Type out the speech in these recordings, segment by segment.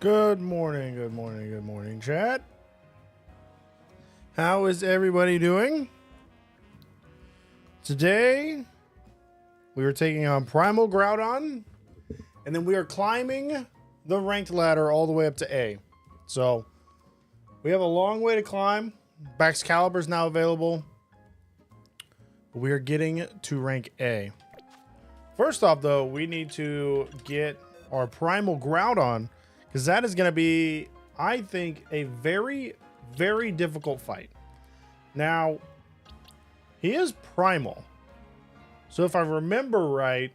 Good morning, good morning, good morning, chat. How is everybody doing? Today, we are taking on Primal Groudon, and then we are climbing the ranked ladder all the way up to A. So, we have a long way to climb. Excalibur is now available. We are getting to rank A. First off, though, we need to get our Primal Groudon, because that is going to be, I think, a very, very difficult fight. Now, he is Primal. So if I remember right,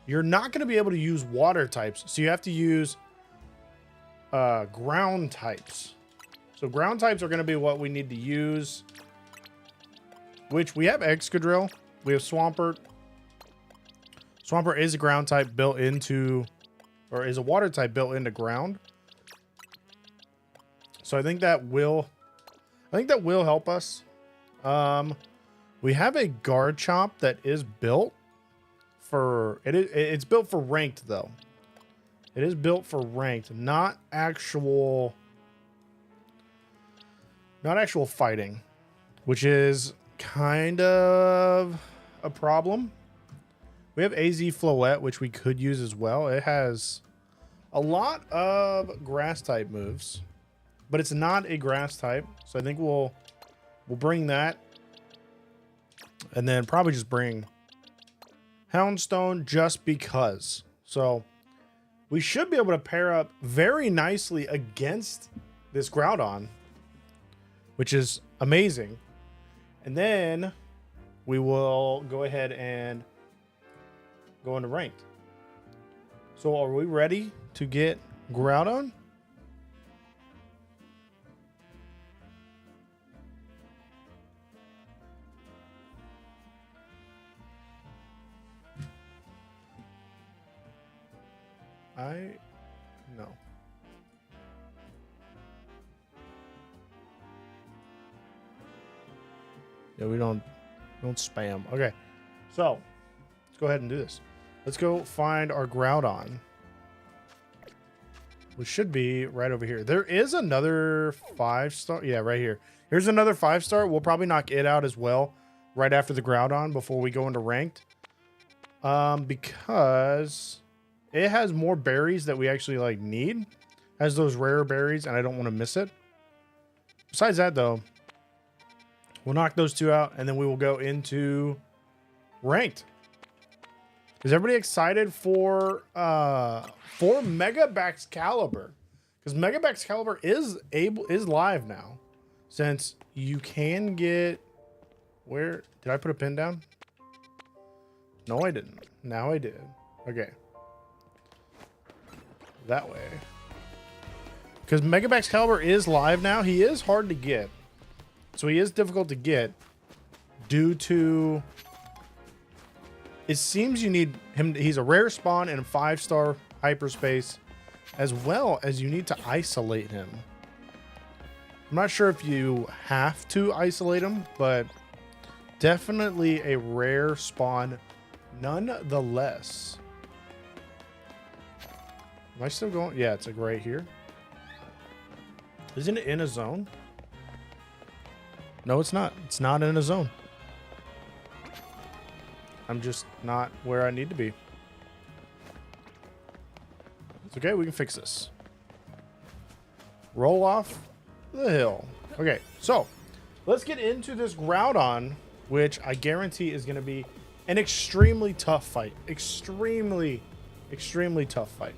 you're not going to be able to use water types. So you have to use ground types. So ground types are going to be what we need to use. Which we have Excadrill. We have Swampert. Swampert is a ground type built into... or is a water type built into ground. So I think that will help us. We have a Garchomp that is built for it's built for ranked though. It is built for ranked, not actual fighting, which is kind of a problem. We have AZ Floette, which we could use as well. It has a lot of grass type moves, but it's not a grass type. So I think we'll bring that, and then probably just bring Houndstone just because. So we should be able to pair up very nicely against this Groudon, which is amazing. And then we will go ahead and go into ranked. So are we ready to get Groudon? No. Yeah, we don't spam. Okay. So let's go ahead and do this. Let's go find our Groudon. We should be right over here. There is another 5-star. Yeah, right here. Here's another 5-star. We'll probably knock it out as well right after the Groudon before we go into ranked. Because it has more berries that we actually like need. It has those rare berries, and I don't want to miss it. Besides that, though, we'll knock those two out, and then we will go into ranked. Is everybody excited for Mega Excalibur? Because Mega Excalibur is live now, since you can get. Where did I put a pin down? No, I didn't. Now I did. Okay, that way. Because Mega Excalibur is live now. He is hard to get, so he is difficult to get due to. It seems you need him. He's a rare spawn in a 5-star hyperspace, as well as you need to isolate him. I'm not sure if you have to isolate him, but definitely a rare spawn nonetheless. Am I still going? Yeah, it's like right here. Isn't it in a zone? No, it's not. It's not in a zone. I'm just not where I need to be. It's okay, we can fix this. Roll off the hill. Okay, so let's get into this Groudon, which I guarantee is going to be an extremely tough fight. Extremely tough fight.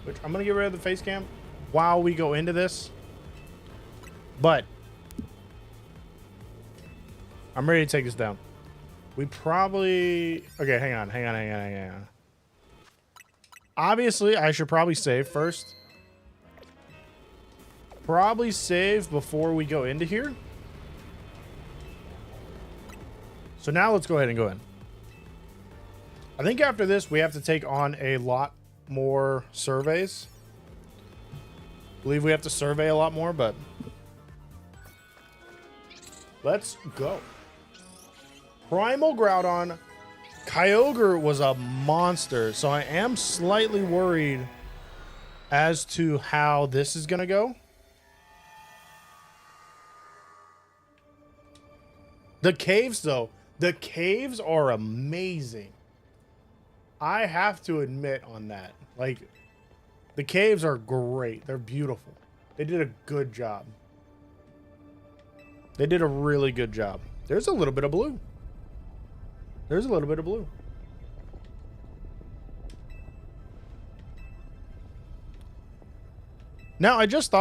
Which I'm going to get rid of the face cam while we go into this. But I'm ready to take this down. We probably... Okay, hang on. Obviously, I should probably save first. Probably save before we go into here. So now let's go ahead and go in. I think after this, we have to take on a lot more surveys. I believe we have to survey a lot more, but... Let's go. Primal Groudon Kyogre was a monster, so I am slightly worried as to how this is going to go. The caves, though. The caves are amazing. I have to admit on that. Like, the caves are great. They're beautiful. They did a good job. They did a really good job. There's a little bit of blue. There's a little bit of blue. Now, I just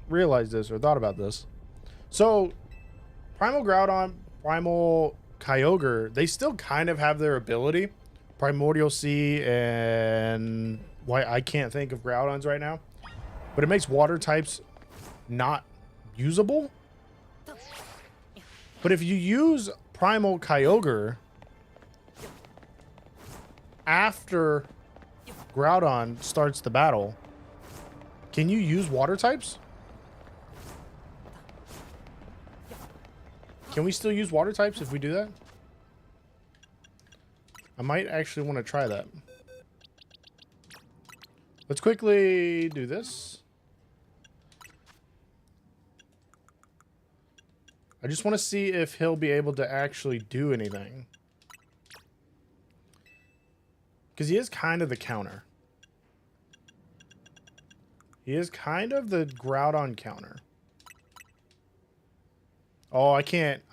realized this, or thought about this. So, Primal Groudon, Primal Kyogre, they still kind of have their ability. Primordial Sea and why I can't think of Groudons right now. But it makes water types not usable. But if you use Primal Kyogre after Groudon starts the battle, can you use water types? Can we still use water types if we do that? I might actually want to try that. Let's quickly do this. I just want to see if he'll be able to actually do anything. Because he is kind of the counter. He is kind of the Groudon counter. Oh, I can't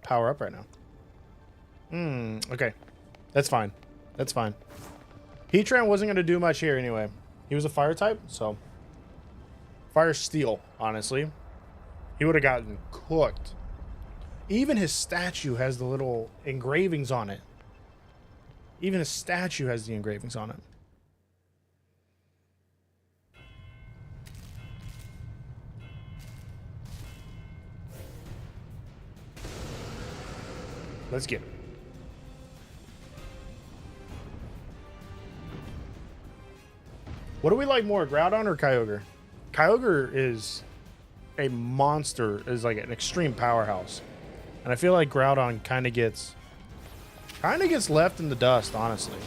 power up right now. Okay. That's fine. That's fine. Heatran wasn't going to do much here anyway. He was a fire type, so fire steel, honestly. He would have gotten cooked. Even his statue has the little engravings on it. Even his statue has the engravings on it. Let's get it. What do we like more, Groudon or Kyogre? Kyogre is a monster, is like an extreme powerhouse. And I feel like Groudon kind of gets left in the dust, honestly.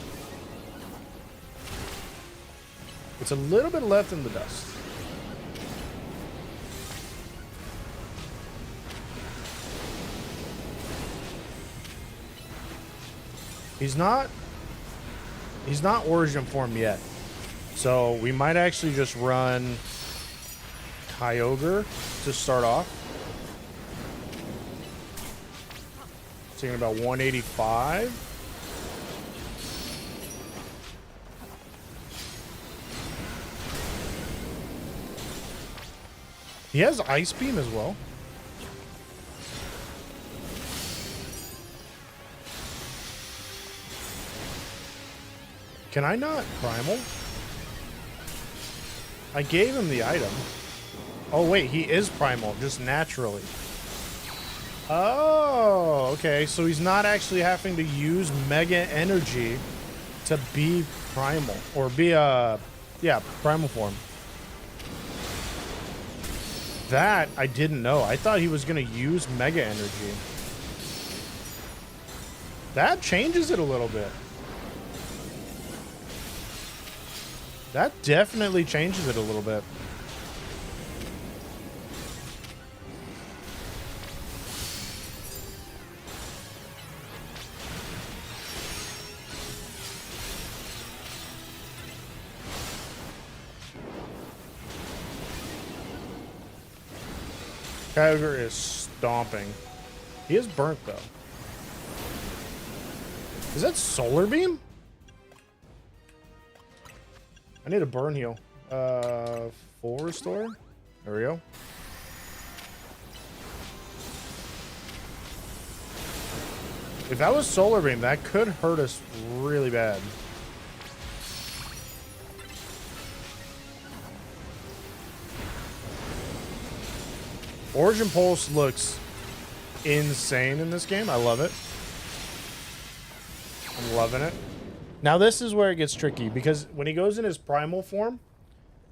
It's a little bit left in the dust. He's not origin form yet. So we might actually just run Kyogre to start off. Thinking about 185. He has Ice Beam as well. Can I not Primal? I gave him the item. Oh wait, he is Primal, just naturally. Oh, okay. So he's not actually having to use Mega Energy to be Primal. Or be Primal form. That I didn't know. I thought he was going to use Mega Energy. That changes it a little bit. That definitely changes it a little bit. Kyogre is stomping. He is burnt, though. Is that Solar Beam? I need a burn heal. Full restore? There we go. If that was Solar Beam, that could hurt us really bad. Origin Pulse looks insane in this game. I love it. I'm loving it. Now this is where it gets tricky, because when he goes in his primal form,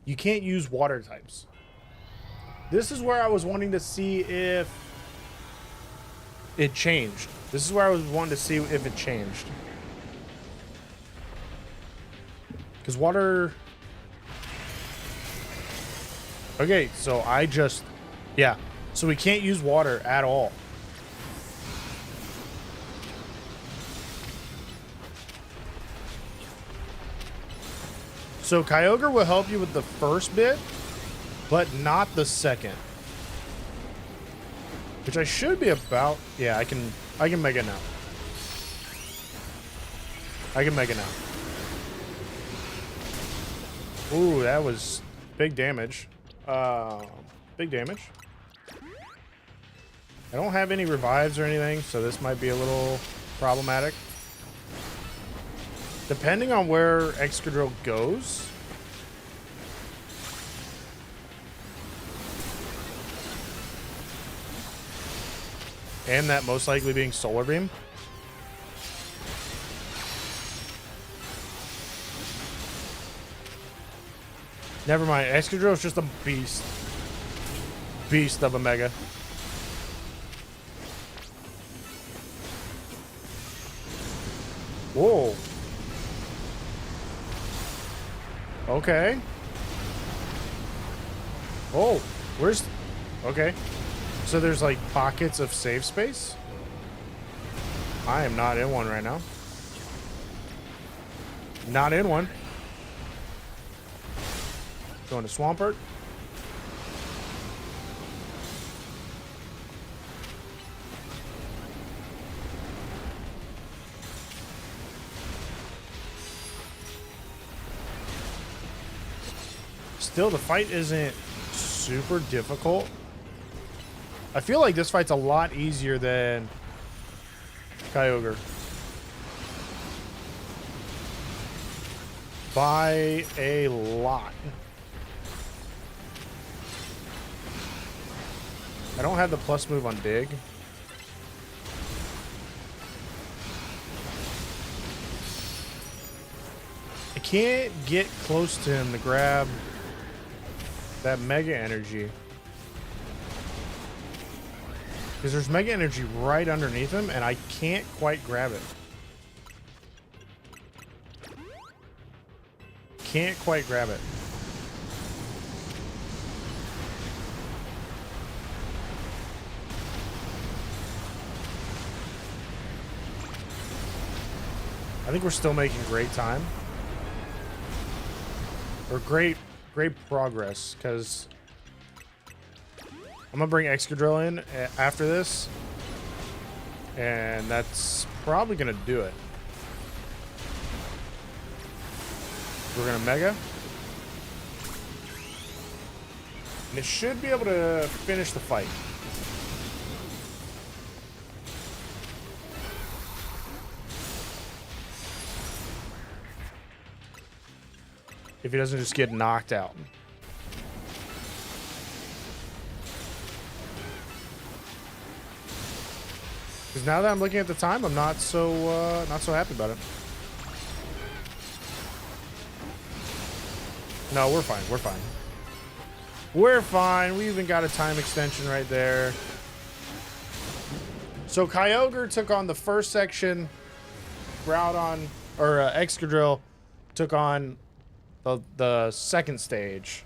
you can't use water types. This is where I was wanting to see if it changed. This is where I was wanting to see if it changed. Because water... Okay, so I just... Yeah. So we can't use water at all. So Kyogre will help you with the first bit, but not the second. Which I should be about... Yeah, I can Mega now. I can Mega now. Ooh, that was big damage. Big damage. I don't have any revives or anything, so this might be a little problematic. Depending on where Excadrill goes. And that most likely being Solar Beam. Never mind. Excadrill is just a beast. Beast of a Mega. Whoa. Okay. Oh, where's... Okay. So there's like pockets of save space? I am not in one right now. Not in one. Going to Swampert. Still, the fight isn't super difficult. I feel like this fight's a lot easier than Kyogre. By a lot. I don't have the plus move on Dig. I can't get close to him to grab that Mega Energy. Because there's Mega Energy right underneath him, and I can't quite grab it. Can't quite grab it. I think we're still making great time. Or great progress, because I'm gonna bring Excadrill in after this, and that's probably gonna do it. We're gonna Mega, and it should be able to finish the fight. If he doesn't just get knocked out. Because now that I'm looking at the time, I'm not so happy about it. No, we're fine. We're fine. We're fine. We even got a time extension right there. So Kyogre took on the first section. Groudon, or Excadrill, took on the second stage,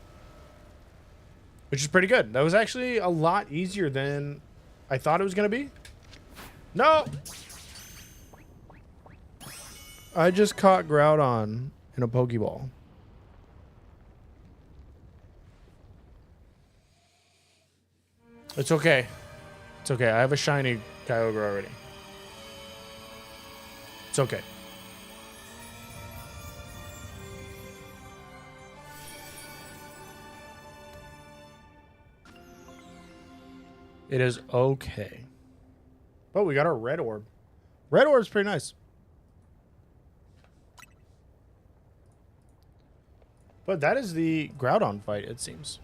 which is pretty good. That was actually a lot easier than I thought it was going to be. No! I just caught Groudon in a Pokeball. It's okay. It's okay. I have a shiny Kyogre already. It's okay. It is okay. Oh, we got our red orb. Red orb's pretty nice. But that is the Groudon fight, it seems.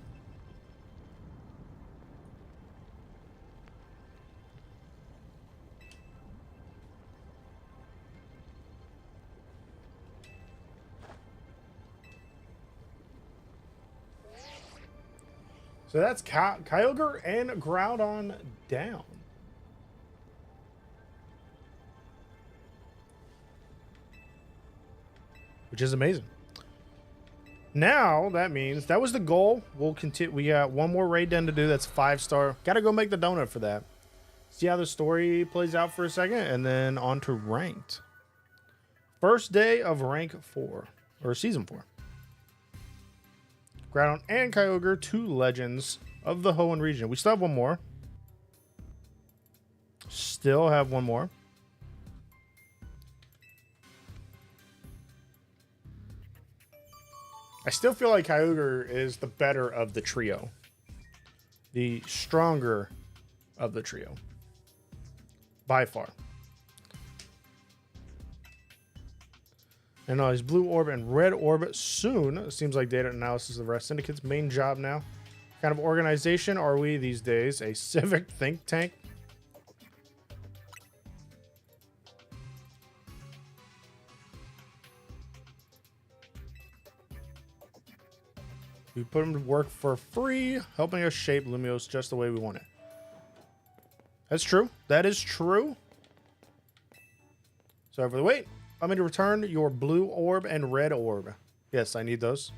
So that's Kyogre and Groudon down. which is amazing. Now that means that was the goal. We'll continue. We got one more raid den to do. That's 5-star. Gotta go make the donut for that. See how the story plays out for a second, and then on to ranked. First day of rank 4 or season 4. Groudon and Kyogre, 2 legends of the Hoenn region. We still have one more. Still have one more. I still feel like Kyogre is the better of the trio. The stronger of the trio. By far. And his blue orb and red orb soon. It seems like data analysis of the rest syndicate's main job now. What kind of organization are we these days? A civic think tank? We put him to work for free, helping us shape Lumiose just the way we want it. That's true. That is true. Sorry for the wait. I'm going to return your blue orb and red orb. Yes, I need those.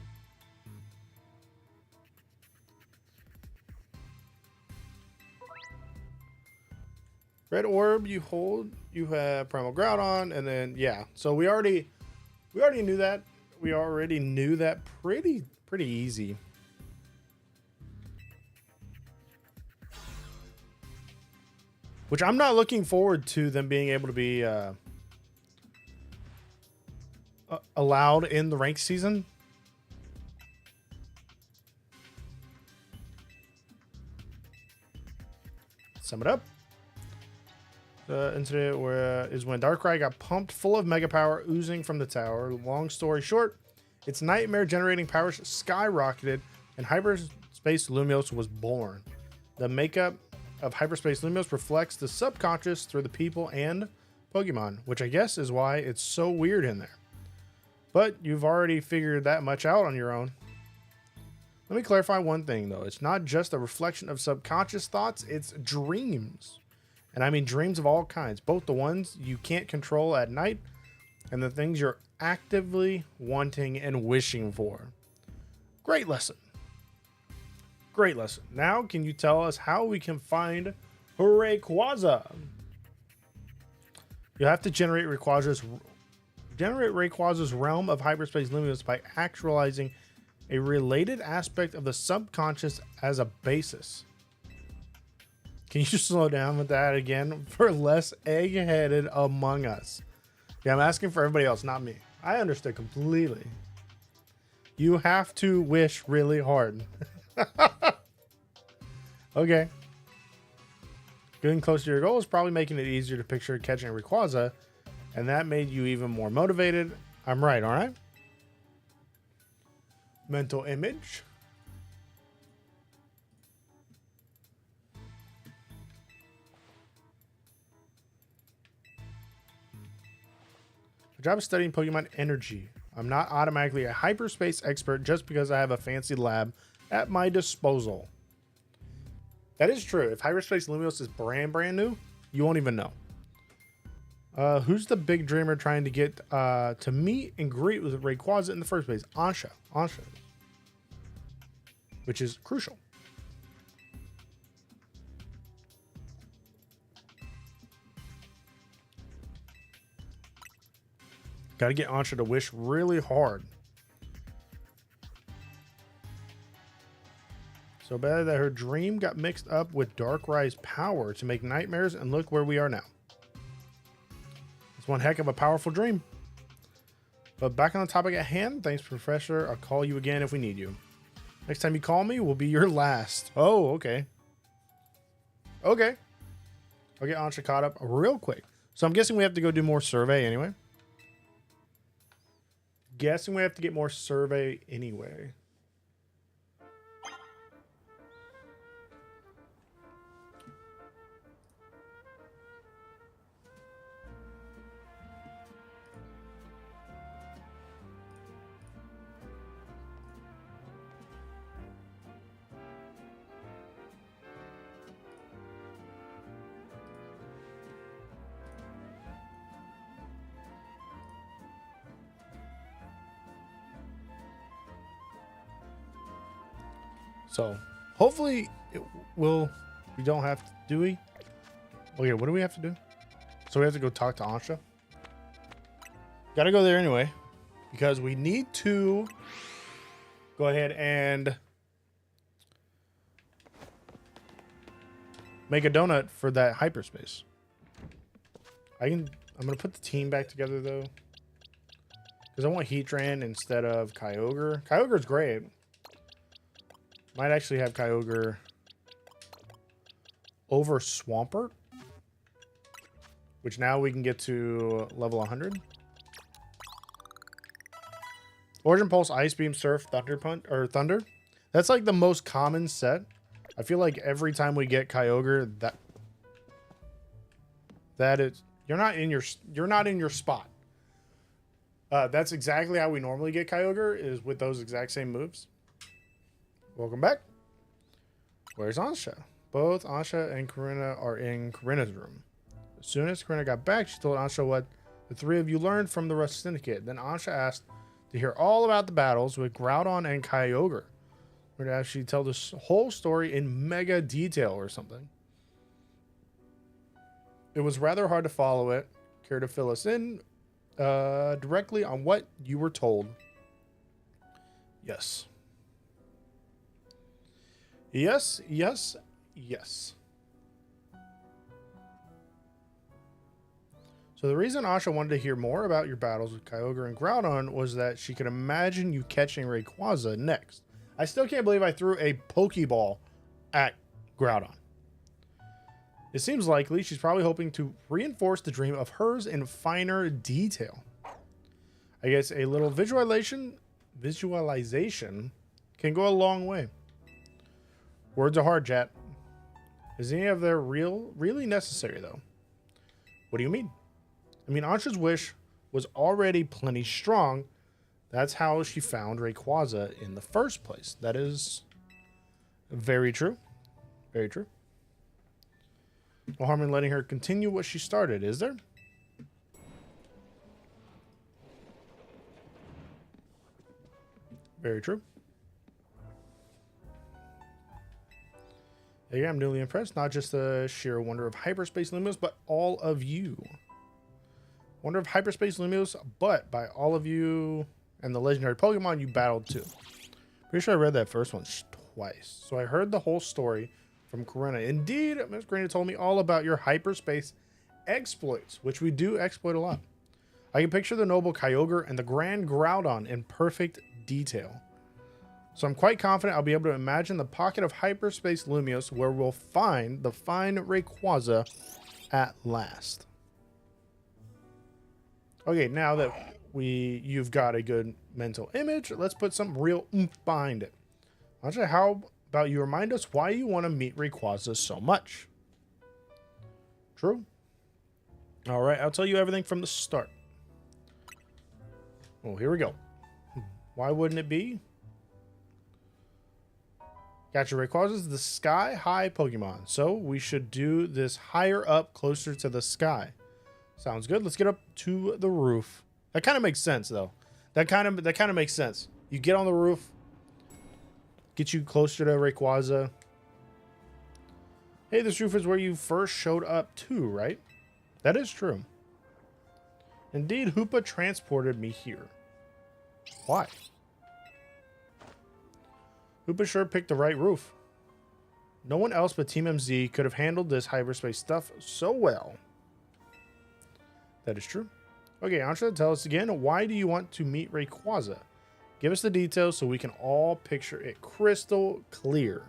Red orb you hold, you have Primal Groudon, and then yeah. So we already knew that. We already knew that pretty easy. Which I'm not looking forward to them being able to be allowed in the ranked season. Sum it up. The incident is when Darkrai got pumped full of mega power oozing from the tower. Long story short, its nightmare generating powers skyrocketed and Hyperspace Lumiose was born. The makeup of Hyperspace Lumiose reflects the subconscious through the people and Pokemon, which I guess is why it's so weird in there. But you've already figured that much out on your own. Let me clarify one thing though. It's not just a reflection of subconscious thoughts, it's dreams. And I mean dreams of all kinds, both the ones you can't control at night and the things you're actively wanting and wishing for. Great lesson. Great lesson. Now, can you tell us how we can find Rayquaza? You have to generate Rayquaza's realm of Hyperspace Lumiose by actualizing a related aspect of the subconscious as a basis. Can you slow down with that again for less egg-headed among us? Yeah, I'm asking for everybody else, not me. I understood completely. You have to wish really hard. Okay. Getting closer to your goal is probably making it easier to picture catching Rayquaza, and that made you even more motivated. I'm right, aren't I? Mental image. My job is studying Pokemon energy. I'm not automatically a hyperspace expert just because I have a fancy lab at my disposal. That is true. If Hyperspace Lumiose is brand new, you won't even know. Who's the big dreamer trying to get to meet and greet with Rayquaza in the first place? Ansha. Which is crucial. Got to get Ansha to wish really hard. So bad that her dream got mixed up with Darkrai's power to make nightmares, and look where we are now. It's one heck of a powerful dream. But back on the topic at hand, thanks, Professor. I'll call you again if we need you. Next time you call me will be your last. Oh, okay. Okay. I'll get Ansha caught up real quick. So I'm guessing we have to go do more survey anyway. Guessing we have to get more survey anyway. So hopefully it will. We don't have to, do we? Okay, what do we have to do? So we have to go talk to Ansha. Gotta go there anyway, because we need to go ahead and make a donut for that hyperspace. I'm gonna put the team back together though, because I want Heatran instead of Kyogre. Kyogre's great. Might actually have Kyogre over Swampert, which now we can get to level 100. Origin Pulse, Ice Beam, Surf, Thunder Punch, or Thunder. That's like the most common set. I feel like every time we get Kyogre, that is you're not in your spot. That's exactly how we normally get Kyogre, is with those exact same moves. Welcome back. Where's Ansha? Both Ansha and Karina are in Karina's room. As soon as Karina got back, she told Ansha what the three of you learned from the Rust Syndicate. Then Ansha asked to hear all about the battles with Groudon and Kyogre. We're to actually tell this whole story in mega detail or something. It was rather hard to follow it. Care to fill us in directly on what you were told? Yes. Yes, yes, yes. So the reason Asha wanted to hear more about your battles with Kyogre and Groudon was that she could imagine you catching Rayquaza next. I still can't believe I threw a Pokeball at Groudon. It seems likely she's probably hoping to reinforce the dream of hers in finer detail. I guess a little visualization can go a long way. Words are hard, chat. Is any of their really necessary, though? What do you mean? I mean, Ansha's wish was already plenty strong. That's how she found Rayquaza in the first place. That is very true. Very true. No harm in letting her continue what she started, is there? Very true. Yeah, I'm newly impressed. Not just the sheer wonder of hyperspace Lumiose, but all of you. Wonder of hyperspace Lumiose, but by all of you and the legendary Pokemon you battled too. Pretty sure I read that first one twice. So I heard the whole story from Karina. Indeed, Ms. Karina told me all about your hyperspace exploits, which we do exploit a lot. I can picture the noble Kyogre and the grand Groudon in perfect detail. So I'm quite confident I'll be able to imagine the pocket of hyperspace Lumiose where we'll find the fine Rayquaza at last. Okay, now that you've got a good mental image, let's put some real oomph behind it. Ansha, how about you remind us why you want to meet Rayquaza so much? True. All right, I'll tell you everything from the start. Well, here we go. Why wouldn't it be? Gotcha, Rayquaza's the sky-high Pokemon, so we should do this higher up, closer to the sky. Sounds good. Let's get up to the roof. That kind of makes sense, though. That kind of makes sense. You get on the roof, get you closer to Rayquaza. Hey, this roof is where you first showed up too, right? That is true. Indeed, Hoopa transported me here. Why? Hoopa sure picked the right roof. No one else but Team MZ could have handled this hyperspace stuff so well. That is true. Okay, Ansha, tell us again, why do you want to meet Rayquaza? Give us the details so we can all picture it crystal clear.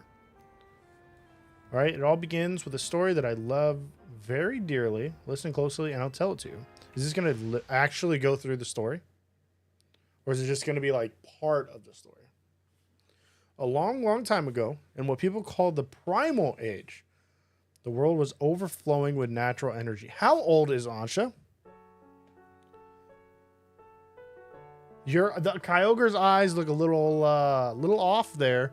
All right, it all begins with a story that I love very dearly. Listen closely and I'll tell it to you. Is this going to actually go through the story? Or is it just going to be like part of the story? A long, long time ago, in what people call the Primal Age, the world was overflowing with natural energy. How old is Ansha? The Kyogre's eyes look a little off there,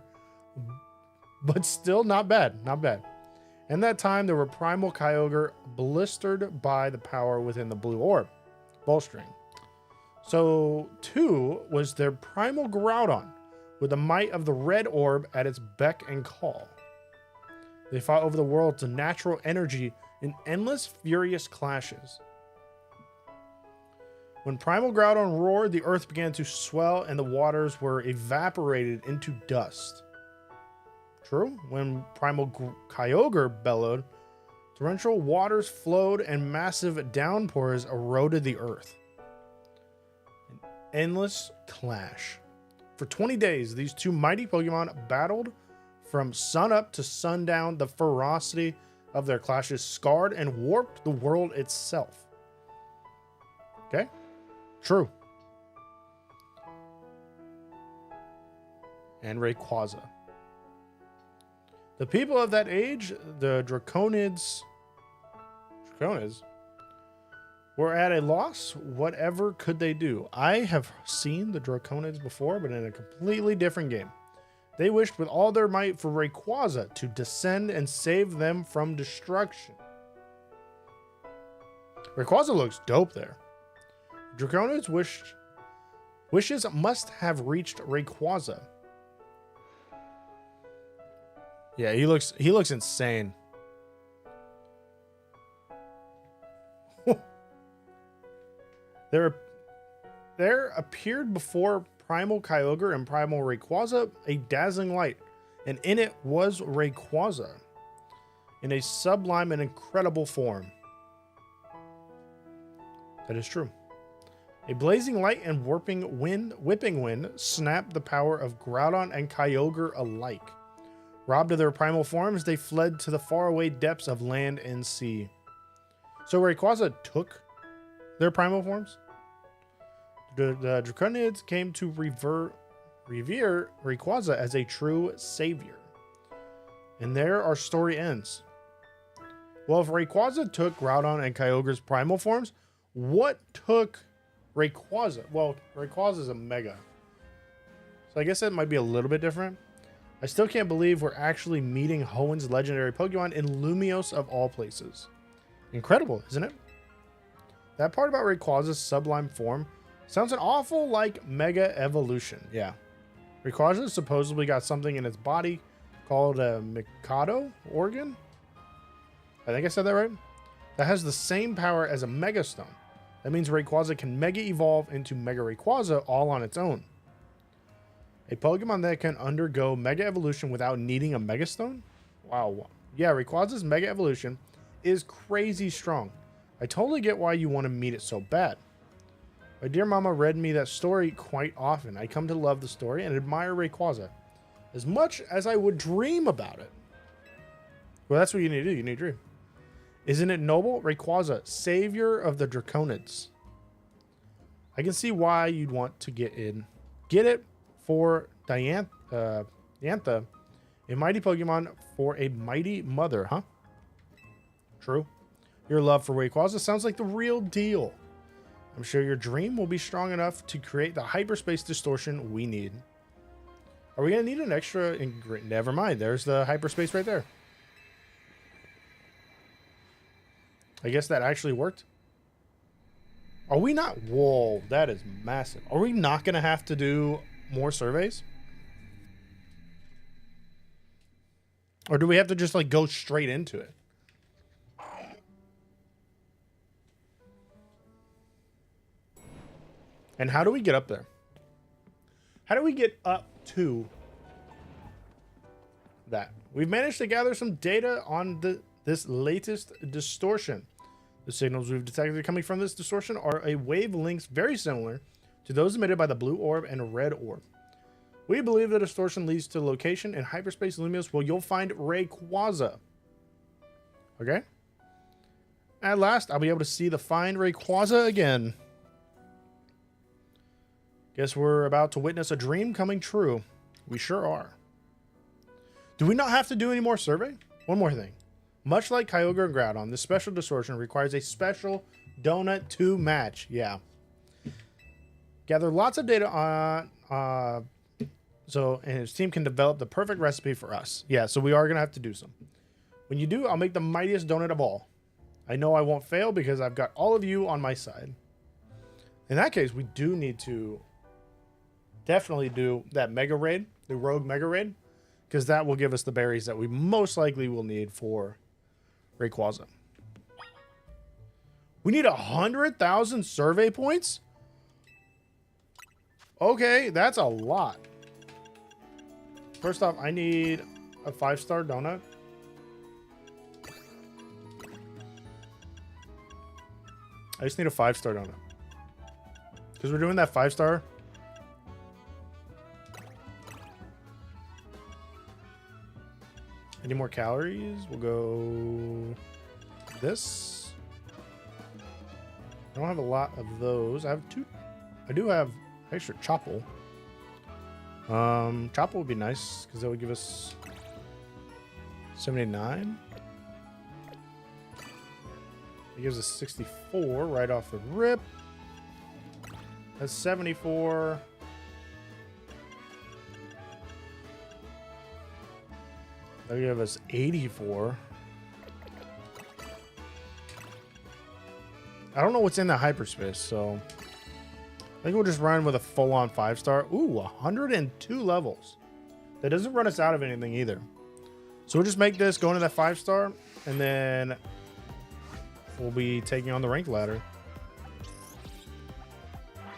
but still not bad, not bad. In that time, there were Primal Kyogre blistered by the power within the blue orb, bowstring. So, too, was their Primal Groudon, with the might of the red orb at its beck and call. They fought over the world's natural energy in endless, furious clashes. When Primal Groudon roared, the earth began to swell and the waters were evaporated into dust. True, when Primal Kyogre bellowed, torrential waters flowed and massive downpours eroded the earth. An endless clash. For 20 days, these two mighty Pokemon battled from sunup to sundown. The ferocity of their clashes scarred and warped the world itself. Okay? True. And Rayquaza. The people of that age, the Draconids, were at a loss. Whatever could they do? I have seen the Draconids before, but in a completely different game. They wished with all their might for Rayquaza to descend and save them from destruction. Rayquaza looks dope there. Draconids wishes must have reached Rayquaza. Yeah, he looks insane. There appeared before Primal Kyogre and Primal Rayquaza a dazzling light, and in it was Rayquaza in a sublime and incredible form. That is true. A blazing light and whipping wind snapped the power of Groudon and Kyogre alike. Robbed of their primal forms, they fled to the faraway depths of land and sea. So Rayquaza took their primal forms? The Draconids came to revere Rayquaza as a true savior. And there our story ends. Well, if Rayquaza took Groudon and Kyogre's primal forms, what took Rayquaza? Well, Rayquaza is a Mega. So I guess that might be a little bit different. I still can't believe we're actually meeting Hoenn's legendary Pokemon in Lumiose of all places. Incredible, isn't it? That part about Rayquaza's sublime form sounds an awful like Mega Evolution. Yeah. Rayquaza supposedly got something in its body called a Mikado organ. I think I said that right. That has the same power as a Mega Stone. That means Rayquaza can Mega Evolve into Mega Rayquaza all on its own. A Pokemon that can undergo Mega Evolution without needing a Mega Stone? Wow. Yeah, Rayquaza's Mega Evolution is crazy strong. I totally get why you want to meet it so bad. My dear mama read me that story quite often. I come to love the story and admire Rayquaza as much as I would dream about it. Well, that's what you need to do. You need to dream. Isn't it noble? Rayquaza, savior of the Draconids. I can see why you'd want to get in. Get it for Diantha, a mighty Pokemon for a mighty mother, huh? True. Your love for Rayquaza sounds like the real deal. I'm sure your dream will be strong enough to create the hyperspace distortion we need. Are we going to need an extra ingredient? Never mind. There's the hyperspace right there. I guess that actually worked. Are we not? Whoa, that is massive. Are we not going to have to do more surveys? Or do we have to just like go straight into it? And how do we get up there? How do we get up to that? We've managed to gather some data on this latest distortion. The signals we've detected coming from this distortion are a wavelengths very similar to those emitted by the blue orb and red orb. We believe the distortion leads to location in hyperspace Lumiose where you'll find Rayquaza. Okay? At last, I'll be able to see the fine Rayquaza again. Guess we're about to witness a dream coming true. We sure are. Do we not have to do any more survey? One more thing. Much like Kyogre and Groudon, this special distortion requires a special donut to match. Yeah. Gather lots of data on... and his team can develop the perfect recipe for us. Yeah, so we are going to have to do some. When you do, I'll make the mightiest donut of all. I know I won't fail because I've got all of you on my side. In that case, we do need to definitely do that Mega Raid, the Rogue Mega Raid, because that will give us the berries that we most likely will need for Rayquaza. We need 100,000 survey points? Okay, that's a lot. First off, I need a 5-star donut. I just need a 5-star donut. Because we're doing that 5-star. Any more calories? We'll go this. I don't have a lot of those. I have 2. I do have extra Chople. Chople would be nice because that would give us 79. It gives us 64 right off the rip. That's 74. That'll give us 84. I don't know what's in the hyperspace, so I think we'll just run with a full-on 5-star. Ooh, 102 levels. That doesn't run us out of anything either. So we'll just make this go into that 5-star, and then we'll be taking on the ranked ladder.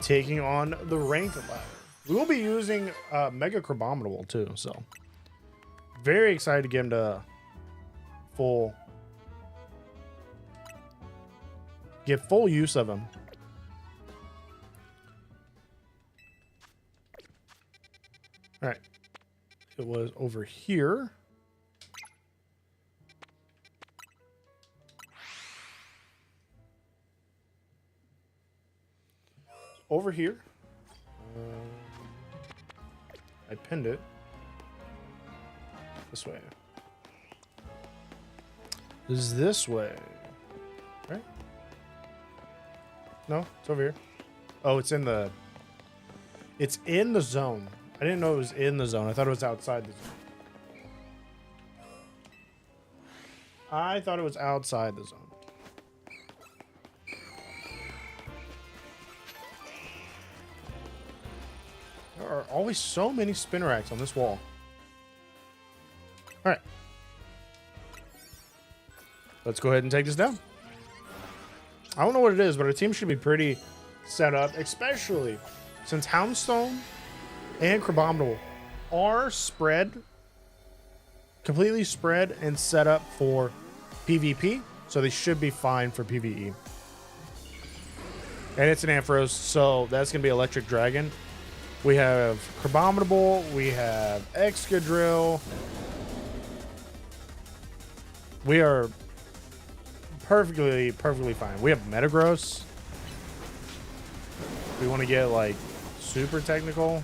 Taking on the ranked ladder. We will be using Mega Crabominable too, so very excited to get him to get full use of him. All right, it was over here. Over here. I pinned it. This way. This is this way. Right? No, it's over here. Oh, it's in the zone. I didn't know it was in the zone. I thought it was outside the zone. I thought it was outside the zone. There are always so many Spinnerax on this wall. All right. Let's go ahead and take this down. I don't know what it is, but our team should be pretty set up, especially since Houndstone and Crabominable are completely spread and set up for PvP, so they should be fine for PvE. And it's an Ampharos, so that's going to be Electric Dragon. We have Crabominable, we have Excadrill. We are perfectly fine. We have Metagross. We want to get like super technical.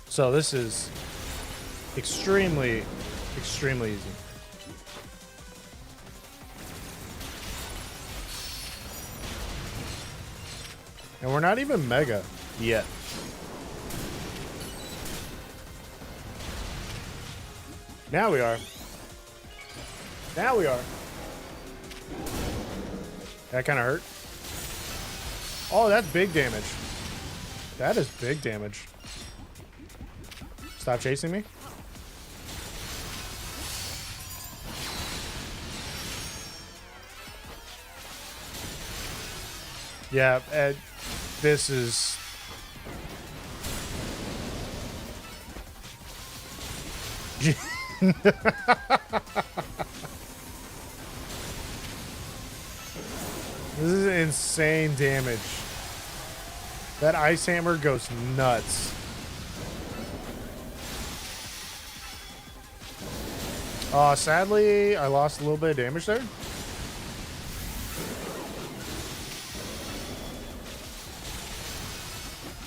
So this is extremely easy. And we're not even mega yet. Now we are. Now we are. That kind of hurt. Oh, that's big damage. That is big damage. Stop chasing me. Yeah, this is... This is insane damage. That Ice Hammer goes nuts. Sadly, I lost a little bit of damage there.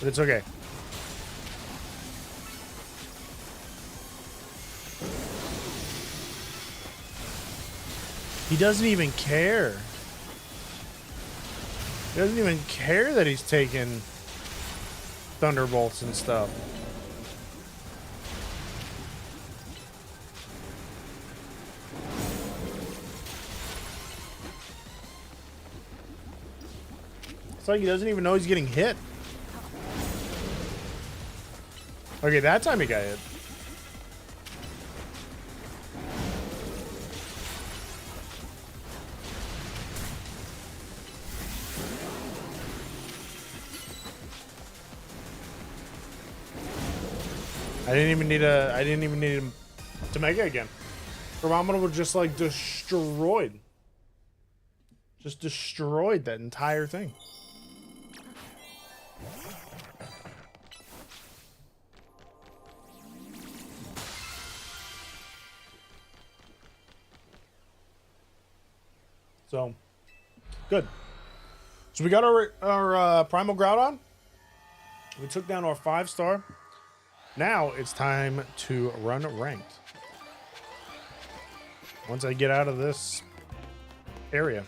But it's okay. He doesn't even care. He doesn't even care that he's taking Thunderbolts and stuff. It's like he doesn't even know he's getting hit. Okay, that time he got hit. I didn't even need him to mega again. Barometer was just like destroyed. Just destroyed that entire thing. So, good. So we got our Primal Groudon. We took down our 5-star. Now it's time to run ranked. Once I get out of this area.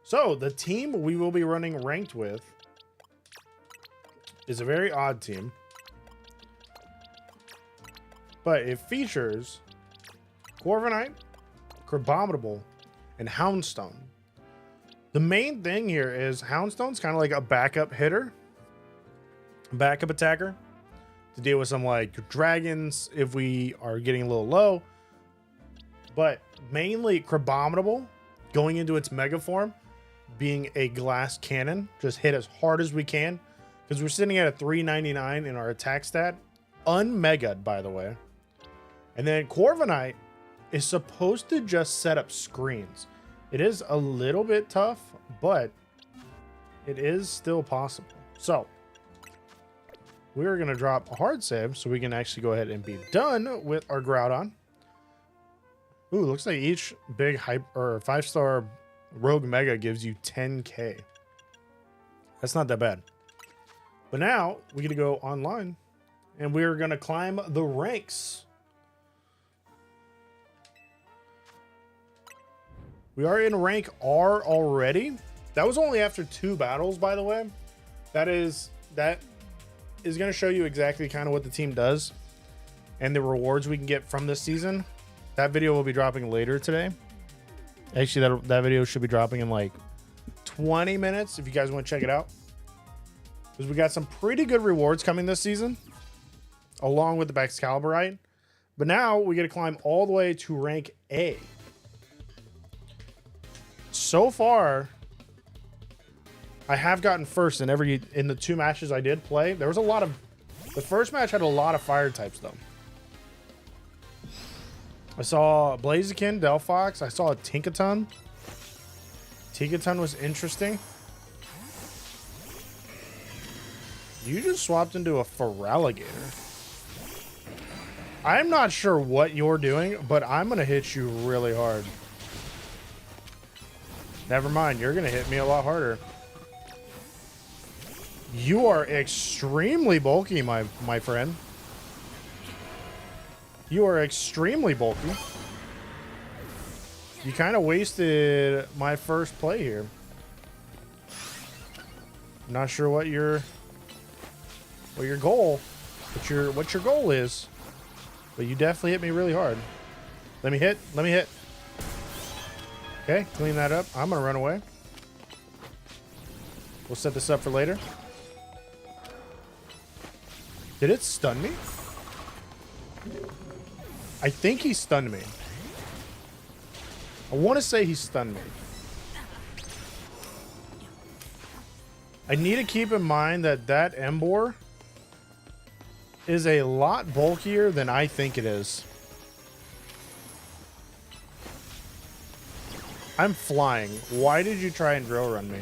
So the team we will be running ranked with is a very odd team. But it features Corviknight, Crabominable, and Houndstone. The main thing here is Houndstone's kind of like a backup hitter, backup attacker to deal with some like dragons if we are getting a little low. But mainly Crabominable going into its mega form, being a glass cannon, just hit as hard as we can because we're sitting at a 399 in our attack stat, unmega'd by the way. And then Corviknight is supposed to just set up screens. It is a little bit tough, but it is still possible. So we're going to drop a hard save so we can actually go ahead and be done with our Groudon. Ooh, looks like each big hype or 5-star rogue mega gives you 10k. That's not that bad. But now we get to go online and we're going to climb the ranks. We are in rank R already. That was only after 2 battles, by the way. That is going to show you exactly kind of what the team does and the rewards we can get from this season. That video will be dropping later today. Actually, that video should be dropping in like 20 minutes if you guys want to check it out. Because we got some pretty good rewards coming this season, along with the Excaliburite. But now we get to climb all the way to rank A. So far, I have gotten first in the 2 matches I did play. There was a lot of, the first match had a lot of fire types though. I saw Blaziken, Delphox. I saw a Tinkaton. Tinkaton was interesting. You just swapped into a Feraligatr. I'm not sure what you're doing, but I'm going to hit you really hard. Never mind, you're going to hit me a lot harder. You are extremely bulky, my friend. You are extremely bulky. You kind of wasted my first play here. I'm not sure what your goal, what your goal is, but you definitely hit me really hard. Let me hit. Okay, clean that up. I'm gonna run away. We'll set this up for later. Did it stun me? I think he stunned me. I want to say he stunned me. I need to keep in mind that Emboar is a lot bulkier than I think it is. I'm flying. Why did you try and drill run me?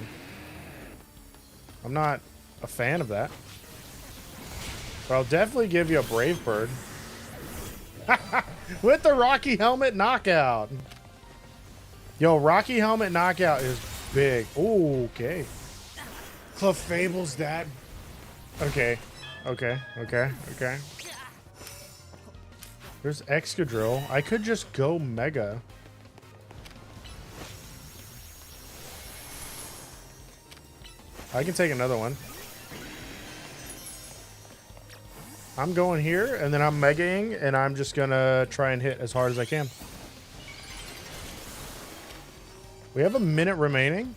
I'm not a fan of that. But I'll definitely give you a Brave Bird. With the Rocky Helmet knockout. Yo, Rocky Helmet knockout is big. Ooh, okay. Clefable's that. Okay. There's Excadrill. I could just go Mega. I can take another one. I'm going here, and then I'm megaing, and I'm just gonna try and hit as hard as I can. We have a minute remaining.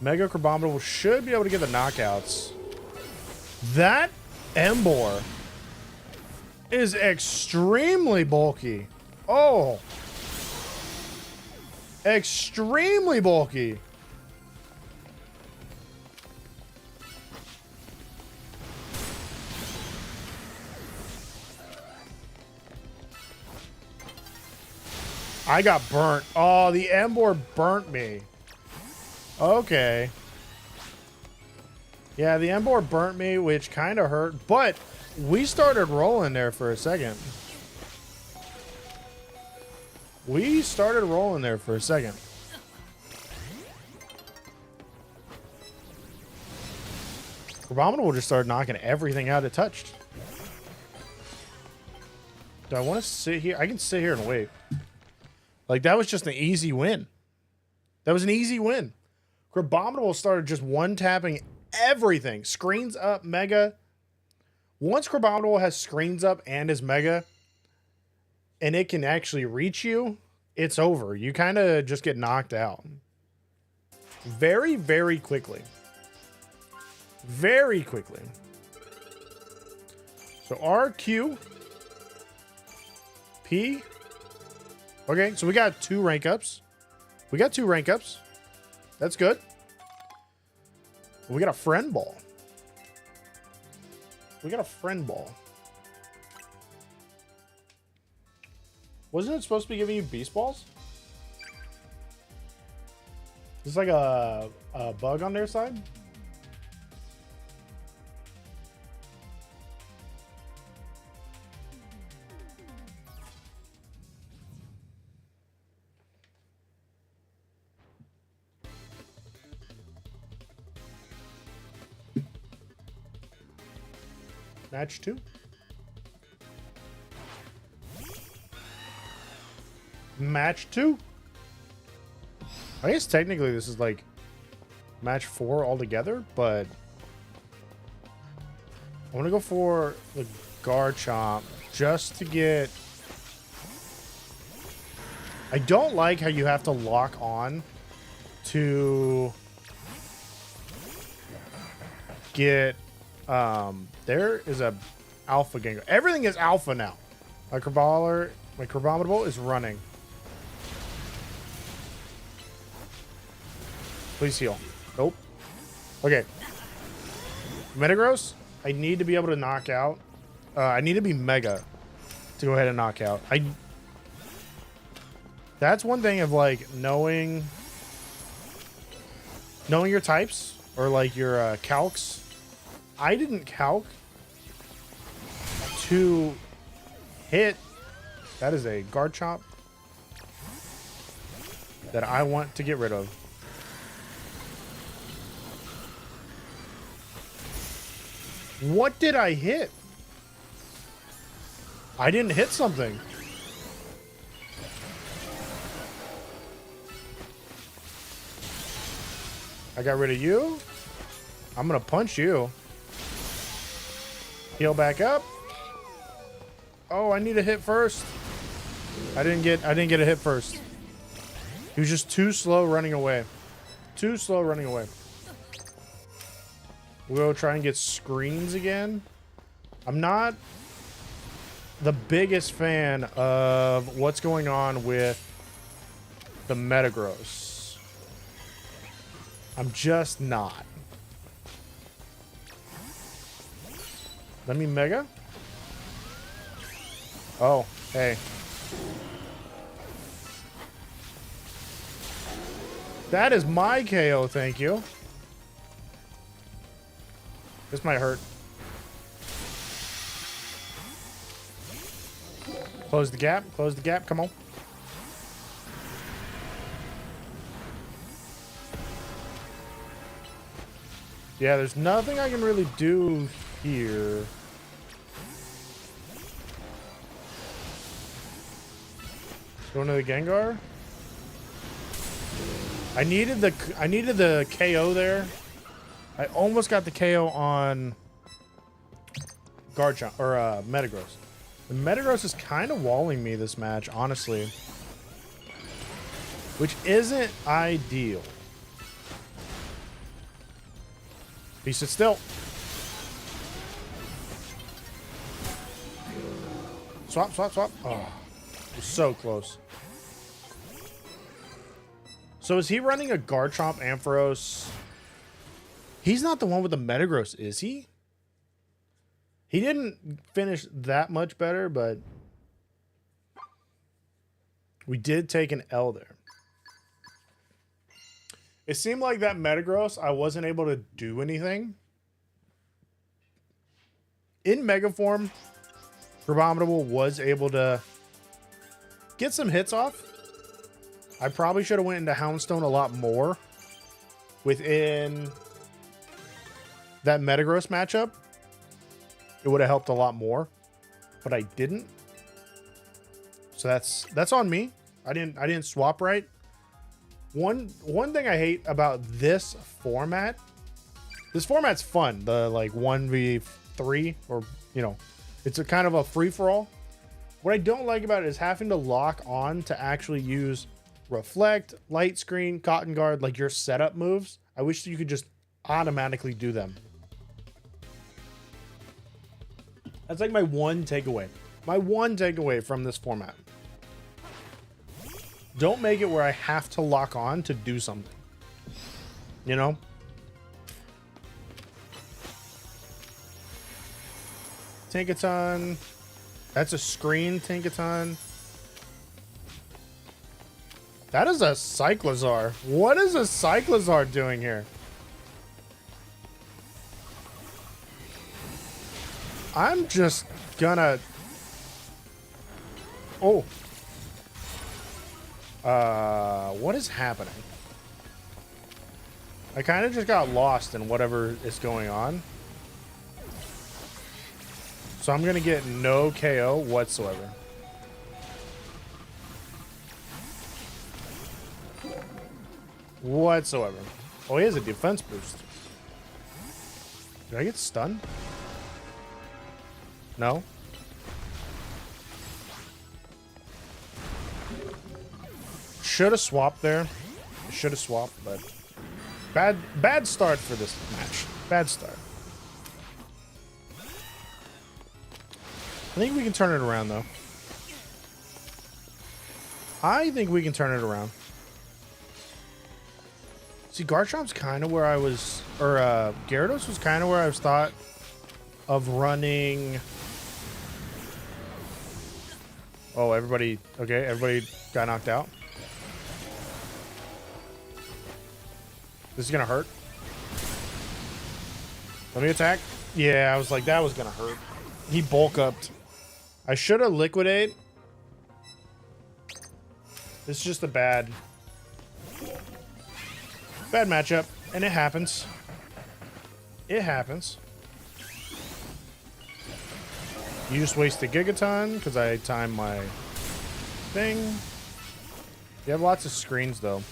Mega Crabominable should be able to get the knockouts. That Emboar is extremely bulky. Oh. Extremely bulky. I got burnt. Oh, the Emboar burnt me. Okay. Yeah, the Emboar burnt me, which kind of hurt, but we started rolling there for a second. We started rolling there for a second. Crabominable just started knocking everything out it touched. Do I want to sit here? I can sit here and wait. Like, that was just an easy win. That was an easy win. Crabominable started just one-tapping everything. Screens up, mega. Once Crabominable has screens up and is mega, and it can actually reach you, it's over. You kind of just get knocked out. Very, very quickly. Very quickly. So R, Q, P. Okay, so we got 2 rank ups. We got 2 rank ups. That's good. We got a friend ball. We got a friend ball. Wasn't it supposed to be giving you beast balls? Is like a bug on their side? Match 2. Match 2. I guess technically this is like match 4 altogether, but I want to go for the Garchomp just to get... I don't like how you have to lock on to get... there is a alpha Gengar. Everything is alpha now. My Crabominable is running. Please heal. Nope. Okay. Metagross, I need to be able to knock out. I need to be mega to go ahead and knock out. That's one thing of like knowing your types or like your calcs. I didn't calc to hit. That is a Garchomp that I want to get rid of. What did I hit? I didn't hit something. I got rid of you. I'm gonna punch you. Heal back up. Oh, I need a hit first. I didn't get a hit first. He was just too slow running away. Too slow running away. We'll try and get screens again. I'm not the biggest fan of what's going on with the Metagross. I'm just not. Let me mega. Oh, hey. That is my KO, thank you. This might hurt. Close the gap, come on. Yeah, there's nothing I can really do here. Going to the Gengar. I needed the KO there. I almost got the KO on Garchomp or Metagross. The Metagross is kind of walling me this match, honestly, which isn't ideal. He sit still. Swap, swap, swap. Oh, it was so close. So is he running a Garchomp, Ampharos? He's not the one with the Metagross, is he? He didn't finish that much better, but we did take an L there. It seemed like that Metagross, I wasn't able to do anything. In Mega Form, Crabominable was able to get some hits off. I probably should have went into Houndstone a lot more within that Metagross matchup. It would have helped a lot more, but I didn't. So that's on me. I didn't swap right. One thing I hate about this format's fun. The like 1v3, or you know, it's a kind of a free for all. What I don't like about it is having to lock on to actually use Reflect, Light Screen, Cotton Guard, like your setup moves. I wish you could just automatically do them. That's like my one takeaway. My one takeaway from this format. Don't make it where I have to lock on to do something. You know? Tankaton. That's a screen Tankaton. That is a Cyclizar. What is a Cyclizar doing here? I'm just gonna... Oh. What is happening? I kind of just got lost in whatever is going on. So I'm gonna get no KO whatsoever. Whatsoever. Oh, he has a defense boost. Did I get stunned? No? Should have swapped there. Should have swapped, but bad start for this match. Bad start. I think we can turn it around, though. I think we can turn it around. See, Garchomp's kind of where I was, or Gyarados was kind of where I was thought of running. Oh, everybody, okay, everybody got knocked out. This is gonna hurt. Let me attack. Yeah, I was like, that was gonna hurt. He bulk upped. I should have liquidate. This is just a bad matchup, and it happens. It happens. You just wasted Gigaton because I timed my thing. You have lots of screens, though.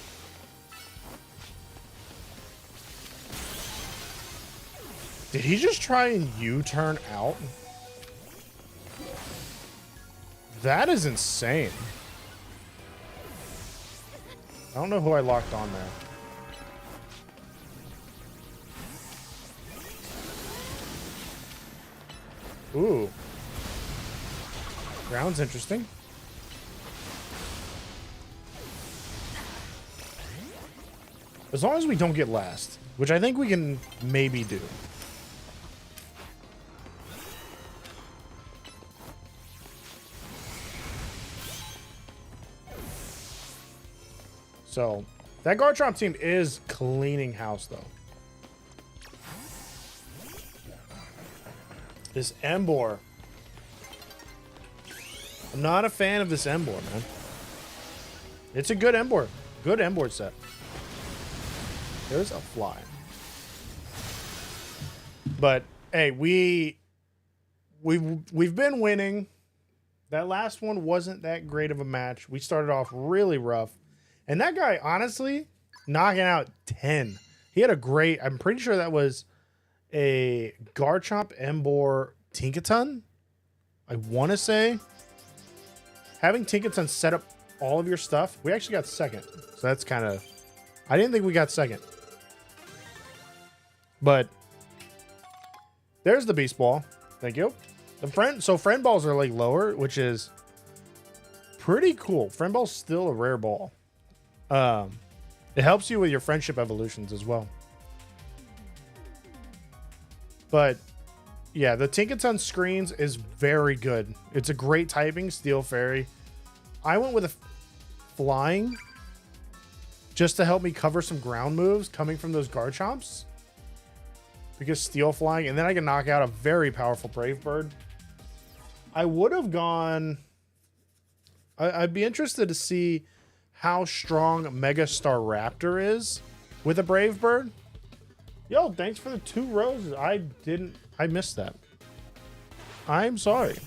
Did he just try and U-turn out? That is insane. I don't know who I locked on there. Ooh. Ground's interesting. As long as we don't get last, which I think we can maybe do. So, that Garchomp team is cleaning house, though. This Emboar. I'm not a fan of this Emboar, man. It's a good Emboar. Good Emboar set. There's a fly. But, hey, we've been winning. That last one wasn't that great of a match. We started off really rough. And that guy, honestly, knocking out 10. He had a great... I'm pretty sure that was a Garchomp Emboar Tinkaton. I want to say having Tinkaton set up all of your stuff. We actually got second. So that's kind of... I didn't think we got second. But there's the Beast Ball. Thank you. So friend balls are like lower, which is pretty cool. Friend ball's still a rare ball. It helps you with your friendship evolutions as well. But yeah, the Tinkaton screens is very good. It's a great typing, Steel Fairy. I went with a flying just to help me cover some ground moves coming from those Garchomps. Because Steel Flying, and then I can knock out a very powerful Brave Bird. I would have gone... I'd be interested to see how strong Mega Star Raptor is with a Brave Bird. Yo, thanks for the 2 roses. I missed that. I'm sorry.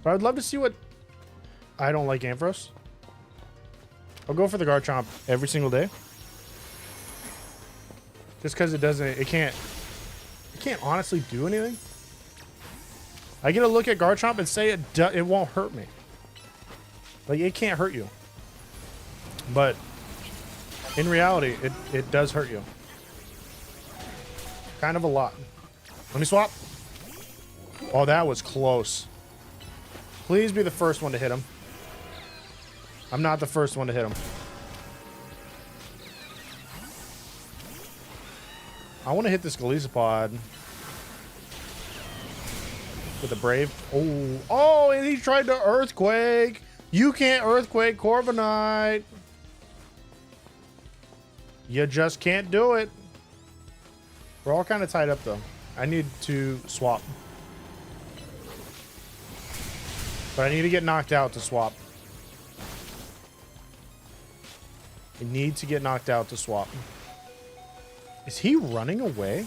But I'd love to see what... I don't like Ampharos. I'll go for the Garchomp every single day. Just because it can't honestly do anything. I get a look at Garchomp and say it won't hurt me. Like, it can't hurt you. But in reality, it does hurt you. Kind of a lot. Let me swap. Oh, that was close. Please be the first one to hit him. I'm not the first one to hit him. I want to hit this Golisopod with a Brave. Oh, and he tried to Earthquake. You can't Earthquake Corviknight. You just can't do it. We're all kind of tied up, though. I need to swap. But I need to get knocked out to swap. I need to get knocked out to swap. Is he running away?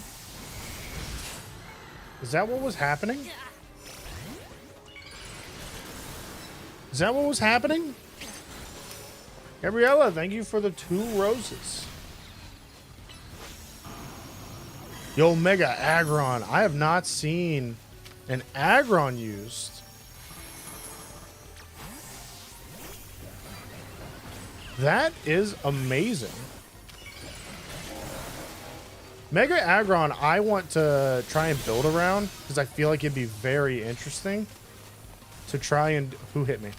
Is that what was happening? Is that what was happening? Gabriella, thank you for the 2 roses. Yo, Mega Aggron. I have not seen an Aggron used. That is amazing. Mega Aggron, I want to try and build around because I feel like it'd be very interesting to try and... Who hit me?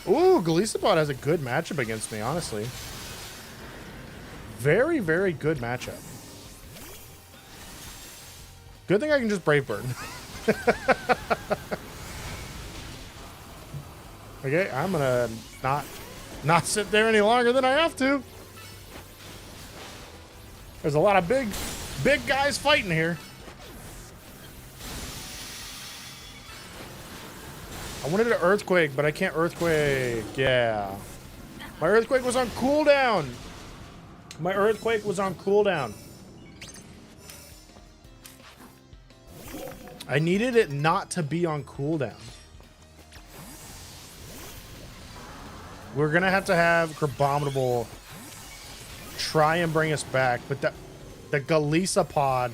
Ooh, Golisopod has a good matchup against me, honestly. Very, very good matchup. Good thing I can just Brave Bird. Okay, I'm gonna not sit there any longer than I have to. There's a lot of big guys fighting here. I wanted an Earthquake, but I can't Earthquake. Yeah. My Earthquake was on cooldown. My Earthquake was on cooldown. I needed it not to be on cooldown. We're going to have Crabominable try and bring us back, but the Golisopod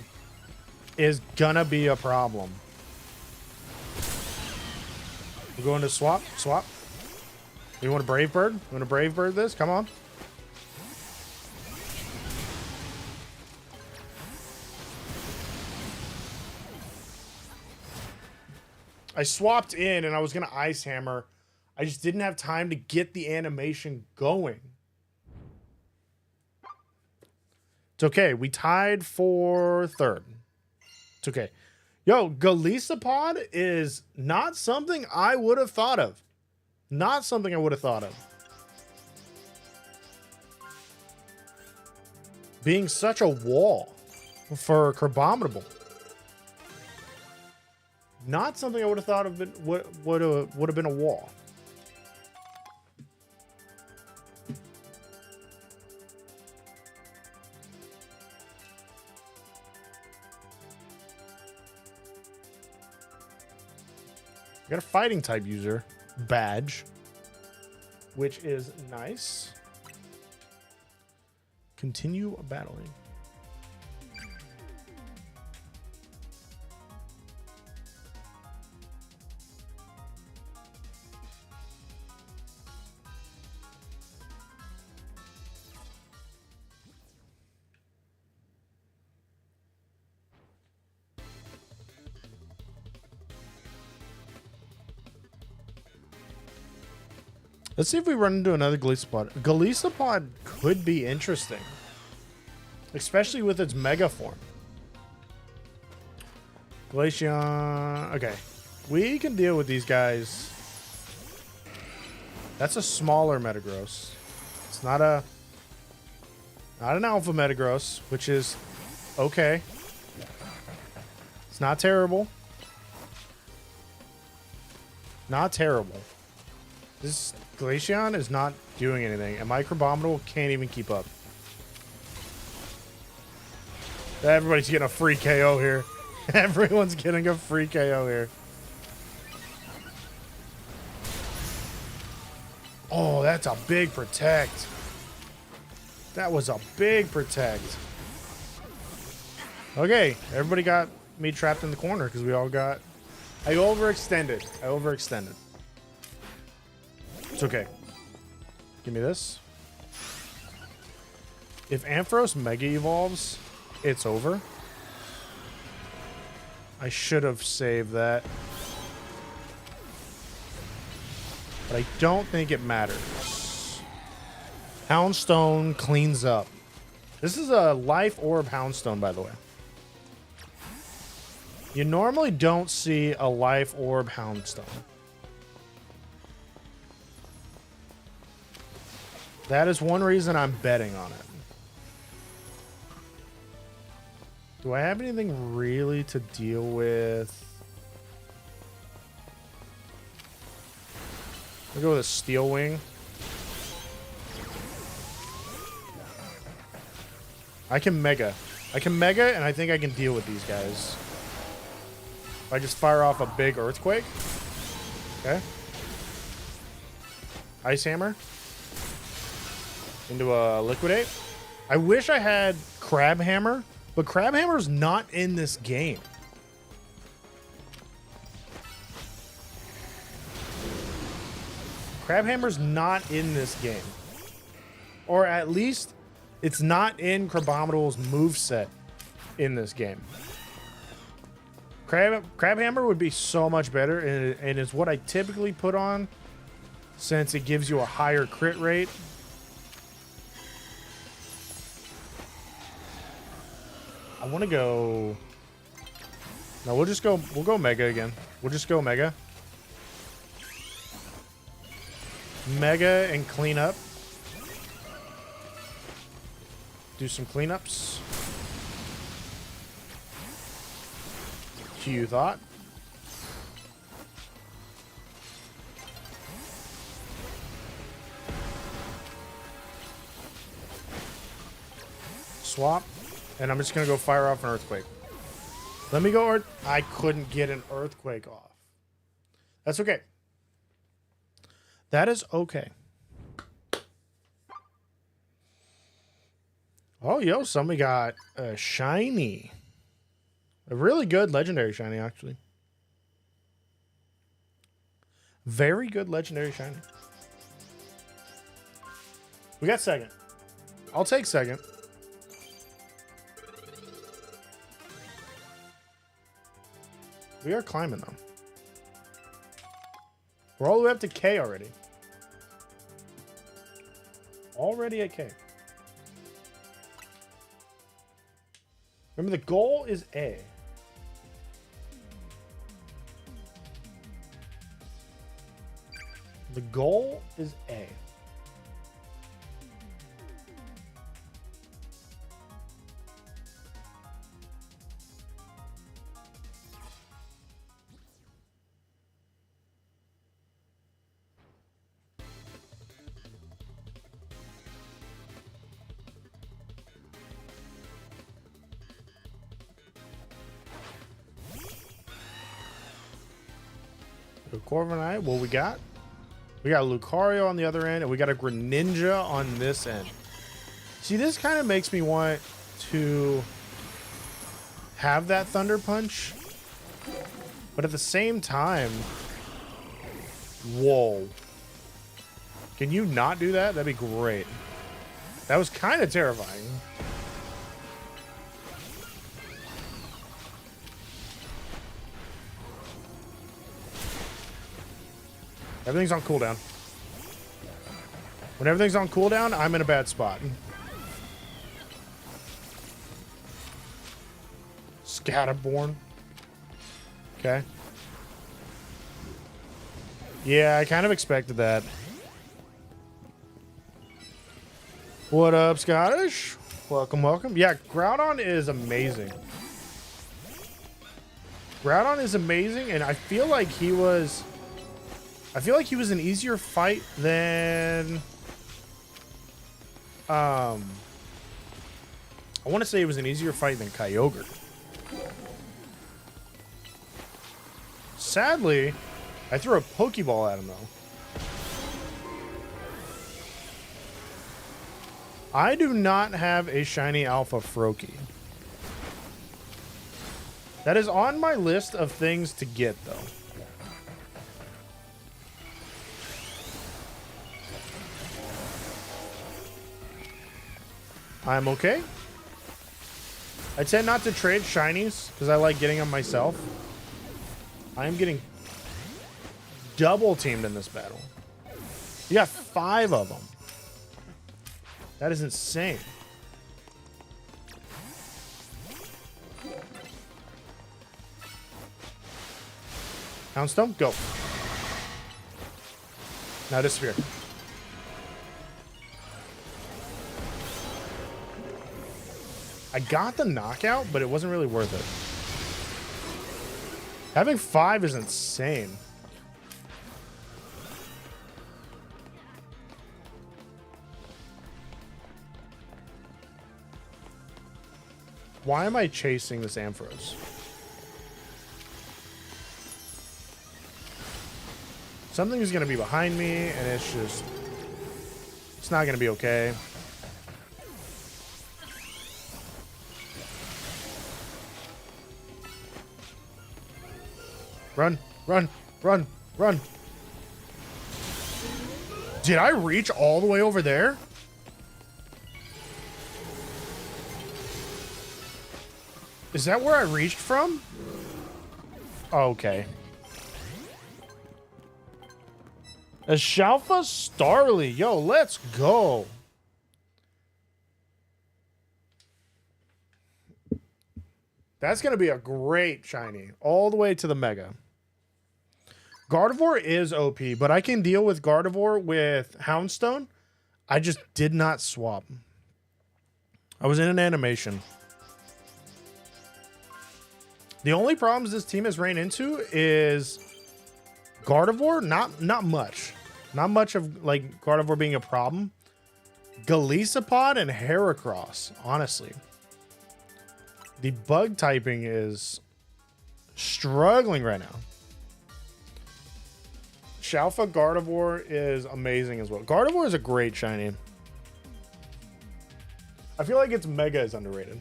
is going to be a problem. We're going to swap. You want a Brave Bird? You want to Brave Bird this? Come on. I swapped in and I was going to Ice Hammer. I just didn't have time to get the animation going. It's okay. We tied for 3rd. It's okay. Yo, Golisopod is not something I would have thought of. Not something I would have thought of. Being such a wall for Crabominable. Not something I would have thought of would have been a wall. I got a fighting type user badge, which is nice. Continue battling. Let's see if we run into another Golisopod. Golisopod could be interesting, especially with its mega form. Glaceon. Okay, we can deal with these guys. That's a smaller Metagross. It's not an alpha Metagross, which is okay. It's not terrible. Not terrible. This Glaceon is not doing anything, and my Crabominal can't even keep up. Everybody's getting a free KO here. Everyone's getting a free KO here. Oh, that's a big protect. That was a big protect. Okay, everybody got me trapped in the corner because we all got... I overextended. It's okay. Give me this. If Ampharos Mega Evolves, it's over. I should have saved that. But I don't think it matters. Houndstone cleans up. This is a Life Orb Houndstone, by the way. You normally don't see a Life Orb Houndstone. That is one reason I'm betting on it. Do I have anything really to deal with? I'll go with a Steel Wing. I can Mega, and I think I can deal with these guys. If I just fire off a big Earthquake. Okay. Ice Hammer. Into a Liquidate. I wish I had Crab Hammer, but Crab Hammer's not in this game. Crab Hammer's not in this game. Or at least it's not in Crabominal's moveset in this game. Crab Hammer would be so much better, and it's what I typically put on since it gives you a higher crit rate. I want to go... No, we'll go Mega again. We'll just go Mega. Mega and clean up. Do some cleanups. Q Thought. Swap. And I'm just going to go fire off an Earthquake. Let me go Earth. I couldn't get an Earthquake off. That's okay. That is okay. Oh, yo, somebody got a shiny. A really good legendary shiny, actually. Very good legendary shiny. We got second. I'll take second. We are climbing, though. We're all the way up to K already. Already at K. Remember, the goal is A. The goal is A. Corviknight, what we got? We got Lucario on the other end, and we got a Greninja on this end. See, this kind of makes me want to have that Thunder Punch. But at the same time... Whoa. Can you not do that? That'd be great. That was kind of terrifying. Everything's on cooldown. When everything's on cooldown, I'm in a bad spot. Scatterborn. Okay. Yeah, I kind of expected that. What up, Scottish? Welcome, welcome. Yeah, Groudon is amazing. Groudon is amazing, and I feel like he was an easier fight than I want to say it was an easier fight than Kyogre. Sadly, I threw a Pokeball at him though. I do not have a shiny Alpha Froakie. That is on my list of things to get though. I'm okay. I tend not to trade shinies because I like getting them myself. I am getting double teamed in this battle. You got 5 of them. That is insane. Houndstone, go. Now disappear. I got the knockout, but it wasn't really worth it. Having 5 is insane. Why am I chasing this Ampharos? Something is going to be behind me, and it's not going to be okay. Run, run, run, run. Did I reach all the way over there? Is that where I reached from? Okay. A Shalfa Starly. Yo, let's go. That's going to be a great shiny. All the way to the Mega. Gardevoir is OP, but I can deal with Gardevoir with Houndstone. I just did not swap. I was in an animation. The only problems this team has ran into is Gardevoir, not much. Not much of like Gardevoir being a problem. Golisopod and Heracross, honestly. The bug typing is struggling right now. Shalfa Gardevoir is amazing as well. Gardevoir is a great shiny. I feel like its Mega is underrated.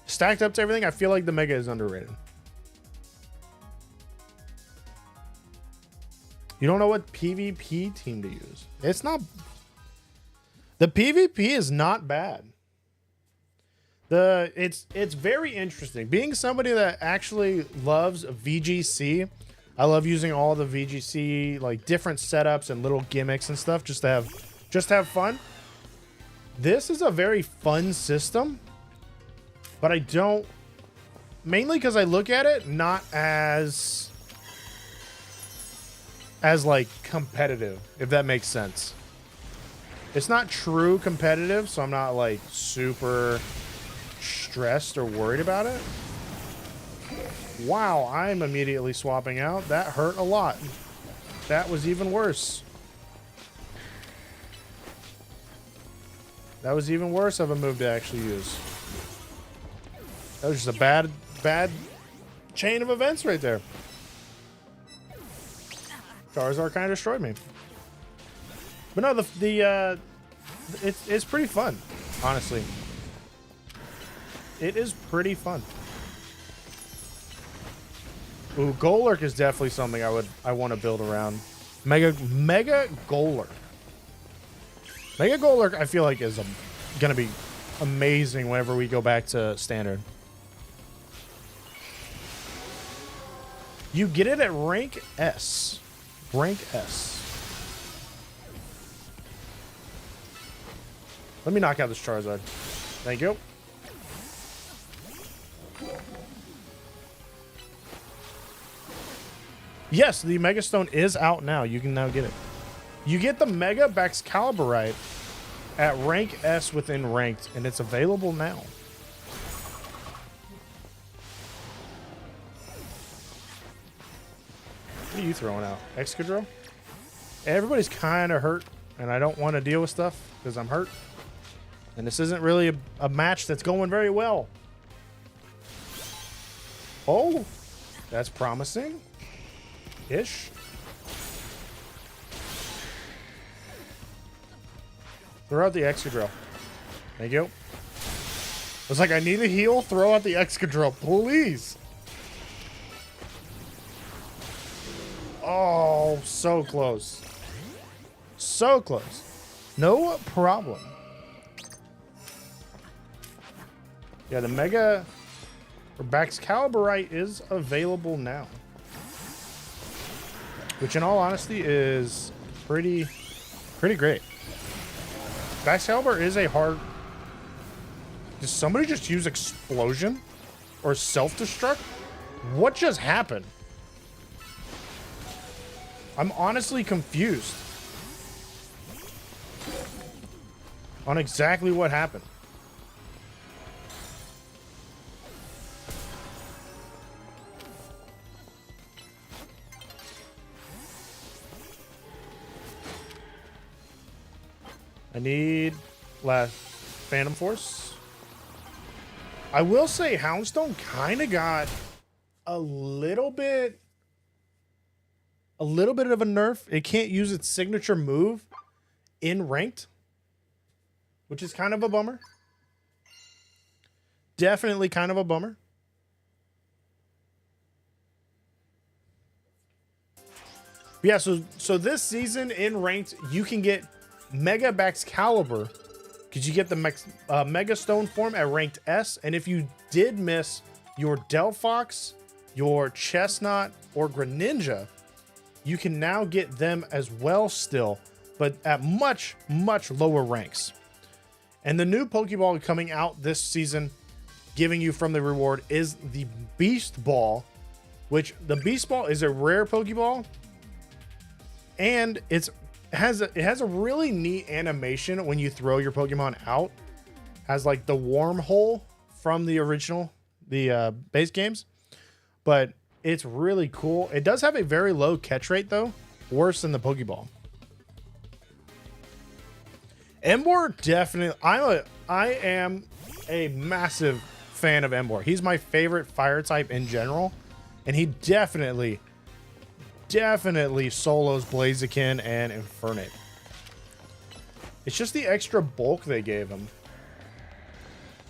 Stacked up to everything, I feel like the Mega is underrated. You don't know what PvP team to use. It's not... The PvP is not bad. It's very interesting. Being somebody that actually loves VGC, I love using all the VGC, like different setups and little gimmicks and stuff just to have fun. This is a very fun system. But I don't, mainly because I look at it not as like competitive, if that makes sense. It's not true competitive, so I'm not like super stressed or worried about it. Wow, I'm immediately swapping out. That hurt a lot. That was even worse. That was even worse of a move to actually use. That was just a bad chain of events right there. Charizard kind of destroyed me. But no, it's pretty fun, honestly. It is pretty fun. Ooh, Golurk is definitely something I want to build around. Mega Golurk. Mega Golurk, I feel like is gonna be amazing whenever we go back to standard. You get it at rank S. Rank S. Let me knock out this Charizard. Thank you. Yes, the Mega Stone is out now. You can now get it. You get the Mega Baxcaliburite at rank S within ranked, and it's available now. What are you throwing out? Excadrill? Everybody's kind of hurt, and I don't want to deal with stuff because I'm hurt. And this isn't really a match that's going very well. Oh, that's promising. Ish. Throw out the Excadrill. Thank you. I was like, I need a heal. Throw out the Excadrill, please. Oh, so close. So close. No problem. Yeah, the Mega Baxcaliburite is available now. Which, in all honesty, is pretty great. Baxcalibur is a hard... Did somebody just use Explosion? Or Self-Destruct? What just happened? I'm honestly confused on exactly what happened. I need last Phantom Force. I will say Houndstone kind of got a little bit of a nerf. It can't use its signature move in ranked, which is kind of a bummer. Definitely kind of a bummer. But yeah, so this season in ranked, you can get Mega Baxcalibur because you get the Mega Stone form at ranked S. And if you did miss your Delphox, your Chestnut, or Greninja, you can now get them as well still, but at much, much lower ranks. And the new Pokeball coming out this season, giving you from the reward, is the Beast Ball, which the Beast Ball is a rare Pokeball, and it has a really neat animation when you throw your Pokemon out. Has like the wormhole from the original, the base games, but it's really cool. It does have a very low catch rate though, worse than the Pokeball. Emboar, definitely. I am a massive fan of Emboar. He's my favorite fire type in general, and he definitely solos Blaziken and Infernape. It's just the extra bulk they gave him.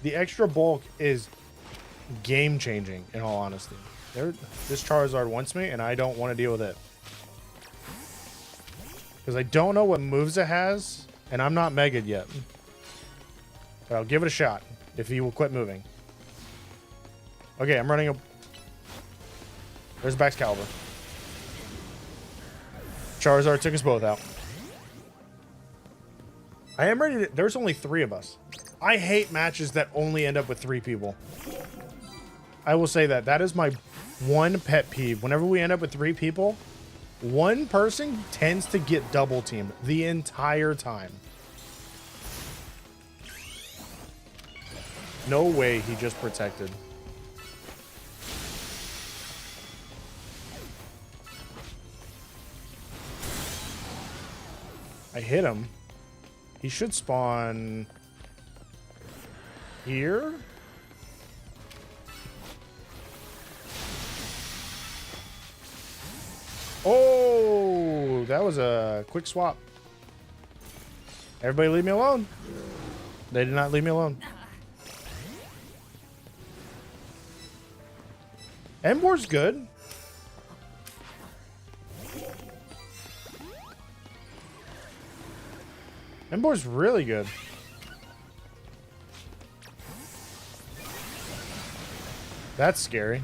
The extra bulk is game changing, in all honesty. This Charizard wants me, and I don't want to deal with it. Because I don't know what moves it has, and I'm not Mega'd yet. But I'll give it a shot, if he will quit moving. Okay, I'm running a... There's Baxcalibur. Charizard took us both out. I am ready to... There's only 3 of us. I hate matches that only end up with 3 people. I will say that. That is my one pet peeve. Whenever we end up with 3 people, one person tends to get double teamed the entire time. No way he just protected. I hit him. He should spawn here. Oh, that was a quick swap. Everybody leave me alone. They did not leave me alone. Embor's good. Embor's really good. That's scary.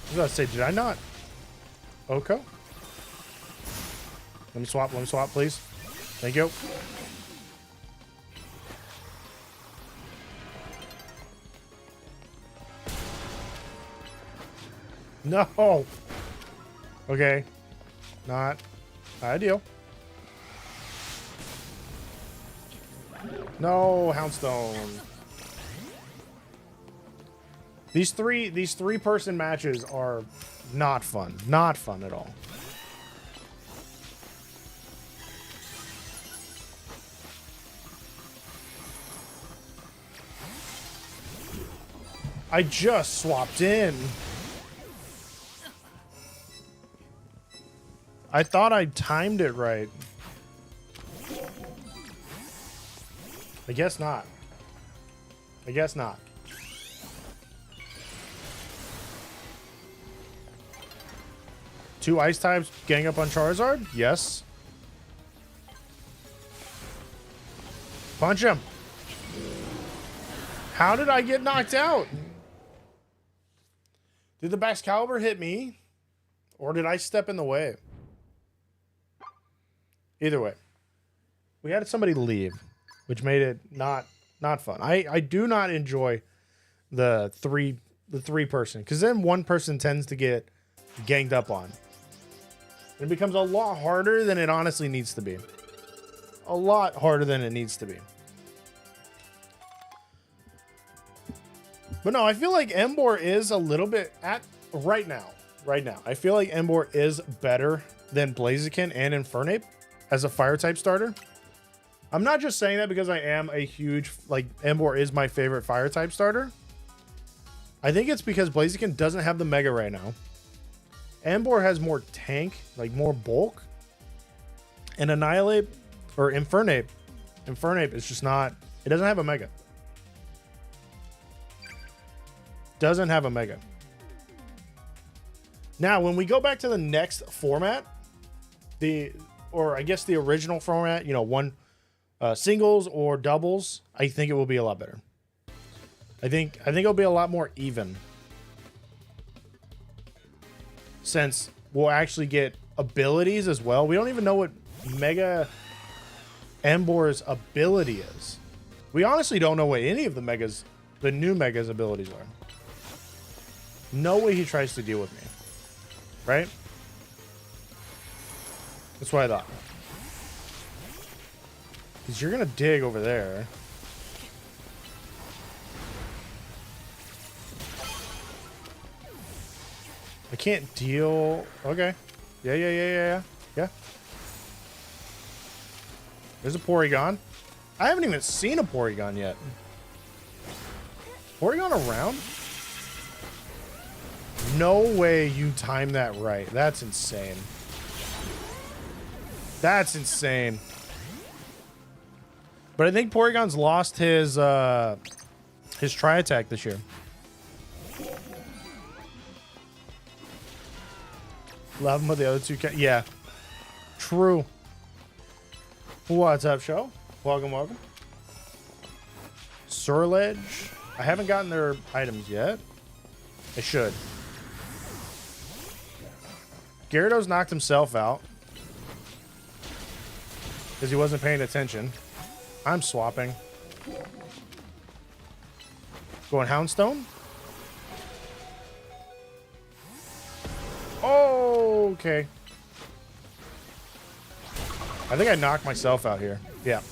I was about to say, did I not? Oko? Let me swap, please. Thank you. No. Okay. Not ideal. No, Houndstone. These three person matches are not fun. Not fun at all. I just swapped in. I thought I timed it right. I guess not. I guess not. Two ice types gang up on Charizard? Yes. Punch him. How did I get knocked out? Did the Excalibur hit me? Or did I step in the way? Either way. We had somebody leave, which made it not fun. I do not enjoy the three person, because then one person tends to get ganged up on. It becomes a lot harder than it honestly needs to be. A lot harder than it needs to be. But no, I feel like Emboar is a little bit right now. I feel like Emboar is better than Blaziken and Infernape as a fire type starter. I'm not just saying that because I am a huge, like, Emboar is my favorite fire type starter. I think it's because Blaziken doesn't have the Mega right now. Emboar has more tank, like more bulk. And Annihilate, or Infernape is just not, it doesn't have a Mega. Doesn't have a Mega. Now, when we go back to the next format, or I guess the original format, you know, one singles or doubles, I think it will be a lot better. I think it'll be a lot more even. Since we'll actually get abilities as well. We don't even know what Mega Emboar's ability is. We honestly don't know what any of the new Mega's abilities are. No way he tries to deal with me. Right? That's what I thought. Because you're going to dig over there. I can't deal. Okay. Yeah. There's a Porygon. I haven't even seen a Porygon yet. Porygon around? No way you timed that right. That's insane. That's insane. But I think Porygon's lost his Tri-Attack this year. Love him with the other two. Yeah. True. What's up, show? Welcome. Surledge. I haven't gotten their items yet. I should. Gyarados knocked himself out because he wasn't paying attention. I'm swapping. Going Houndstone. Oh, okay. I think I knocked myself out here. Yeah.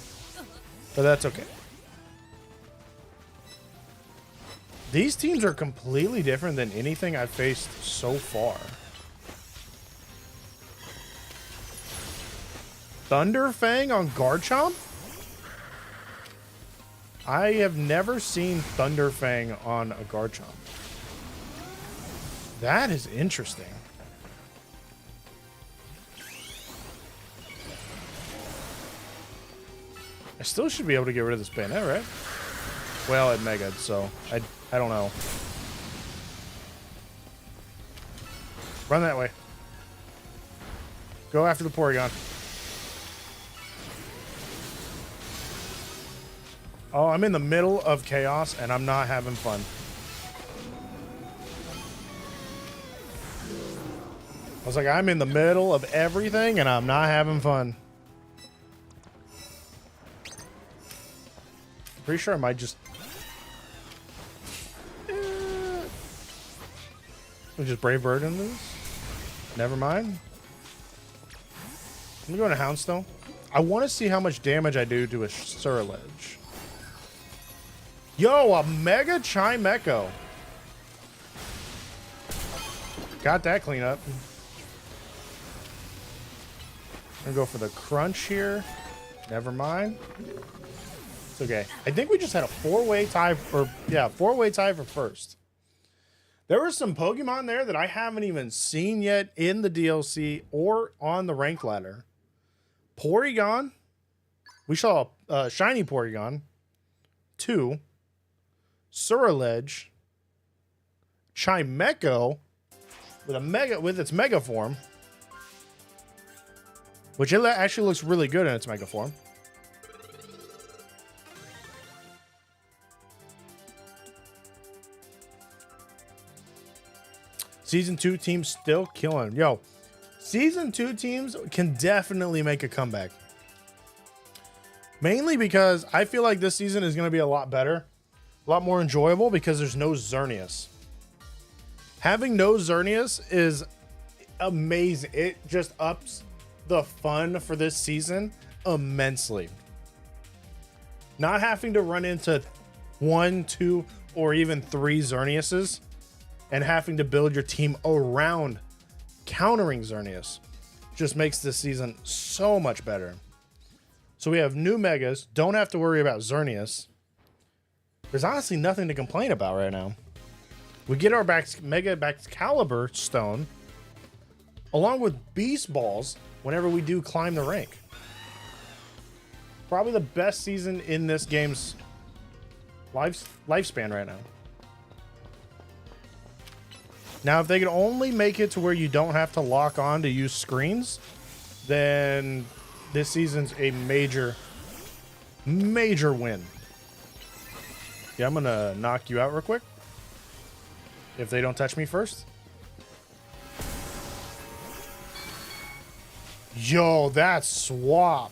But that's okay. These teams are completely different than anything I've faced so far. Thunderfang on Garchomp? I have never seen Thunderfang on a Garchomp. That is interesting. I still should be able to get rid of this bayonet, right? Well, it Mega'd, so I don't know. Run that way. Go after the Porygon. Oh, I'm in the middle of chaos, and I'm not having fun. I was like, I'm in the middle of everything, and I'm not having fun. Pretty sure I might just... We just Brave Bird into this? Never mind. Let me go into Houndstone. I want to see how much damage I do to a Surledge. Yo, a Mega Chimecho. Got that clean up. I'm gonna go for the crunch here. Never mind. It's okay. I think we just had a four-way tie for, yeah, four-way tie for first. There were some Pokemon there that I haven't even seen yet in the DLC or on the ranked ladder. Porygon. We saw a shiny Porygon. 2. Surledge. Chimecho with its mega form. Which it actually looks really good in its mega form. Season 2 teams still killing. Yo, Season 2 teams can definitely make a comeback. Mainly because I feel like this season is going to be a lot better. A lot more enjoyable because there's no Xerneas. Having no Xerneas is amazing. It just ups the fun for this season immensely. Not having to run into 1, 2, or even 3 Xerneases and having to build your team around countering Xerneas just makes this season so much better. So we have new Megas. Don't have to worry about Xerneas. There's honestly nothing to complain about right now. We get our Mega Excalibur Stone along with Beast Balls whenever we do climb the rank. Probably the best season in this game's lifespan right now. Now, if they can only make it to where you don't have to lock on to use screens, then this season's a major win. Yeah, I'm gonna knock you out real quick. If they don't touch me first. Yo, that swap.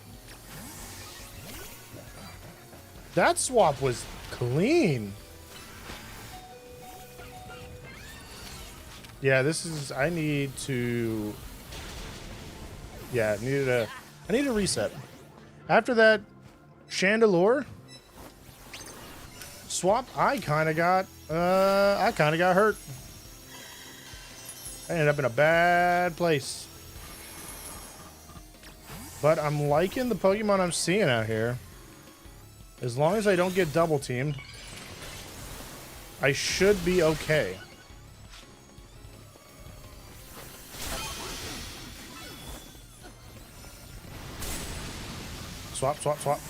That swap was clean. Yeah, this is, I need to reset. After that Chandelure swap, I kind of got hurt. I ended up in a bad place. But I'm liking the Pokemon I'm seeing out here. As long as I don't get double teamed, I should be okay. Swap, swap, swap.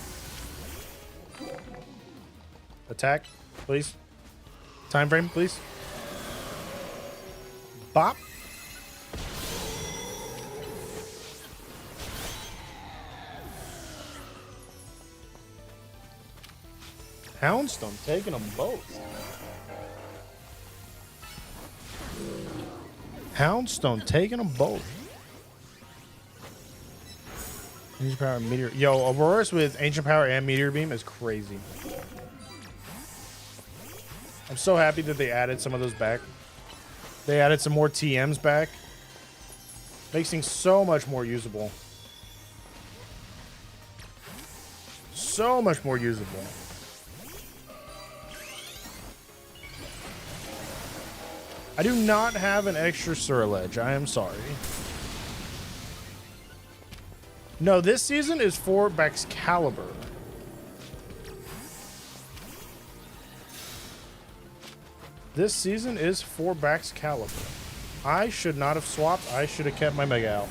Attack, please. Time frame, please. Bop. Houndstone taking them both. Houndstone taking them both. Ancient Power and Meteor. Yo, Auroras with Ancient Power and Meteor Beam is crazy. I'm so happy that they added some of those back. They added some more TMs back. Makes things so much more usable. So much more usable. I do not have an extra Surledge. I am sorry. No, this season is for Excalibur. This season is for Excalibur. I should not have swapped. I should have kept my Mega out.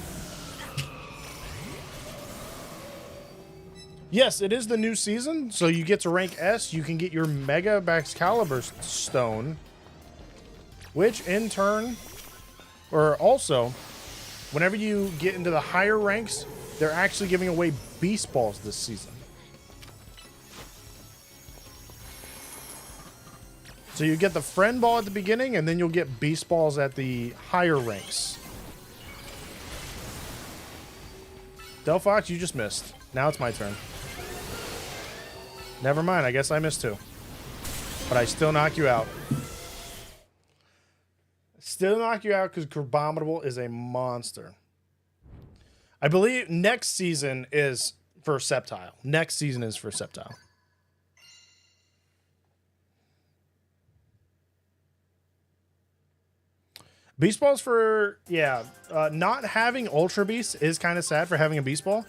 Yes, it is the new season, so you get to rank S. You can get your Mega Excalibur Stone, which in turn, or also, whenever you get into the higher ranks, they're actually giving away Beast Balls this season. So you get the Friend Ball at the beginning, and then you'll get Beast Balls at the higher ranks. Delphox, you just missed. Now it's my turn. Never mind, I guess I missed too. But I still knock you out. Still knock you out because Crabominable is a monster. I believe next season is for Sceptile. Next season is for Sceptile. Beast Balls for, yeah, not having Ultra Beast is kind of sad for having a Beast Ball.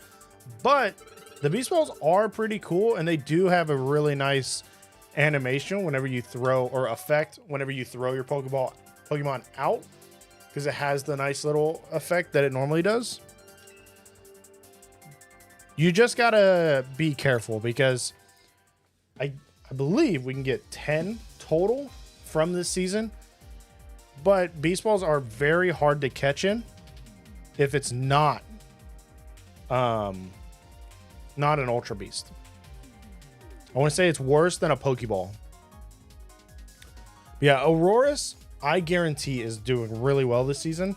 But the Beast Balls are pretty cool, and they do have a really nice animation whenever you throw, or effect whenever you throw your Pokemon out, because it has the nice little effect that it normally does. You just gotta be careful, because I believe we can get 10 total from this season, but Beast Balls are very hard to catch in if it's not an Ultra Beast. I want to say it's worse than a Pokeball. Yeah, Aurorus, I guarantee, is doing really well this season,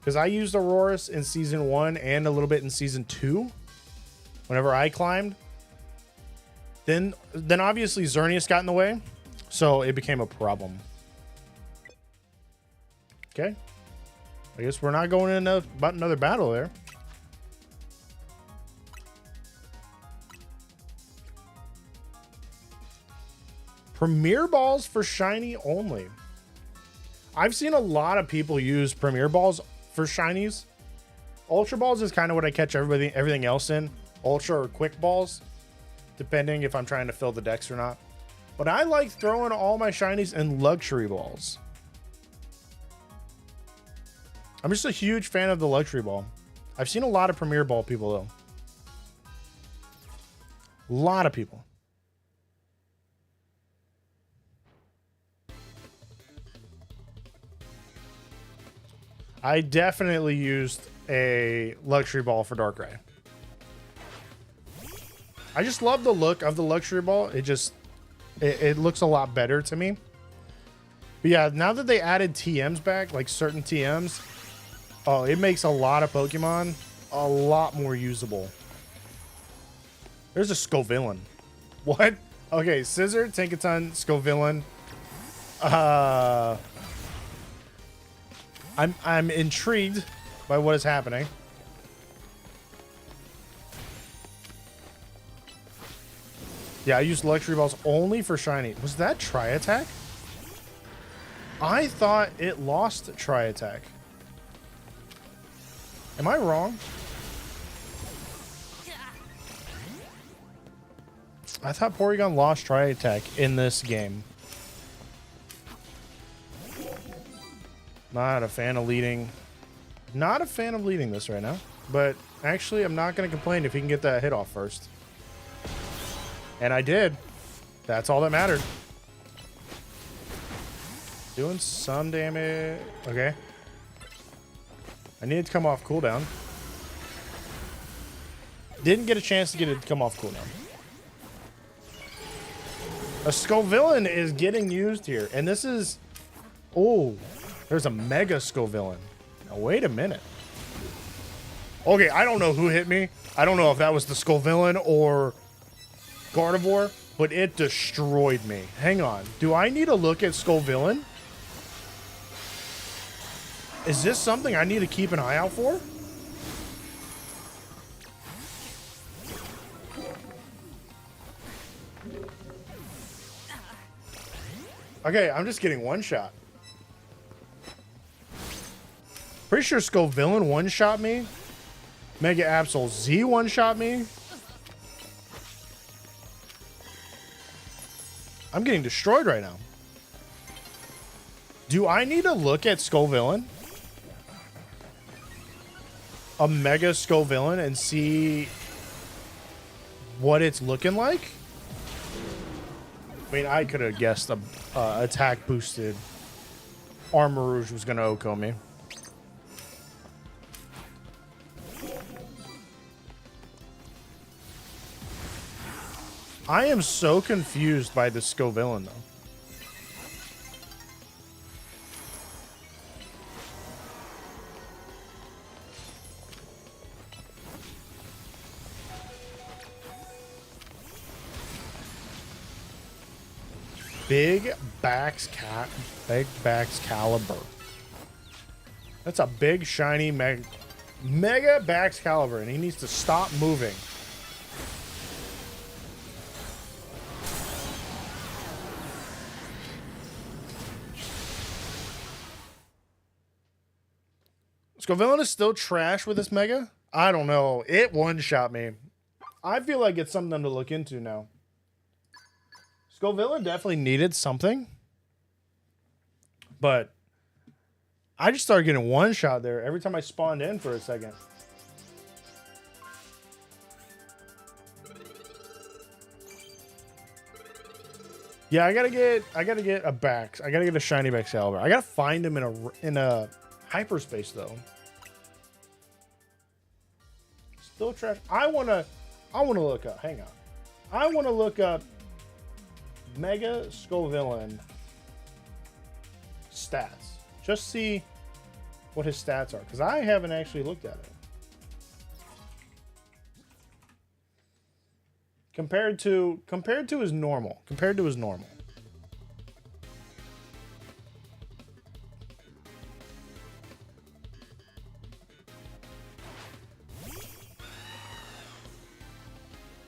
because I used Aurorus in Season 1 and a little bit in Season 2 whenever I climbed. Then obviously Xerneas got in the way, so it became a problem. Okay. I guess we're not going in about another battle there. Premier Balls for shiny only. I've seen a lot of people use Premier Balls for shinies. Ultra Balls is kind of what I catch everything else in. Ultra or Quick Balls, depending if I'm trying to fill the decks or not. But I like throwing all my shinies in Luxury Balls. I'm just a huge fan of the Luxury Ball. I've seen a lot of Premier Ball people, though. A lot of people. I definitely used a Luxury Ball for Darkrai. I just love the look of the Luxury Ball. It looks a lot better to me. But yeah, now that they added TMs back, like certain TMs, oh, it makes a lot of Pokemon a lot more usable. There's a Scovillain. What? Okay, Scizor, Tinkaton, Scovillain. I'm intrigued by what is happening. Yeah, I used Luxury Balls only for shiny. Was that Tri-Attack? I thought it lost Tri-Attack. Am I wrong? I thought Porygon lost Tri-Attack in this game. Not a fan of leading. Not a fan of leading this right now. But actually, I'm not going to complain if he can get that hit off first. And I did. That's all that mattered. Doing some damage. Okay. I needed to come off cooldown. Didn't get a chance to get it to come off cooldown. A Scovillain is getting used here. And this is... Oh, there's a Mega Scovillain. Now, wait a minute. Okay, I don't know who hit me. I don't know if that was the Scovillain or Gardevoir, but it destroyed me. Hang on. Do I need to look at Scovillain? Is this something I need to keep an eye out for? Okay, I'm just getting one shot. Pretty sure Scovillain one-shot me. Mega Absol Z one-shot me. I'm getting destroyed right now. Do I need to look at Scovillain? A Mega Scovillain and see what it's looking like. I mean, I could have guessed the attack boosted Armarouge was going to OHKO me. I am so confused by this Scovillain, though. Big Bax Caliber. That's a big, shiny, mega Bax Caliber, and he needs to stop moving. Scovillain is still trash with this mega? I don't know. It one-shot me. I feel like it's something to look into now. Scovillain definitely needed something. But I just started getting one-shot there every time I spawned in for a second. Yeah, I gotta get a Bax. I gotta get a shiny Bax Caliber. I gotta find him in a hyperspace though. Still trash. I wanna look up. Hang on. I wanna look up Mega Scovillain stats. Just see what his stats are, because I haven't actually looked at it. Compared to his normal. Compared to his normal.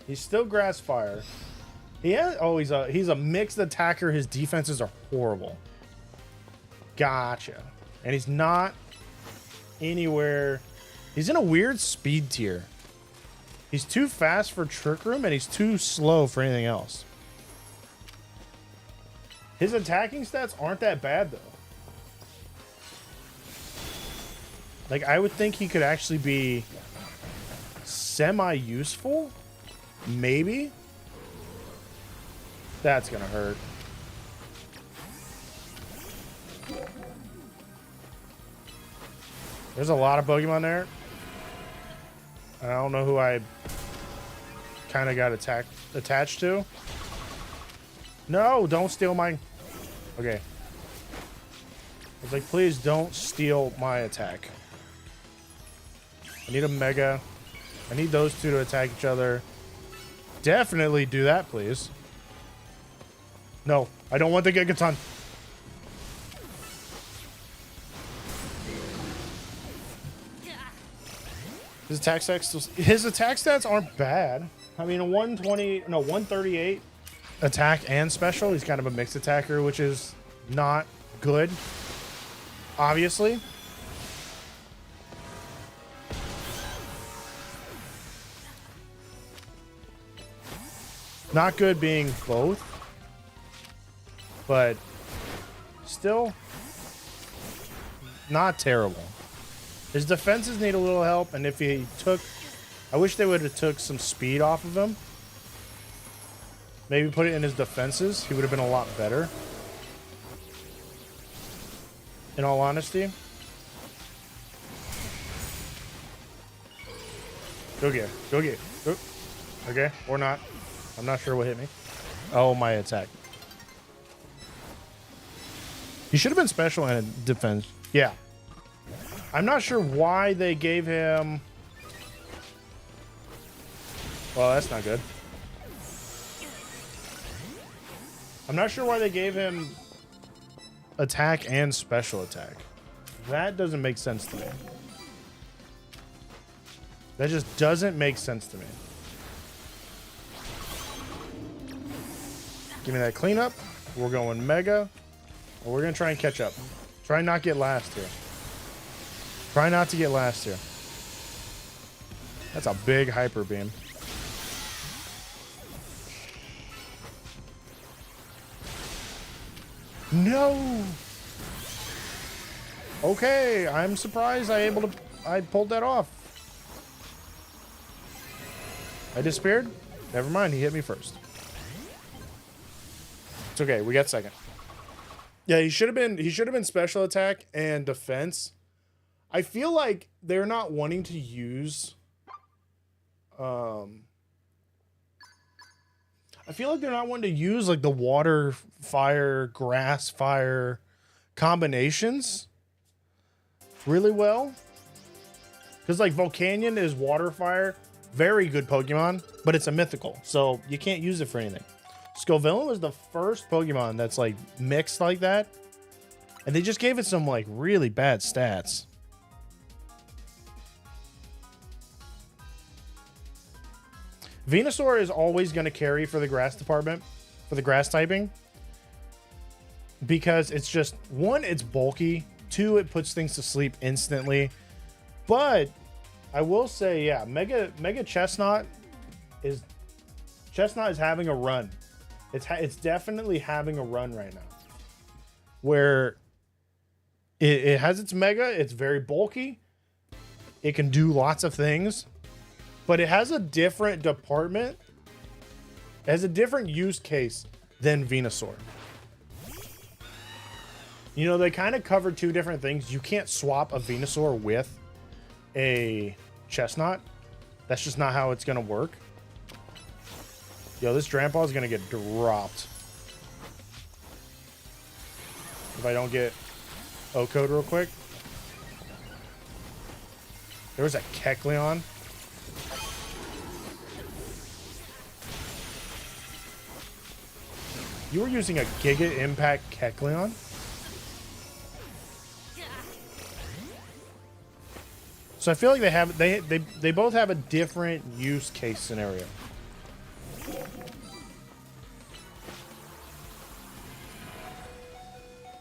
He's still Grass Fire. He's a mixed attacker. His defenses are horrible. Gotcha. And he's not anywhere. He's in a weird speed tier. He's too fast for Trick Room, and he's too slow for anything else. His attacking stats aren't that bad, though. Like, I would think he could actually be semi-useful. Maybe. That's gonna hurt. There's a lot of Pokemon there. I don't know who I kind of got attached to. No, don't steal my... Okay. I was like, please don't steal my attack. I need a Mega. I need those two to attack each other. Definitely do that, please. No, I don't want the Gigaton. His attack stats aren't bad. I mean, a 138 attack and special. He's kind of a mixed attacker, which is not good, obviously. Not good being both, but still not terrible. His defenses need a little help, and if he took... I wish they would have took some speed off of him. Maybe put it in his defenses. He would have been a lot better. In all honesty. Go get. Go get. Go. Okay, or not. I'm not sure what hit me. Oh, my attack. He should have been special and defense. Yeah. I'm not sure why they gave him... Well, that's not good. I'm not sure why they gave him attack and special attack. That doesn't make sense to me. That just doesn't make sense to me. Give me that cleanup. We're going Mega. We're going to try and catch up. Try not get last here. Try not to get last here. That's a big Hyper Beam. No. Okay, I'm surprised I pulled that off. I disappeared? Never mind, he hit me first. It's okay, we got second. Yeah, he should have been special attack and defense. I feel like they're not wanting to use I feel like they're not wanting to use like the water, fire, grass, fire combinations really well. Because like Volcanion is water, fire, very good Pokemon, but it's a mythical, so you can't use it for anything. Scovillain was the first Pokemon that's like mixed like that, and they just gave it some like really bad stats. Venusaur is always going to carry for the grass department, for the grass typing, because it's just, one, it's bulky, two, it puts things to sleep instantly. But I will say, yeah, Mega Chestnut is having a run. It's definitely having a run right now, where it has its Mega, it's very bulky, it can do lots of things. But it has a different department. It has a different use case than Venusaur. You know, they kind of cover two different things. You can't swap a Venusaur with a Chestnut. That's just not how it's going to work. Yo, this Drampa is going to get dropped. If I don't get O-Code real quick. There was a Kecleon. You were using a Giga Impact Kecleon? So I feel like they both have a different use case scenario.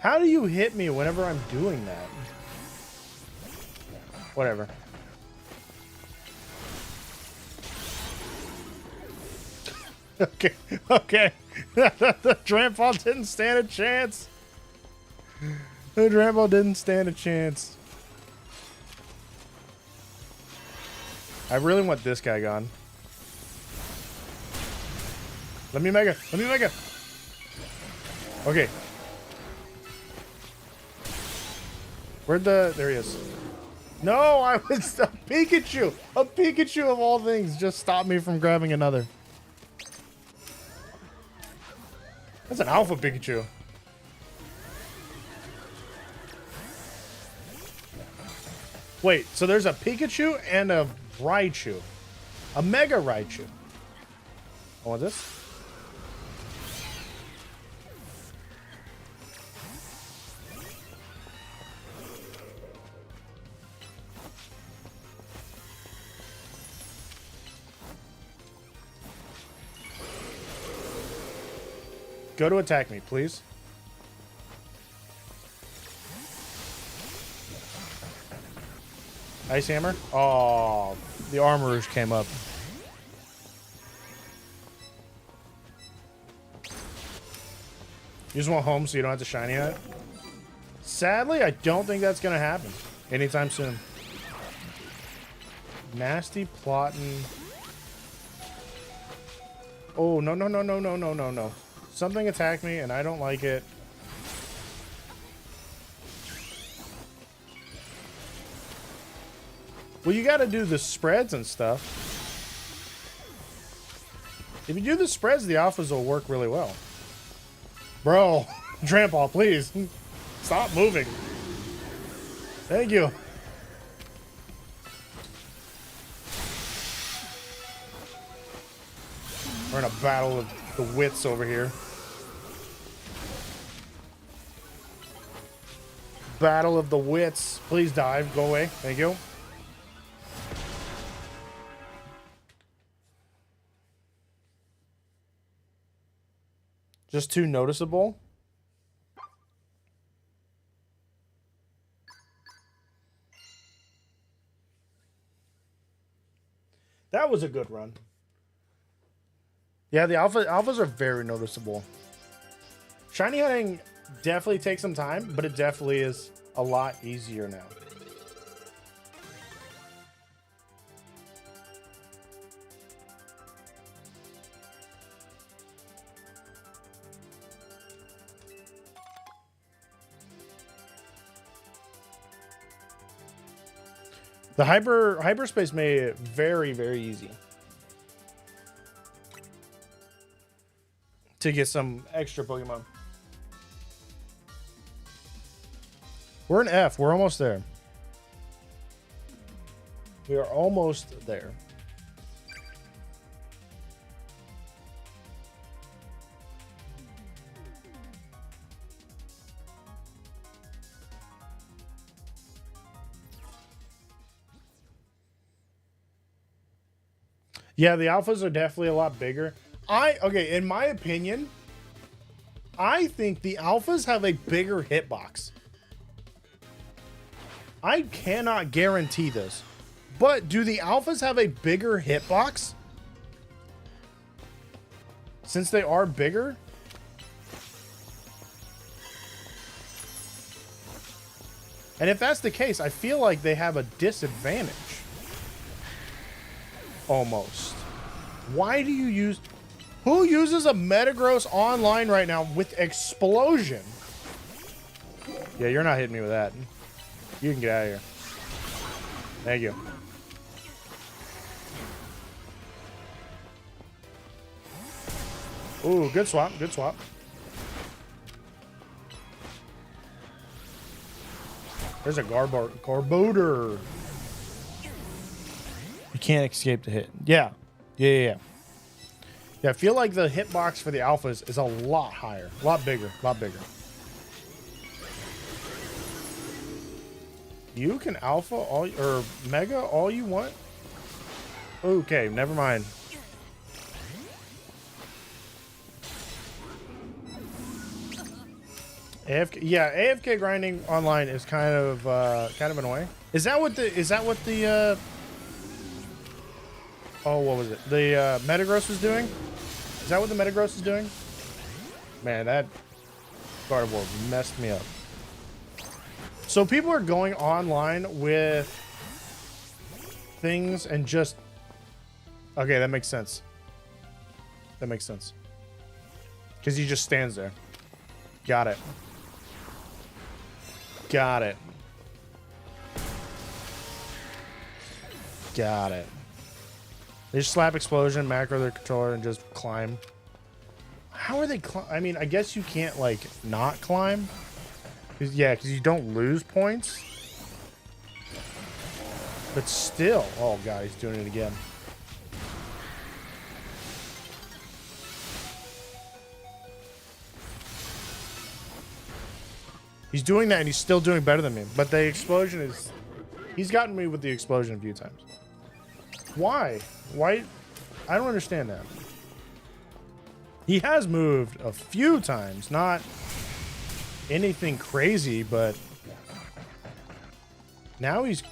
How do you hit me whenever I'm doing that? Whatever. Okay, okay. The Drampa didn't stand a chance. The Drampa didn't stand a chance. I really want this guy gone. Let me Mega. Let me Mega. Okay. Where'd the... There he is. No, I was... A Pikachu! A Pikachu of all things just stopped me from grabbing another. That's an Alpha Pikachu. Wait, so there's a Pikachu and a Raichu. A Mega Raichu. I want this. Go to attack me, please. Ice Hammer? Oh, the Armorers came up. You just want home so you don't have to shiny it? Sadly, I don't think that's going to happen anytime soon. Nasty plotting. Oh, no, no, no, no, no, no, no, no. Something attacked me and I don't like it. Well, you got to do the spreads and stuff. If you do the spreads, the alphas will work really well. Bro, Drampa, please. Stop moving. Thank you. We're in a battle of the wits over here. Battle of the wits. Please dive. Go away. Thank you. Just too noticeable. That was a good run. Yeah, the alphas are very noticeable. Shiny hunting definitely takes some time, but it definitely is a lot easier now. The hyperspace made it very, very easy to get some extra Pokemon. We're in F. We're almost there. We are almost there. Yeah, the alphas are definitely a lot bigger. Okay, in my opinion, I think the alphas have a bigger hitbox. I cannot guarantee this, but do the alphas have a bigger hitbox? Since they are bigger? And if that's the case, I feel like they have a disadvantage. Almost. Why do you use... Who uses a Metagross online right now with Explosion? Yeah, you're not hitting me with that. You can get out of here. Thank you. Ooh, good swap. Good swap. There's a Garbodor. You can't escape the hit. Yeah. Yeah. Yeah, I feel like the hitbox for the alphas is a lot higher. A lot bigger. A lot bigger. You can alpha all... Or mega all you want? Okay, never mind. AFK, yeah, AFK grinding online is kind of annoying. Is that what the oh, what was it? The Metagross was doing? Is that what the Metagross is doing? Man, that Gardevoir messed me up. So people are going online with things and just... Okay, that makes sense. That makes sense. Because he just stands there. Got it. Got it. Got it. They just slap Explosion, macro their controller, and just climb. How are they I mean, I guess you can't, like, not climb. Yeah, because you don't lose points. But still. Oh, God, he's doing it again. He's doing that, and he's still doing better than me. But the Explosion is... He's gotten me with the Explosion a few times. Why? Why? I don't understand that. He has moved a few times. Not anything crazy, but... Now he's...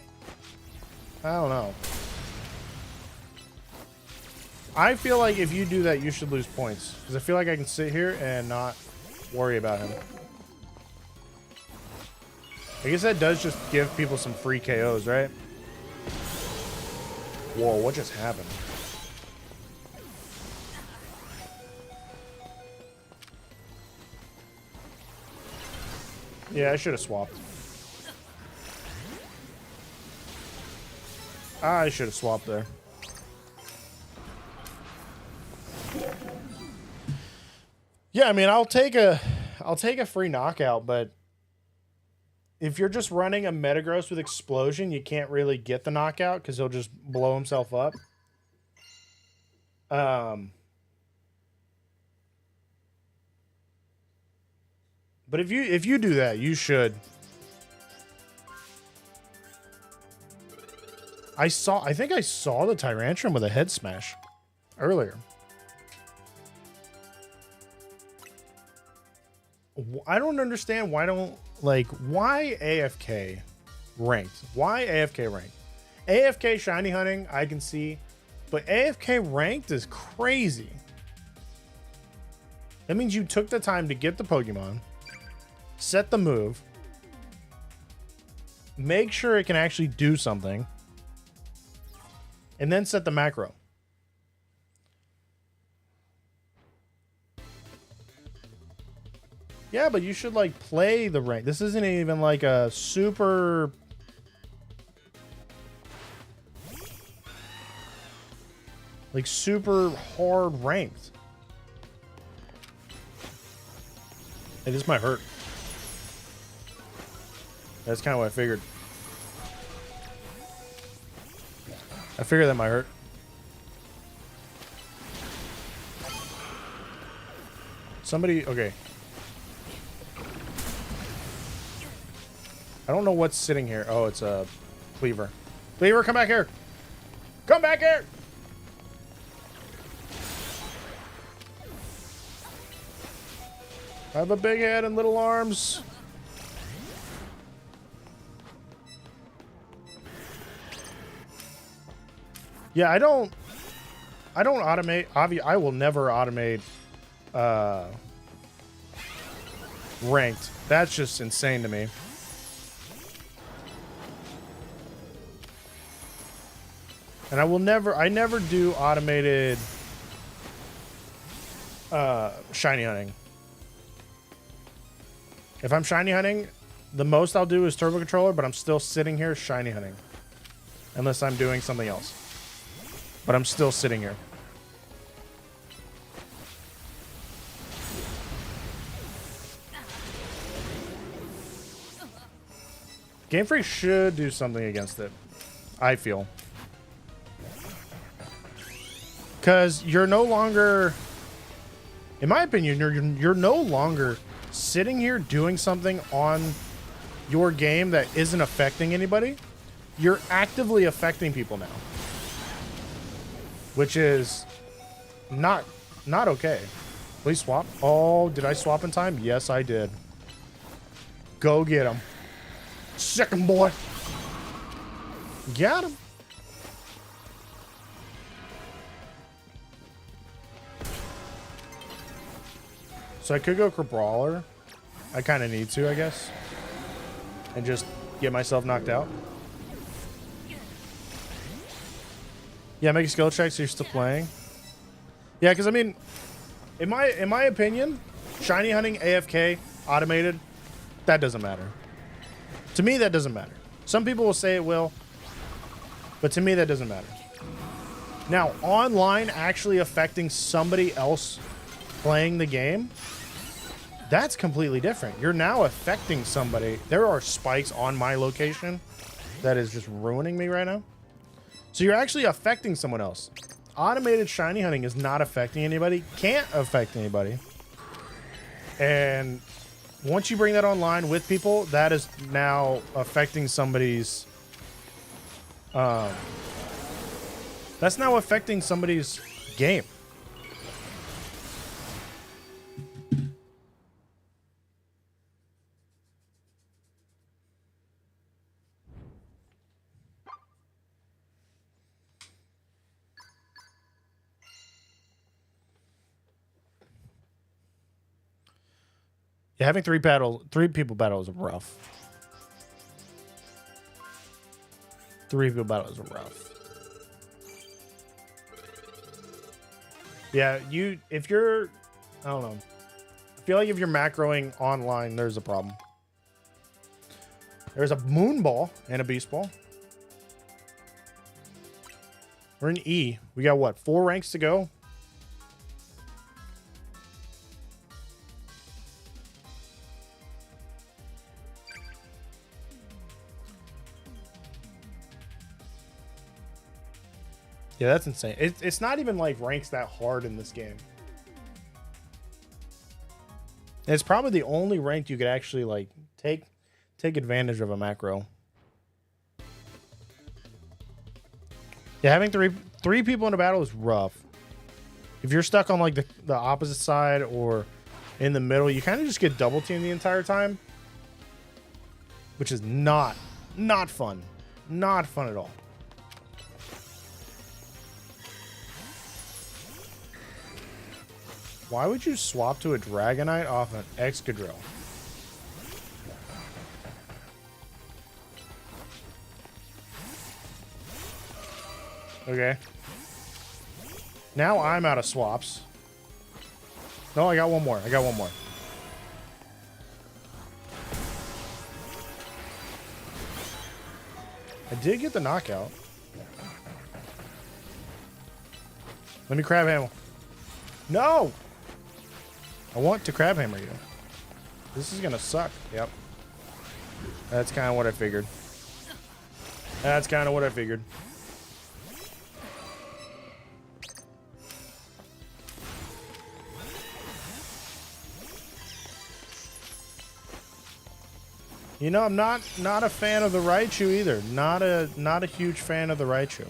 I don't know. I feel like if you do that, you should lose points. Because I feel like I can sit here and not worry about him. I guess that does just give people some free KOs, right? Whoa, what just happened? Yeah, I should have swapped. I should have swapped there. Yeah, I mean, I'll take a free knockout, but if you're just running a Metagross with Explosion, you can't really get the knockout because he'll just blow himself up. But if you do that, you should. I think I saw the Tyrantrum with a head smash earlier. I don't understand why AFK ranked? Why AFK ranked? AFK shiny hunting, I can see, but AFK ranked is crazy. That means you took the time to get the Pokemon, set the move, make sure it can actually do something, and then set the macro. Yeah, but you should, like, play the rank. This isn't even, like, a super... Like super hard ranked. Hey, this might hurt. That's kind of what I figured. I figured that might hurt. Somebody, okay. I don't know what's sitting here. Oh, it's a cleaver. Cleaver, come back here. Come back here. I have a big head and little arms. Yeah, I don't automate. I will never automate ranked. That's just insane to me. And I never do automated shiny hunting. If I'm shiny hunting, the most I'll do is turbo controller, but I'm still sitting here shiny hunting. Unless I'm doing something else. But I'm still sitting here. Game Freak should do something against it, I feel. Because you're no longer, in my opinion, you're no longer sitting here doing something on your game that isn't affecting anybody. You're actively affecting people now. Which is not okay. Please swap. Oh, did I swap in time? Yes, I did. Go get him. Second boy. Got him. So I could go Brawler. I kind of need to, I guess. And just get myself knocked out. Yeah, make a skill check so you're still playing. Yeah, because I mean, in my opinion, shiny hunting AFK automated, that doesn't matter. To me, that doesn't matter. Some people will say it will, but to me, that doesn't matter. Now, online actually affecting somebody else playing the game, that's completely different. You're now affecting somebody. There are spikes on my location that is just ruining me right now. So you're actually affecting someone else. Automated shiny hunting is not affecting anybody, can't affect anybody. And once you bring that online with people, that is now affecting somebody's that's now affecting somebody's game. Yeah, having three people battle is rough. 3 people battle is rough. Yeah, if you're, I don't know. I feel like if you're macroing online, there's a problem. There's a moon ball and a beast ball. We're in E. We got what? 4 ranks to go. Yeah, that's insane. It's not even like ranks that hard in this game. It's probably the only rank you could actually like take advantage of a macro. Yeah, having three people in a battle is rough. If you're stuck on like the opposite side or in the middle, you kind of just get double teamed the entire time, which is not fun. Not fun at all. Why would you swap to a Dragonite off an Excadrill? Okay. Now I'm out of swaps. No, I got one more. I did get the knockout. Let me crab hammer. No! I want to crab hammer you. This is gonna suck. Yep. That's kind of what I figured. That's kind of what I figured. You know, I'm not a fan of the Raichu either. Not a huge fan of the Raichu.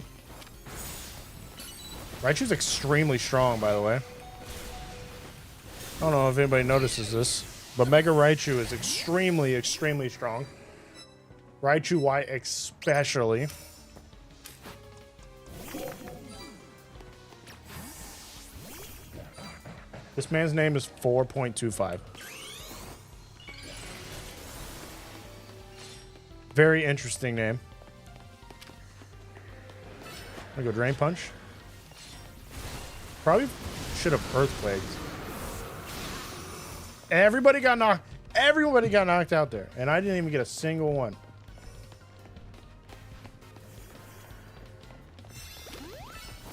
Raichu's extremely strong, by the way. I don't know if anybody notices this, but Mega Raichu is extremely, extremely strong. Raichu Y especially. This man's name is 4.25. Very interesting name. I'm gonna go Drain Punch. Probably should have Earthquaked. Everybody got knocked out there, and I didn't even get a single one.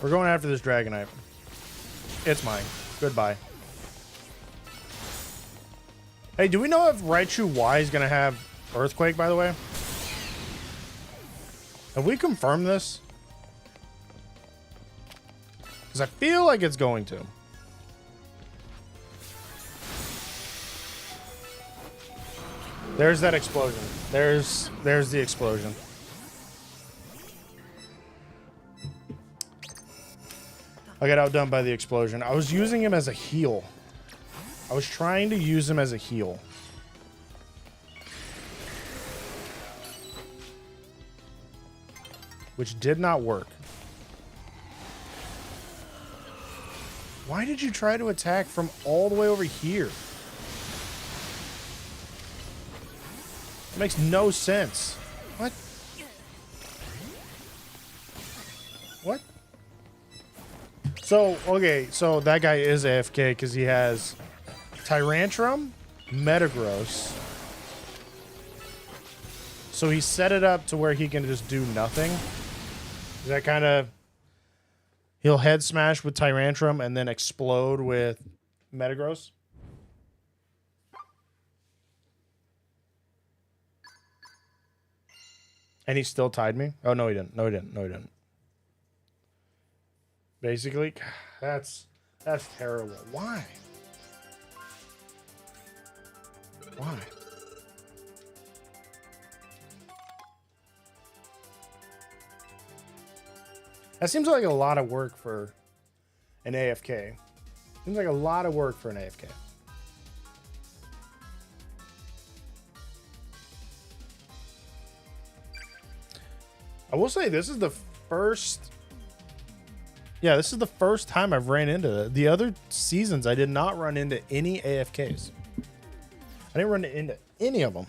We're going after this Dragonite. It's mine. Goodbye. Hey, do we know if Raichu Y is gonna have Earthquake, by the way? Have we confirmed this? Because I feel like it's going to. There's that explosion. There's the explosion. I got outdone by the explosion. I was using him as a heal. I was trying to use him as a heal. Which did not work. Why did you try to attack from all the way over here? It makes no sense. What? What? So, okay, so that guy is AFK because he has Tyrantrum, Metagross. So he set it up to where he can just do nothing. Is that kind of... He'll head smash with Tyrantrum and then explode with Metagross? And he still tied me? Oh, no, he didn't. No, he didn't. No, he didn't. Basically, that's terrible. Why? Why? That seems like a lot of work for an AFK. Seems like a lot of work for an AFK. I will say this is the first... Yeah, this is the first time I've ran into it. The other seasons, I did not run into any AFKs. I didn't run into any of them.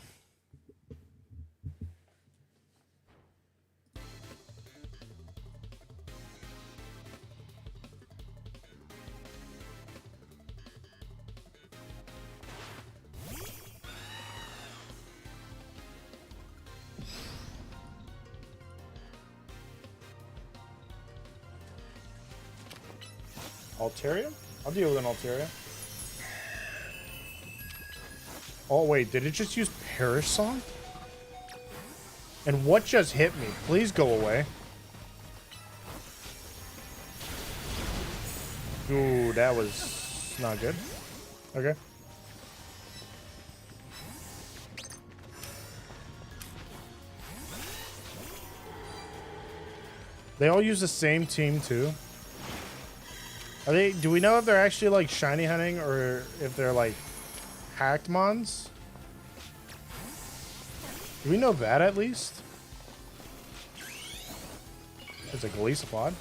Altaria? I'll deal with an Altaria. Oh, wait. Did it just use Perish Song? And what just hit me? Please go away. Ooh, that was not good. Okay. They all use the same team, too. Are they? Do we know if they're actually like shiny hunting or if they're like hacked mons? Do we know that at least? It's a Golisopod.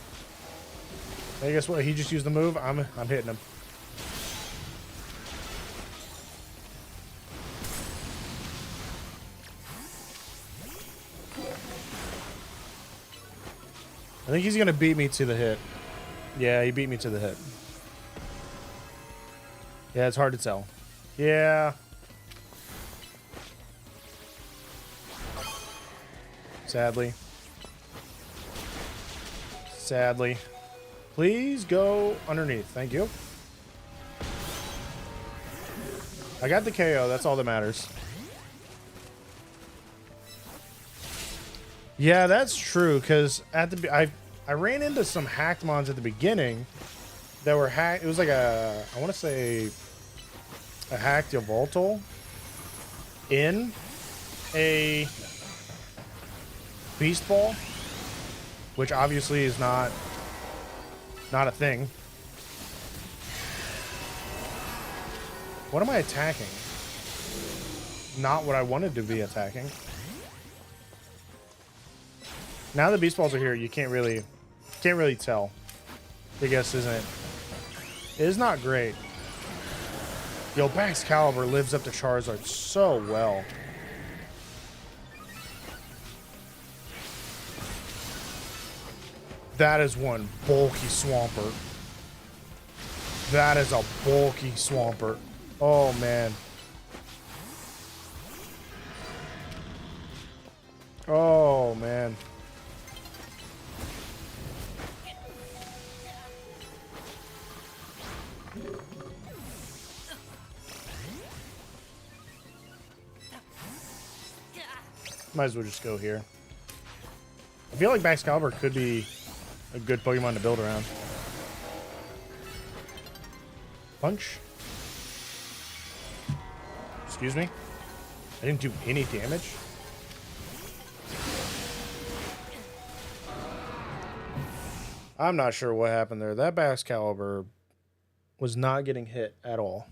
Hey, guess what? He just used the move. I'm hitting him. I think he's gonna beat me to the hit. Yeah, he beat me to the hit. Yeah, it's hard to tell. Yeah. Sadly. Sadly. Please go underneath. Thank you. I got the KO. That's all that matters. Yeah, that's true. Because at the I ran into some hacked mons at the beginning that were hacked. It was like a, I want to say, a hacked Yveltal in a Beast Ball, which obviously is not a thing. What am I attacking? Not what I wanted to be attacking. Now the Beast Balls are here, you can't really tell. I guess it is not great. Yo, Excalibur lives up to Charizard so well. That is one bulky Swampert. That is a bulky Swampert. Oh, man. Oh, man. Might as well just go here. I feel like Excalibur could be a good Pokemon to build around. Punch. Excuse me? I didn't do any damage? I'm not sure what happened there. That Excalibur was not getting hit at all.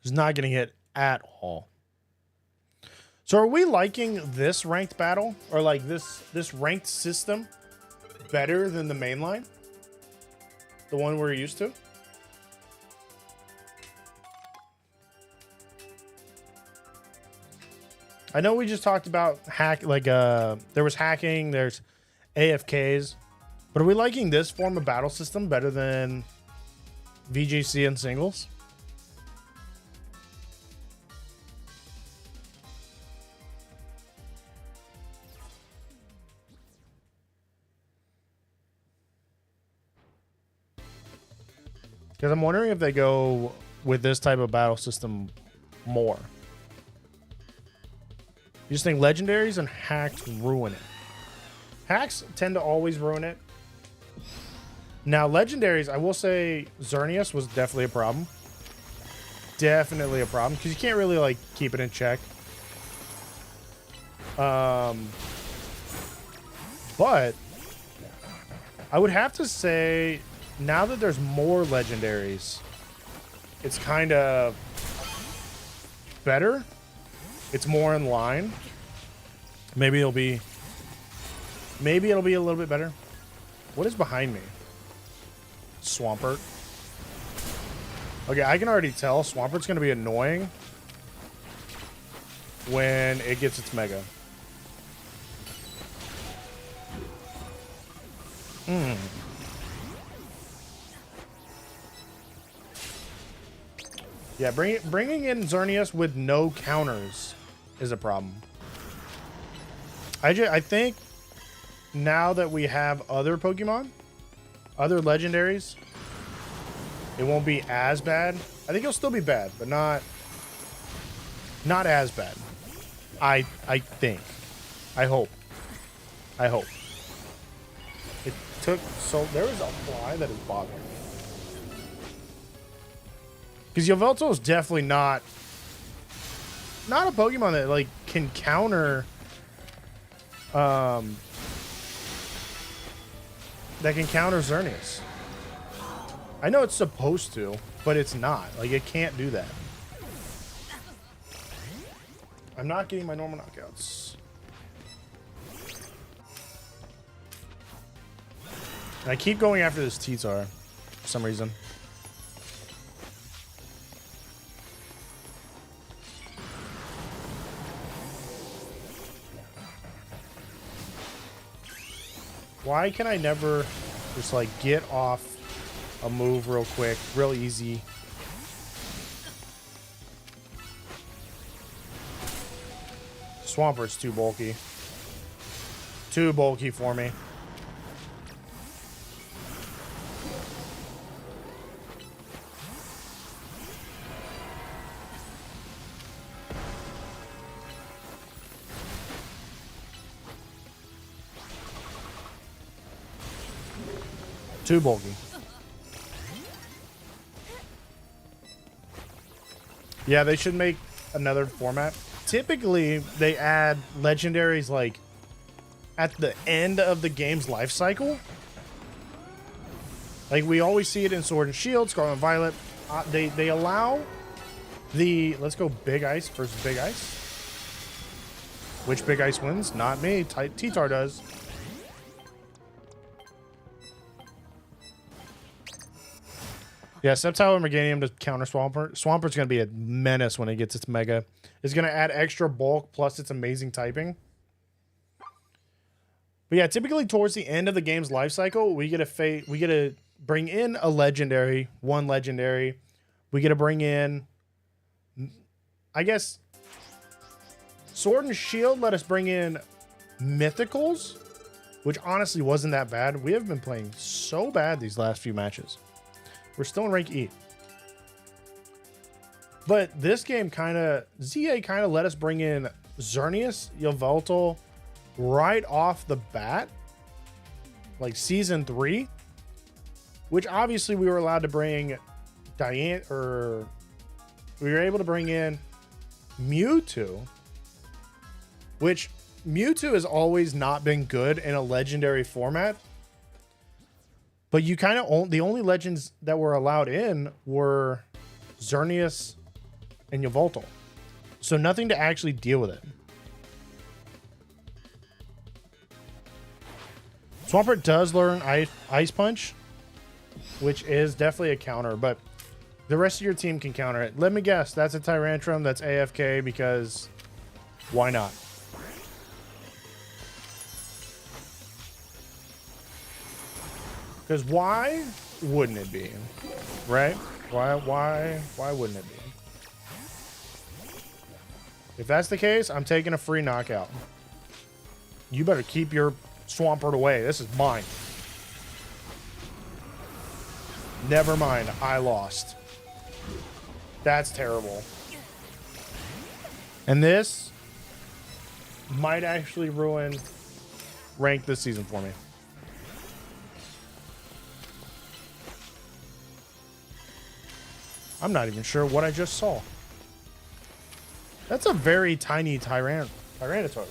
Is not getting hit at all. So are we liking this ranked battle, or like this ranked system better than the main line? The one we're used to? I know we just talked about there was hacking, there's AFKs, but are we liking this form of battle system better than VGC and singles? Because I'm wondering if they go with this type of battle system more. You just think legendaries and hacks ruin it. Hacks tend to always ruin it. Now, legendaries, I will say Xerneas was definitely a problem. Definitely a problem, because you can't really, like, keep it in check. But I would have to say, now that there's more legendaries, it's kind of better. It's more in line. Maybe it'll be a little bit better. What is behind me? Swampert. Okay, I can already tell Swampert's going to be annoying when it gets its Mega. Yeah, bringing in Xerneas with no counters is a problem. I think now that we have other Pokemon, other legendaries, it won't be as bad. I think it'll still be bad, but not as bad. I think. I hope. It took so there is a fly that is bothering me. Because Yveltal is definitely not a Pokemon that like can counter Xerneas. I know it's supposed to, but it's not. Like, it can't do that. I'm not getting my normal knockouts. And I keep going after this T-Tar for some reason. Why can I never just like get off a move real quick, real easy? Swamper's too bulky. Too bulky for me. Too bulky. Yeah, they should make another format. Typically, they add legendaries like at the end of the game's life cycle. Like we always see it in Sword and Shield, Scarlet Violet. They allow the let's go Big Ice versus Big Ice. Which Big Ice wins? Not me. T-Tar does. Yeah, Sceptile and Meganium to counter Swampert. Swampert's going to be a menace when it gets its Mega. It's going to add extra bulk plus its amazing typing. But yeah, typically towards the end of the game's life cycle, we get to bring in a legendary, one legendary. We get to bring in, I guess, Sword and Shield let us bring in mythicals, which honestly wasn't that bad. We have been playing so bad these last few matches. We're still in rank E. But this game Z-A kind of let us bring in Xerneas, Yveltal right off the bat. Like season 3. Which obviously we were allowed to bring we were able to bring in Mewtwo. Which Mewtwo has always not been good in a legendary format. But you kind of the only legends that were allowed in were Xerneas and Yveltal. So nothing to actually deal with it. Swampert does learn Ice Punch, which is definitely a counter, but the rest of your team can counter it. Let me guess, that's a Tyrantrum, that's AFK because why not? Because why wouldn't it be? Right? Why wouldn't it be? If that's the case, I'm taking a free knockout. You better keep your Swampert away. This is mine. Never mind. I lost. That's terrible. And this might actually ruin rank this season for me. I'm not even sure what I just saw. That's a very tiny Tyranitar there.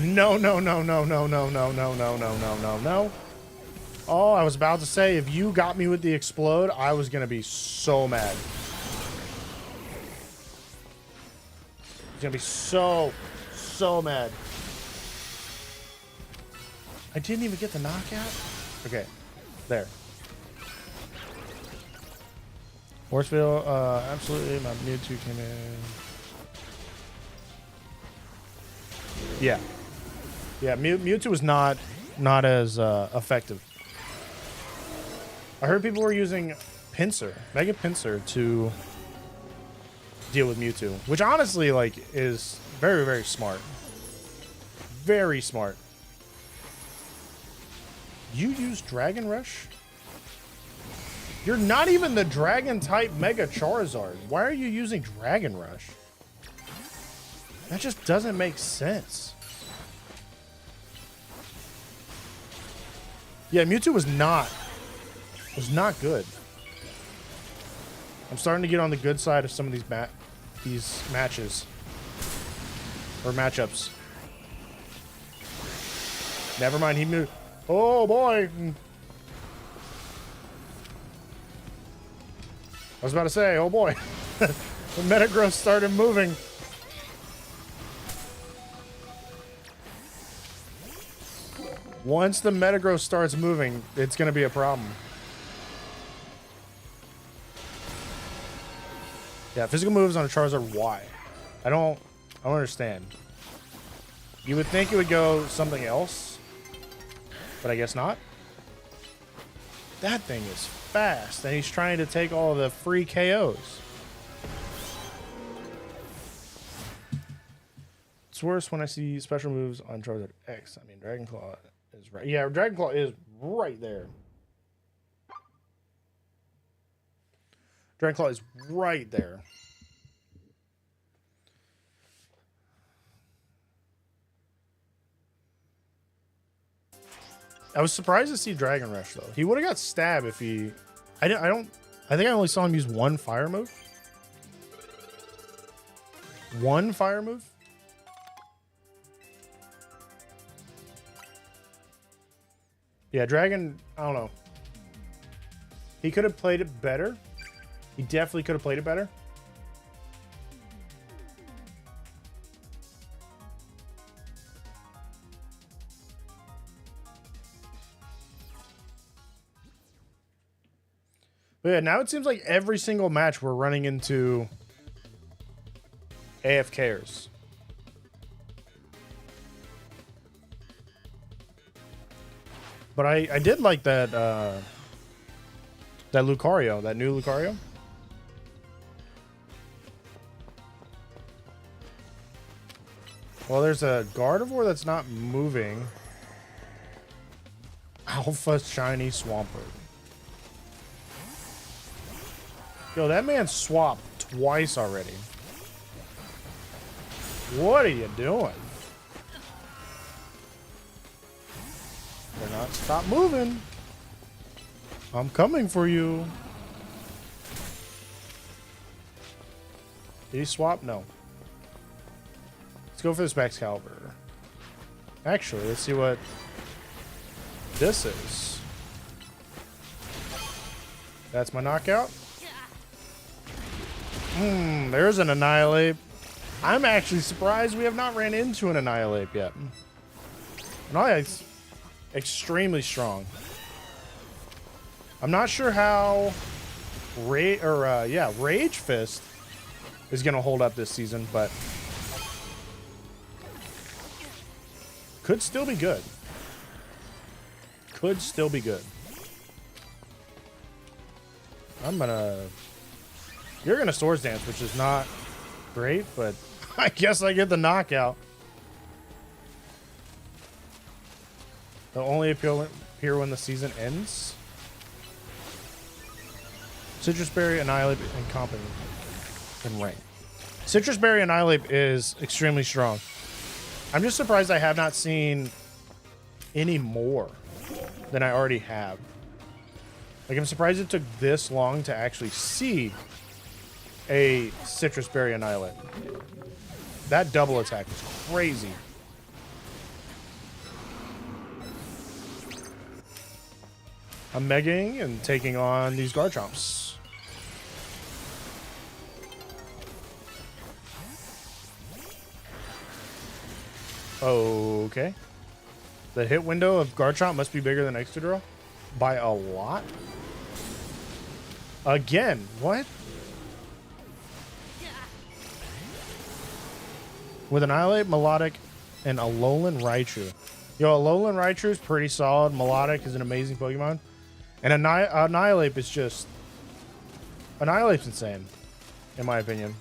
No. Oh, I was about to say, if you got me with the explode, I was going to be so mad. Gonna be so mad. I didn't even get the knockout. Okay, there. Horseville, absolutely. My Mewtwo came in. Yeah, Mewtwo was not as effective. I heard people were using Pinsir, Mega Pinsir to deal with Mewtwo, which honestly is very, very smart. Very smart. You use Dragon Rush? You're not even the Dragon type Mega Charizard. Why are you using Dragon Rush? That just doesn't make sense. Yeah, Mewtwo was not good. I'm starting to get on the good side of some of these matches or matchups. Never mind, he moved. Oh boy! I was about to say, oh boy, the Metagross started moving. Once the Metagross starts moving, it's going to be a problem. Yeah, physical moves on a Charizard, why? I don't understand. You would think it would go something else. But I guess not. That thing is fast, and he's trying to take all the free KOs. It's worse when I see special moves on Charizard X. I mean, Dragon Claw is right. Yeah, Dragon Claw is right there. Dragon Claw is right there. I was surprised to see Dragon Rush though. He would have got stabbed if he. I think I only saw him use one fire move. One fire move. Yeah, Dragon. I don't know. He could have played it better. He definitely could have played it better. But yeah, now it seems like every single match we're running into AFKers. But I did like that that Lucario, that new Lucario. Well, there's a Gardevoir that's not moving. Alpha Shiny Swampert. Yo, that man swapped twice already. What are you doing? They're not. Stop moving. I'm coming for you. Did he swap? No. Let's go for this Excalibur. Actually, let's see what this is. That's my knockout. There's an Annihilate. I'm actually surprised we have not ran into an Annihilate yet. Annihilate's extremely strong. I'm not sure how Rage Fist is going to hold up this season, but could still be good. Could still be good. You're gonna Swords Dance, which is not great, but I guess I get the knockout. They'll only appear when the season ends. Citrus Berry, Annihilate, and Company in rank. Citrus Berry Annihilate is extremely strong. I'm just surprised I have not seen any more than I already have. Like, I'm surprised it took this long to actually see a Citrus Berry Annihilate. That double attack is crazy. I'm megaing and taking on these Garchomps. Okay. The hit window of Garchomp must be bigger than Excadrill by a lot. Again, what? With Annihilate, Melodic, and Alolan Raichu. Yo, Alolan Raichu is pretty solid. Melodic is an amazing Pokemon. And Annihilate is just... Annihilate's insane, in my opinion.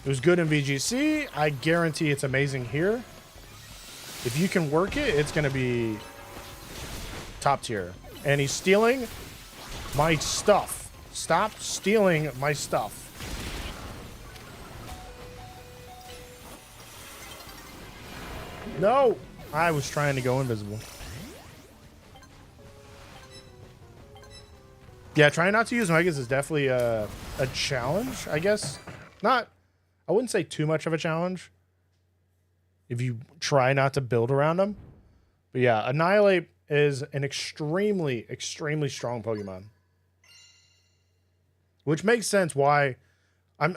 It was good in VGC. I guarantee it's amazing here. If you can work it, it's going to be top tier. And he's stealing my stuff. Stop stealing my stuff. No! I was trying to go invisible. Yeah, trying not to use Megas is definitely a challenge, I guess. I wouldn't say too much of a challenge if you try not to build around them. But yeah, Annihilate is an extremely, extremely strong Pokemon. Which makes sense why I'm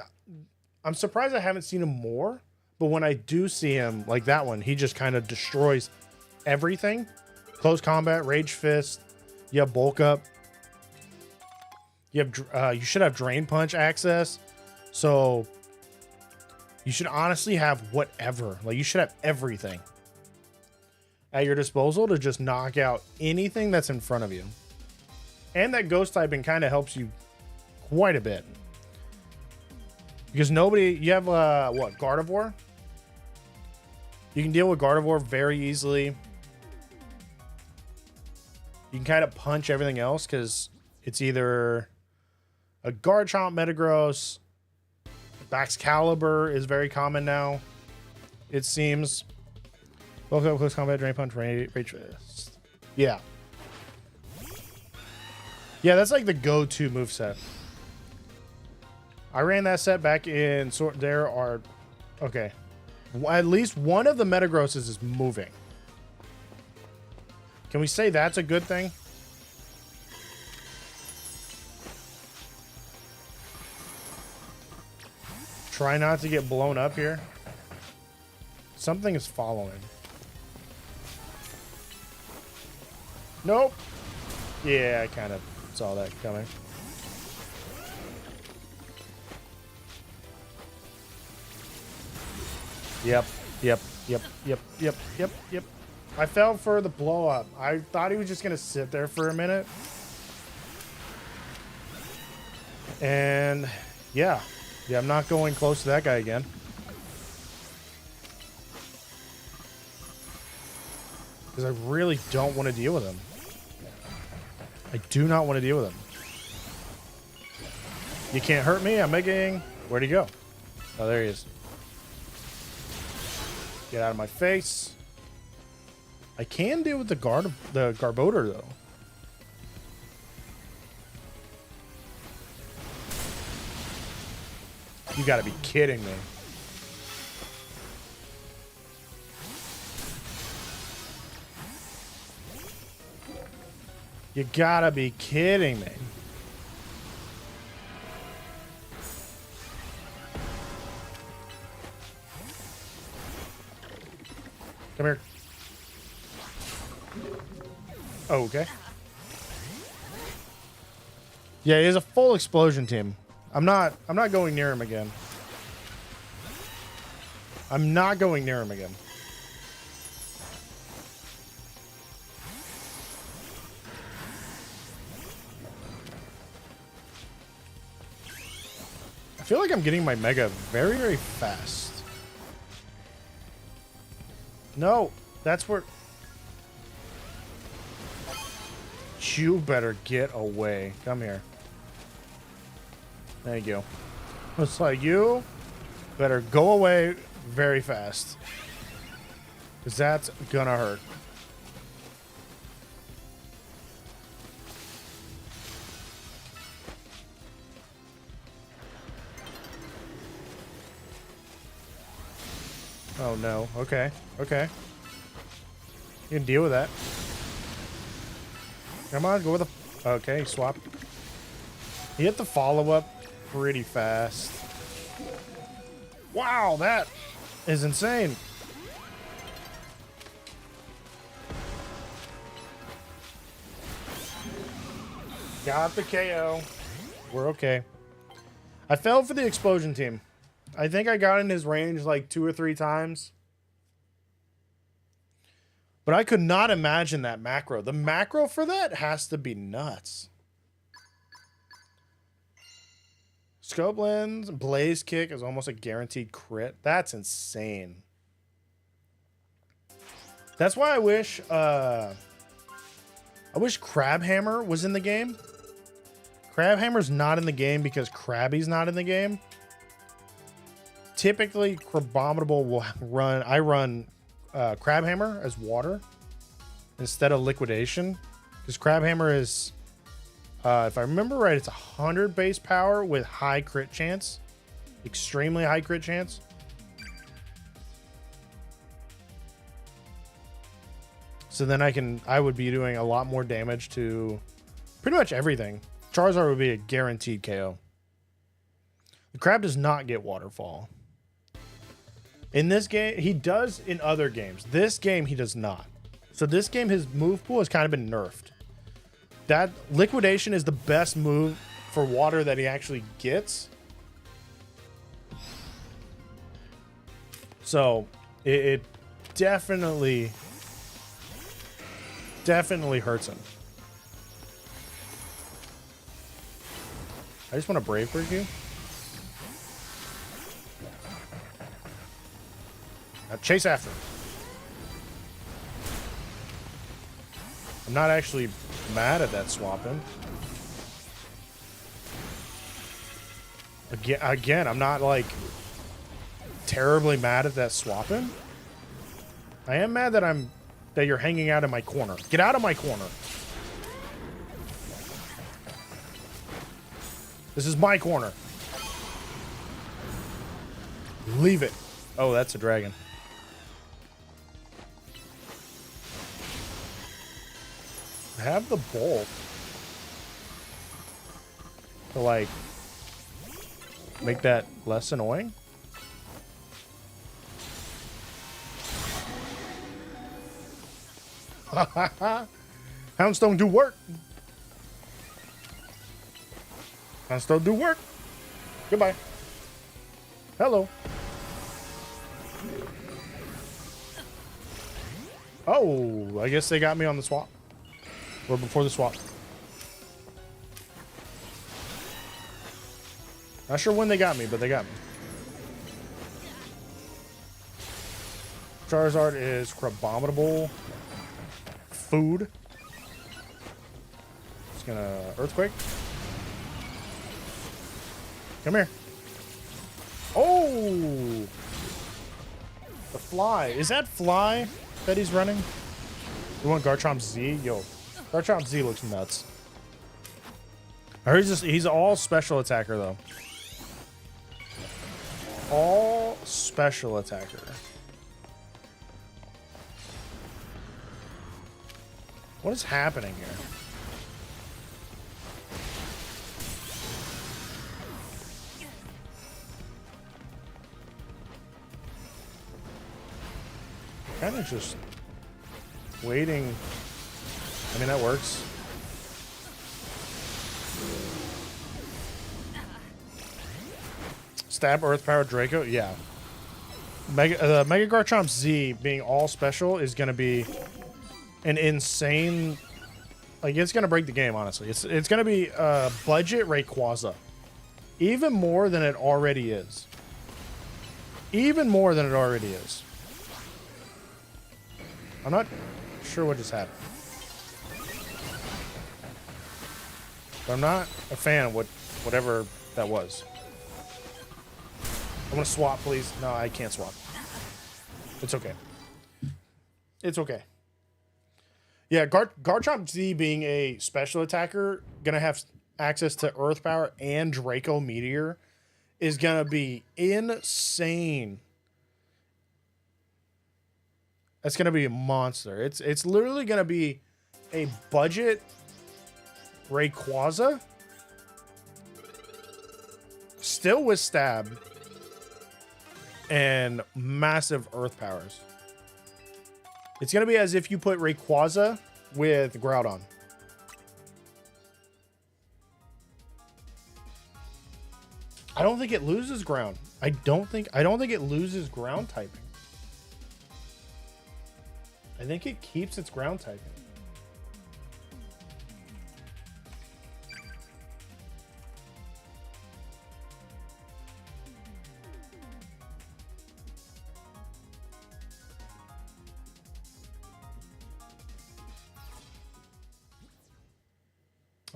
surprised I haven't seen him more. But when I do see him, like that one, he just kind of destroys everything. Close combat, Rage Fist, you have Bulk Up. You should have Drain Punch access. So you should honestly have whatever. Like, you should have everything. at your disposal to just knock out anything that's in front of you. And that ghost typing kind of helps you quite a bit. Because you have, what, Gardevoir? You can deal with Gardevoir very easily. You can kind of punch everything else because it's either a Garchomp, Metagross, Baxcalibur is very common now, it seems. Welcome, close combat, drain punch, rage. Yeah. Yeah, that's like the go-to moveset. I ran that set back in, so there are, okay. At least one of the Metagrosses is moving. Can we say that's a good thing? Try not to get blown up here. Something is following. Nope. Yeah, I kind of saw that coming. Yep. I fell for the blow up. I thought he was just gonna sit there for a minute. And yeah, I'm not going close to that guy again. Because I really don't want to deal with him. I do not want to deal with him. You can't hurt me. I'm making... Where'd he go? Oh, there he is. Get out of my face. I can deal with the Garbodor, though. You gotta be kidding me. You gotta be kidding me. Come here. Oh, okay. Yeah, he has a full explosion team. I'm not going near him again. I'm not going near him again. I feel like I'm getting my Mega very, very fast. No, that's where... You better get away. Come here. There you go. Looks like you better go away very fast. Because that's gonna hurt. Oh no. Okay. Okay. You can deal with that. Come on, go with the... Okay, swap. He hit the follow-up pretty fast. Wow, that is insane. Got the KO. We're okay. I fell for the explosion team. I think I got in his range like 2 or 3 times. But I could not imagine that macro. The macro for that has to be nuts. Scope lens, blaze kick is almost a guaranteed crit. That's insane. That's why I wish Crabhammer was in the game. Crabhammer's not in the game because Krabby's not in the game. Typically, Crabominable will run... I run Crabhammer as water instead of liquidation. Because Crabhammer is... if I remember right, it's 100 base power with high crit chance. Extremely high crit chance. So then I would be doing a lot more damage to pretty much everything. Charizard would be a guaranteed KO. The crab does not get waterfall. In this game, he does in other games. This game, he does not. So this game, his move pool has kind of been nerfed. That liquidation is the best move for water that he actually gets. So it definitely definitely hurts him. I just want to Brave Bird you. Now chase after him. I'm not actually mad at that swapping. Again, I'm not like terribly mad at that swapping. I am mad that you're hanging out in my corner. Get out of my corner. This is my corner. Leave it. Oh, that's a dragon. I have the bolt to like make that less annoying. Houndstone do work. Houndstone do work. Goodbye. Hello. Oh, I guess they got me on the swap. Or before the swap. Not sure when they got me, but they got me. Charizard is Crabominable. Food. Just gonna Earthquake. Come here. Oh! The fly. Is that fly that he's running? You want Garchomp Z? Yo, Garchomp Z looks nuts. I heard he's all special attacker though. All special attacker. What is happening here? Kind of just waiting. I mean, that works. Stab Earth Power Draco? Yeah. Mega Garchomp Z being all special is going to be an insane... Like, it's going to break the game, honestly. It's going to be budget Rayquaza. Even more than it already is. Even more than it already is. I'm not sure what just happened. But I'm not a fan of whatever that was. I want to swap, please. No, I can't swap. It's okay. It's okay. Yeah, Garchomp Z being a special attacker, gonna have access to Earth Power and Draco Meteor, is gonna be insane. That's gonna be a monster. It's literally gonna be a budget Rayquaza, still with stab and massive Earth powers. It's gonna be as if you put Rayquaza with Groudon. I don't think it loses ground. I don't think it loses ground typing. I think it keeps its ground typing.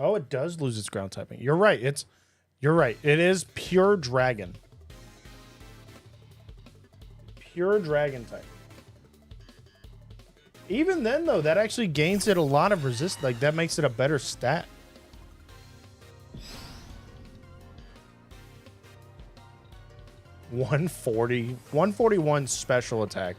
Oh, it does lose its ground typing. You're right. You're right. It is pure dragon. Pure dragon type. Even then, though, that actually gains it a lot of resist. Like, that makes it a better stat. $141 special attack.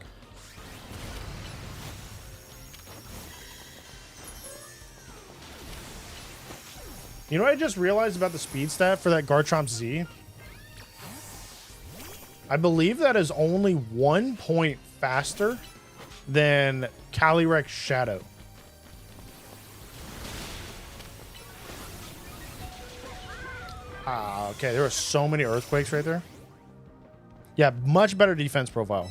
You know what I just realized about the speed stat for that Garchomp Z? I believe that is only 1 point faster than Calyrex Shadow. Ah, okay. There were so many Earthquakes right there. Yeah, much better defense profile.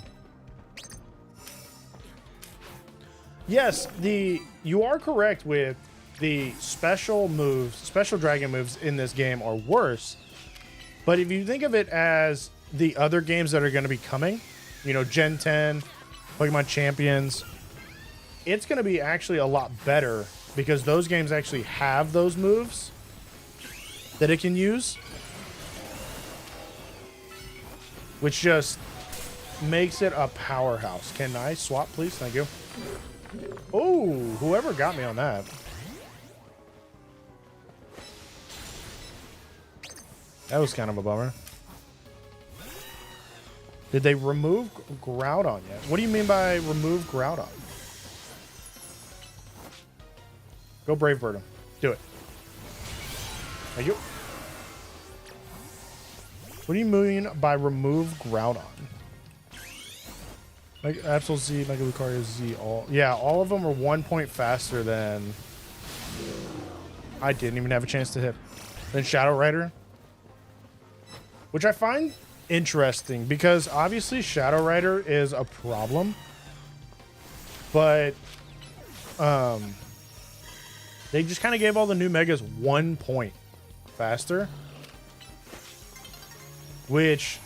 Yes, you are correct with the special moves, special dragon moves in this game are worse. But if you think of it as the other games that are going to be coming, you know, Gen 10, Pokemon Champions, it's going to be actually a lot better because those games actually have those moves that it can use, which just makes it a powerhouse. Can I swap, please? Thank you. Oh, whoever got me on that. That was kind of a bummer. Did they remove Groudon yet? What do you mean by remove Groudon? Go Brave Bird him. Do it. Thank you. What do you mean by remove Groudon? Like Absol Z, Mega Lucario Z, all. Yeah, all of them are 1 point faster than. I didn't even have a chance to hit. Than Shadow Rider. Which I find interesting because obviously Shadow Rider is a problem. But they just kind of gave all the new Megas 1 point faster. Which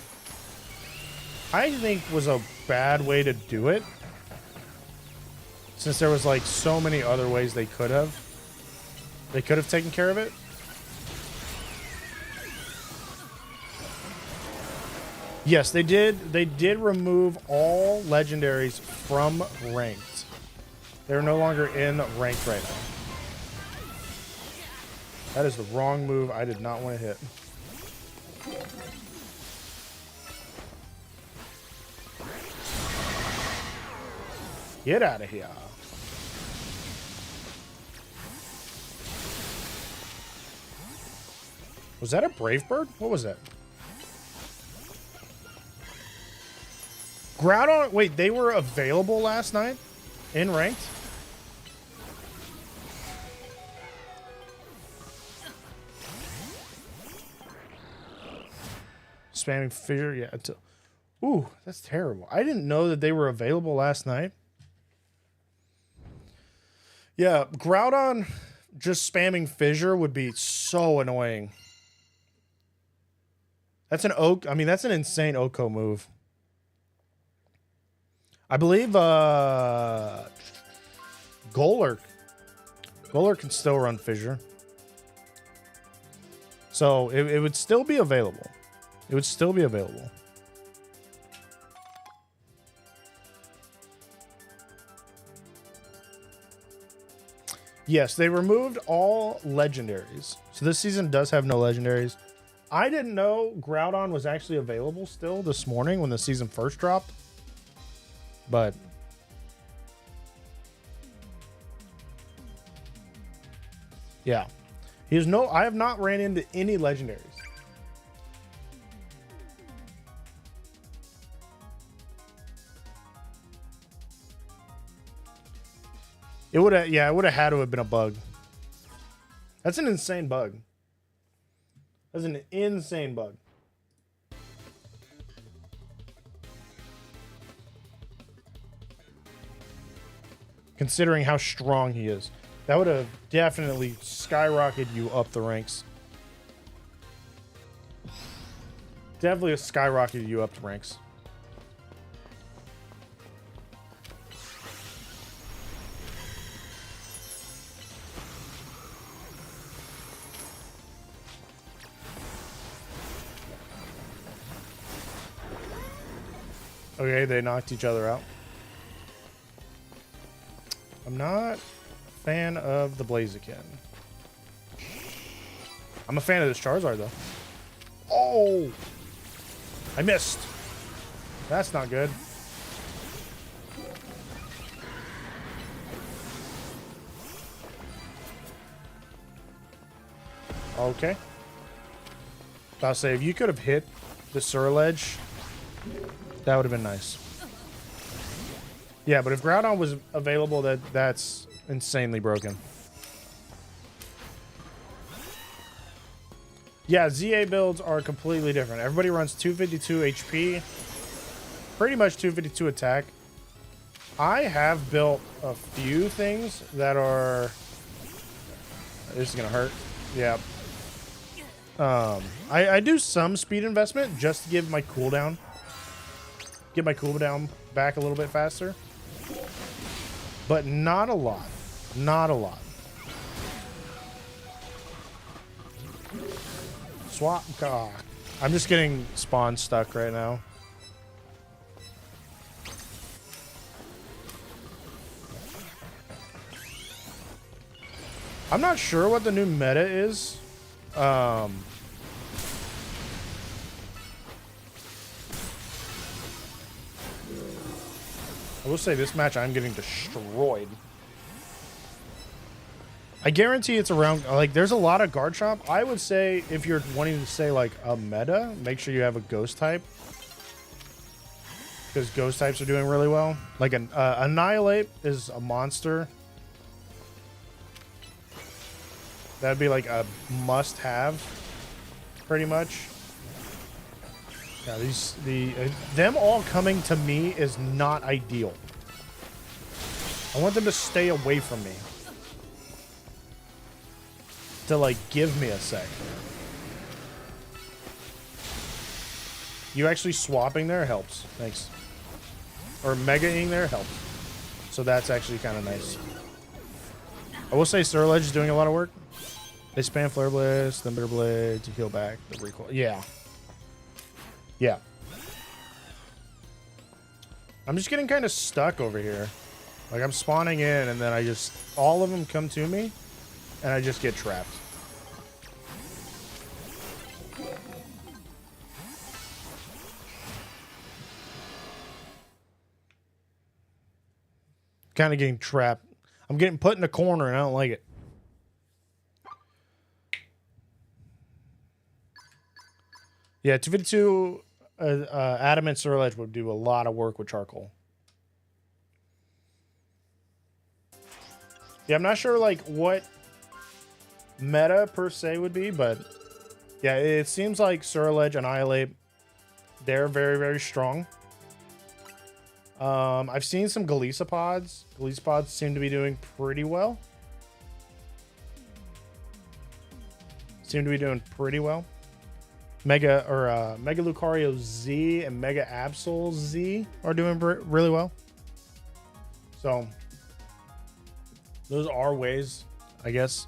I think was a bad way to do it. Since there was like so many other ways they could have. They could have taken care of it. Yes, they did. They did remove all legendaries from ranked. They're no longer in ranked right now. That is the wrong move. I did not want to hit. Get out of here. Was that a Brave Bird? What was that? Groudon, wait, they were available last night in ranked? Spamming figure, yeah. Ooh, that's terrible. I didn't know that they were available last night. Yeah, Groudon just spamming fissure would be so annoying. That's an Oak. I mean, that's an insane Oko move. I believe Golurk can still run fissure. So it would still be available. It would still be available. Yes, they removed all legendaries. So this season does have no legendaries. I didn't know Groudon was actually available still this morning when the season first dropped. But yeah, I have not ran into any legendaries. It would have, yeah, it would have had to have been a bug. That's an insane bug. That's an insane bug. Considering how strong he is. That would have definitely skyrocketed you up the ranks. Definitely skyrocketed you up the ranks. Okay, they knocked each other out. I'm not a fan of the Blaziken. I'm a fan of this Charizard, though. Oh! I missed. That's not good. Okay. I'll say, if you could have hit the Surledge, that would have been nice. Yeah, but if Groudon was available, that's insanely broken. Yeah, Z-A builds are completely different. Everybody runs 252 HP. Pretty much 252 attack. I have built a few things that are... This is gonna hurt. Yeah. I do some speed investment just to give my cooldown. Get my cooldown back a little bit faster. But not a lot. Not a lot. Swap. God. I'm just getting spawn stuck right now. I'm not sure what the new meta is. I will say this match I'm getting destroyed. I guarantee it's around, like, there's a lot of guard shop. I would say if you're wanting to say like a meta, make sure you have a ghost type. Because ghost types are doing really well. Like an Annihilate is a monster. That'd be like a must-have, pretty much. Yeah, them all coming to me is not ideal. I want them to stay away from me. To like give me a sec. You actually swapping there helps. Thanks. Or mega-ing there helps. So that's actually kind of nice. I will say Surledge is doing a lot of work. They spam Flare Blitz, then Bitter Blade to heal back the recoil. Yeah. Yeah. I'm just getting kind of stuck over here. Like I'm spawning in and then I just... All of them come to me and I just get trapped. Kind of getting trapped. I'm getting put in a corner and I don't like it. Yeah, 252 Adamant Surledge would do a lot of work with charcoal. Yeah, I'm not sure like what meta per se would be, but yeah, it seems like Surledge, Annihilate, they're very, very strong. I've seen some Galisapods. Galisapods seem to be doing pretty well. Mega Lucario Z and Mega Absol Z are doing really well. So those are ways, I guess,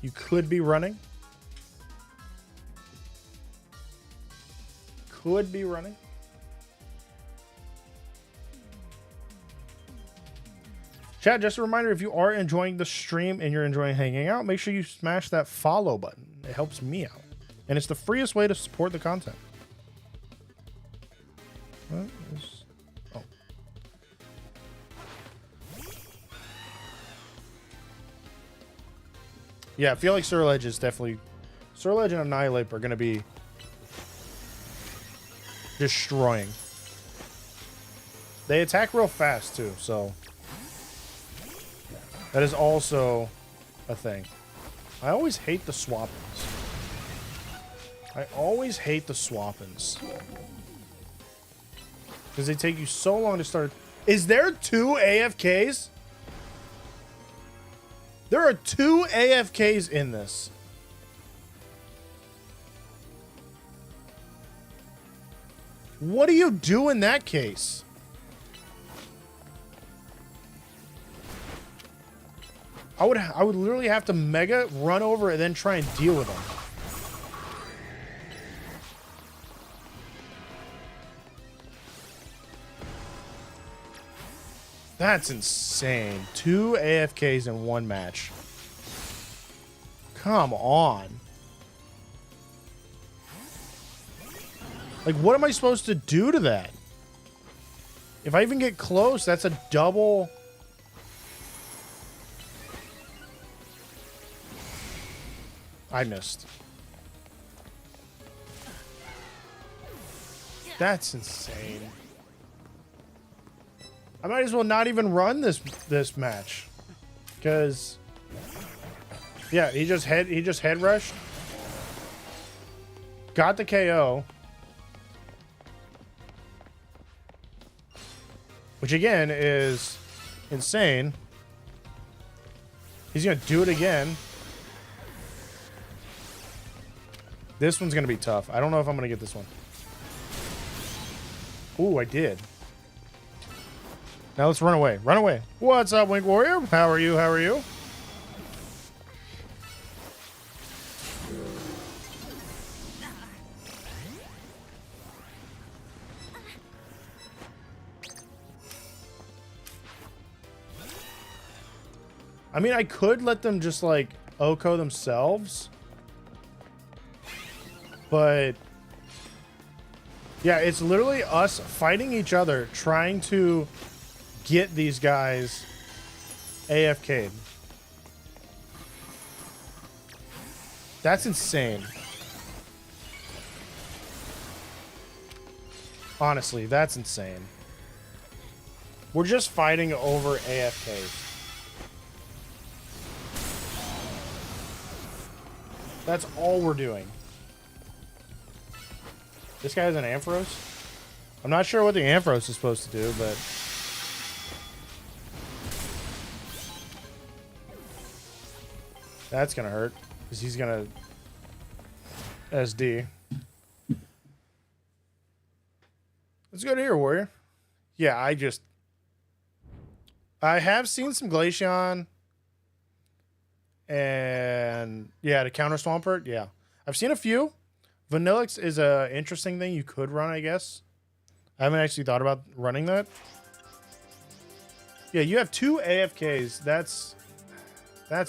you could be running. Chat, just a reminder, if you are enjoying the stream and you're enjoying hanging out, make sure you smash that follow button. It helps me out. And it's the freest way to support the content. Oh. Yeah, I feel like Surledge is definitely... Surledge and Annihilate are going to be destroying. They attack real fast, too, so... That is also a thing. I always hate the swap-ins. Because they take you so long to start. Is there 2 AFKs? There are 2 AFKs in this. What do you do in that case? I would literally have to mega run over and then try and deal with them. That's insane. 2 AFKs in one match. Come on. Like, what am I supposed to do to that? If I even get close, that's a double... I missed. That's insane. I might as well not even run this match, because yeah, he just head rushed, got the KO, which again is insane. He's going to do it again. This one's going to be tough. I don't know if I'm going to get this one. Ooh, I did. Now let's run away. Run away. What's up, Wink Warrior? How are you? How are you? I mean, I could let them just, like, OHKO themselves. But yeah, it's literally us fighting each other, trying to get these guys AFK'd. That's insane. Honestly, that's insane. We're just fighting over AFKs. That's all we're doing. This guy has an Ampharos? I'm not sure what the Ampharos is supposed to do, but... that's gonna hurt, because he's gonna... SD. Let's go to here, Warrior. Yeah, I have seen some Glaceon. And... yeah, to counter Swampert, yeah. I've seen a few. Vanillix is a interesting thing you could run, I guess. I haven't actually thought about running that. Yeah, you have 2 AFKs. That's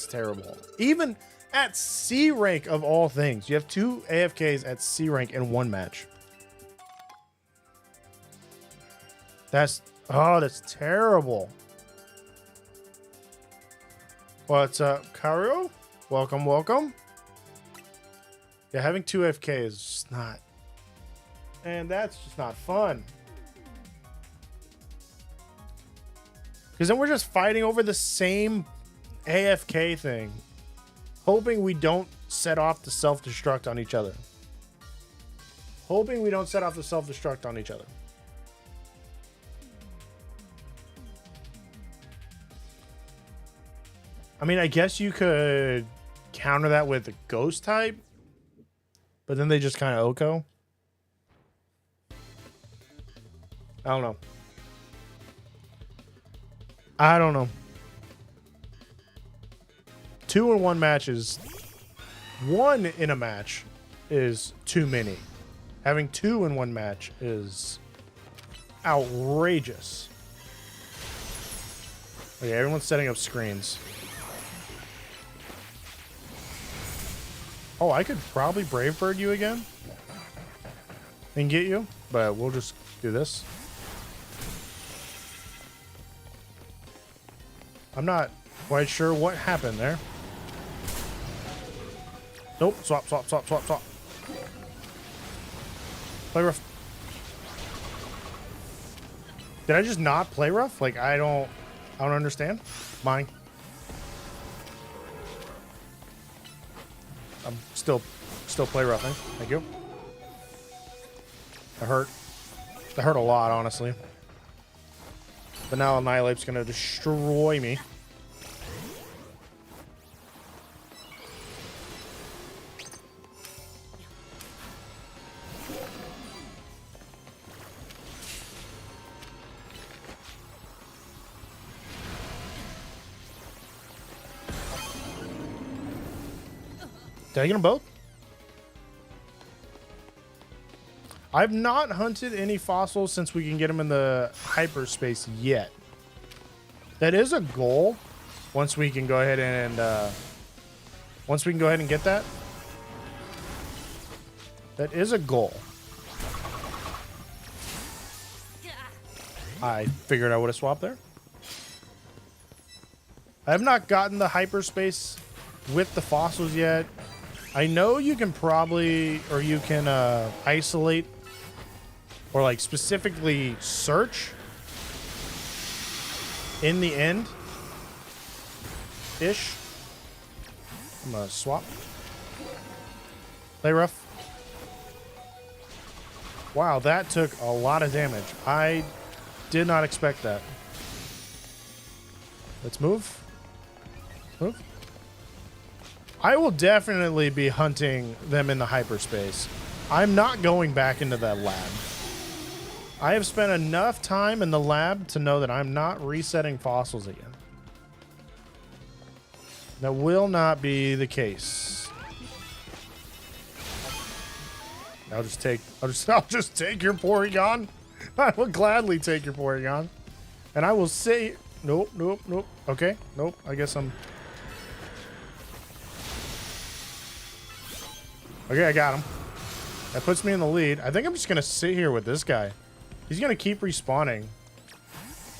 terrible. Even at C rank of all things, you have 2 AFKs at C rank in 1 match. That's terrible. What's up, Karu? Welcome, welcome. Yeah, having 2 AFK is just not... and that's just not fun. Because then we're just fighting over the same AFK thing. Hoping we don't set off the self-destruct on each other. Hoping we don't set off the self-destruct on each other. I mean, I guess you could counter that with a ghost type. But then they just kind of OHKO. I don't know. I don't know. 2 in 1 match is... 1 in a match is too many. Having 2 in 1 match is outrageous. Okay, everyone's setting up screens. Oh, I could probably Brave Bird you again and get you, but we'll just do this. I'm not quite sure what happened there. Nope. Swap, swap, swap, swap, swap. Play rough. Did I just not play rough? Like, I don't understand. Mine. I'm still play roughing. Thank you. That hurt. That hurt a lot, honestly. But now Annihilate's gonna destroy me. Did I get them both? I've not hunted any fossils since we can get them in the hyperspace yet. That is a goal. Once we can go ahead and get that. That is a goal. I figured I would have swapped there. I have not gotten the hyperspace with the fossils yet. I know you can probably, or you can isolate or like specifically search in the end ish. I'm gonna swap. Play rough. Wow, that took a lot of damage. Did not expect that. Let's move. Move. I will definitely be hunting them in the hyperspace. I'm not going back into that lab. I have spent enough time in the lab to know that I'm not resetting fossils again. That will not be the case. I'll just take your Porygon. I will gladly take your Porygon. And I will say nope. Okay, nope. I guess I'm okay, I got him. That puts me in the lead. I think I'm just gonna sit here with this guy. He's gonna keep respawning.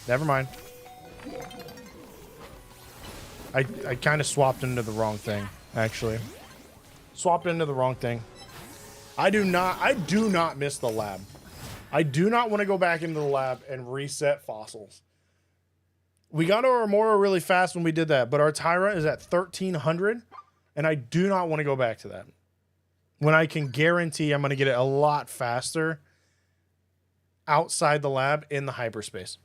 Never mind. I kind of swapped into the wrong thing, actually. Swapped into the wrong thing. I do not miss the lab. I do not want to go back into the lab and reset fossils. We got our Armora really fast when we did that, but our Tyra is at 1300, and I do not want to go back to that. When I can guarantee I'm going to get it a lot faster outside the lab in the hyperspace.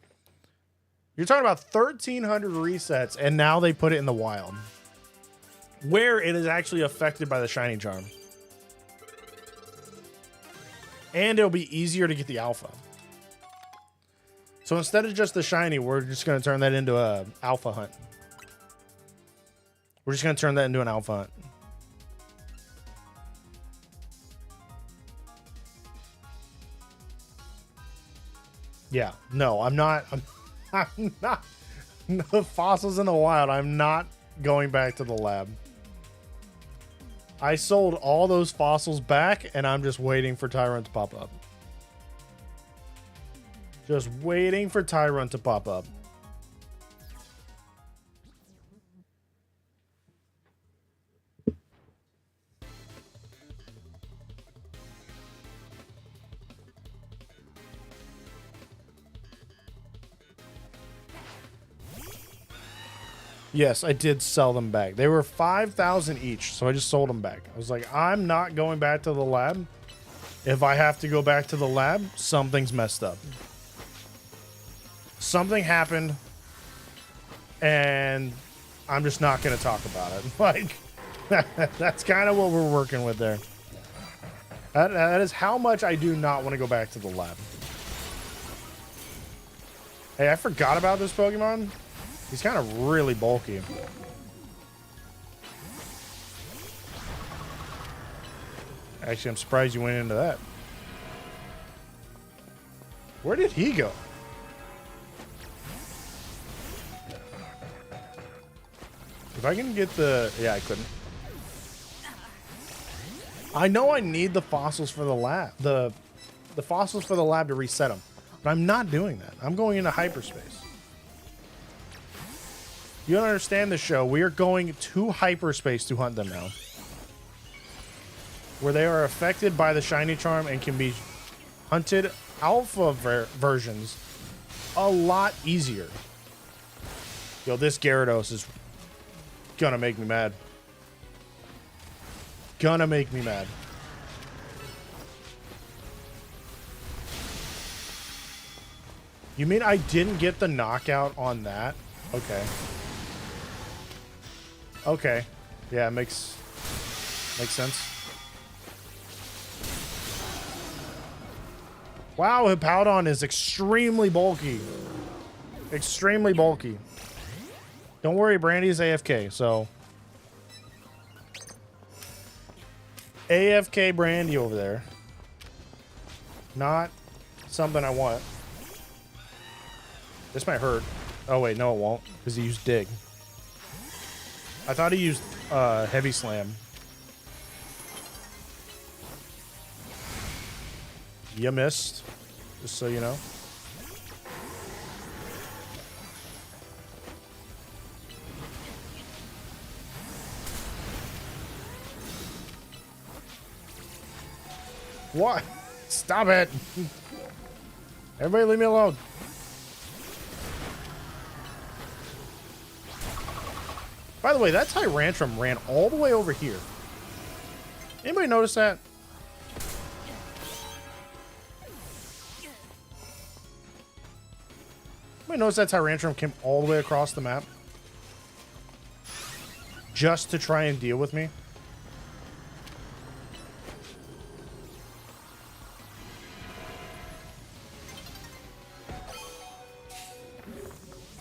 You're talking about 1300 resets, and now they put it in the wild, where it is actually affected by the shiny charm. And it'll be easier to get the alpha. So instead of just the shiny, we're just going to turn that into a alpha hunt. We're just going to turn that into an alpha hunt. Yeah, no, I'm not. I'm not. The fossils in the wild. I'm not going back to the lab. I sold all those fossils back, and I'm just waiting for Tyrant to pop up. Just waiting for Tyrant to pop up. Yes, I did sell them back. They were 5,000 each, so I just sold them back. I was like, I'm not going back to the lab. If I have to go back to the lab, something's messed up. Something happened, and I'm just not going to talk about it. Like, that's kind of what we're working with there. That is how much I do not want to go back to the lab. Hey, I forgot about this Pokemon. He's kind of really bulky. Actually, I'm surprised you went into that. Where did he go? If I can get the... Yeah, I couldn't. I know I need the fossils for the lab. The fossils for the lab to reset them. But I'm not doing that. I'm going into hyperspace. You don't understand the show. We are going to hyperspace to hunt them now. Where they are affected by the shiny charm and can be hunted alpha versions a lot easier. Yo, this Gyarados is gonna make me mad. Gonna make me mad. You mean I didn't get the knockout on that? Okay. Okay. Yeah, makes sense. Wow, Hippowdon is extremely bulky. Extremely bulky. Don't worry, Brandy's AFK, so... AFK Brandy over there. Not something I want. This might hurt. Oh, wait, no, it won't, because he used Dig. I thought he used Heavy Slam. You missed, just so you know. What? Stop it! Everybody leave me alone. By the way, that Tyrantrum ran all the way over here. Anybody notice that? Anybody notice that Tyrantrum came all the way across the map? Just to try and deal with me?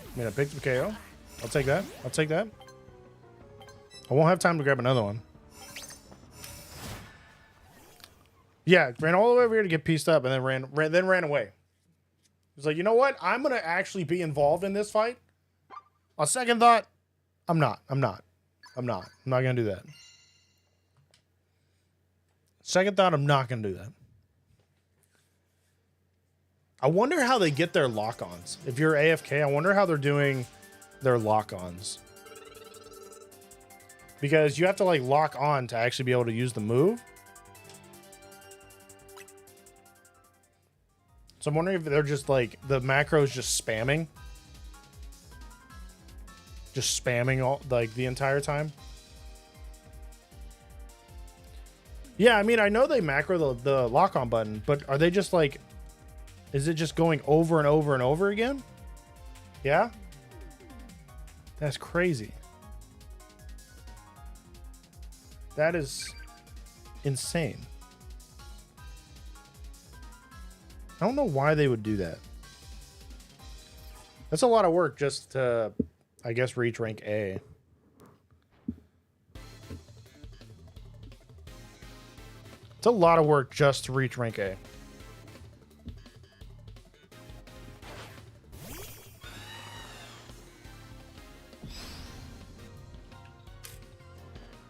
I mean, I picked the KO. I'll take that. I'll take that. I won't have time to grab another one. Yeah, ran all the way over here to get pieced up and then ran away. He was like, you know what? I'm going to actually be involved in this fight. On second thought, I'm not going to do that. Second thought, I'm not going to do that. I wonder how they get their lock-ons. If you're AFK, I wonder how they're doing their lock-ons. Because you have to like lock on to actually be able to use the move. So I'm wondering if they're just like, the macro's just spamming. Just spamming all like the entire time. Yeah, I mean, I know they macro the lock-on button, but are they just like, is it just going over and over and over again? Yeah? That's crazy. That is insane. I don't know why they would do that. That's a lot of work just to, I guess, reach rank A. It's a lot of work just to reach rank A.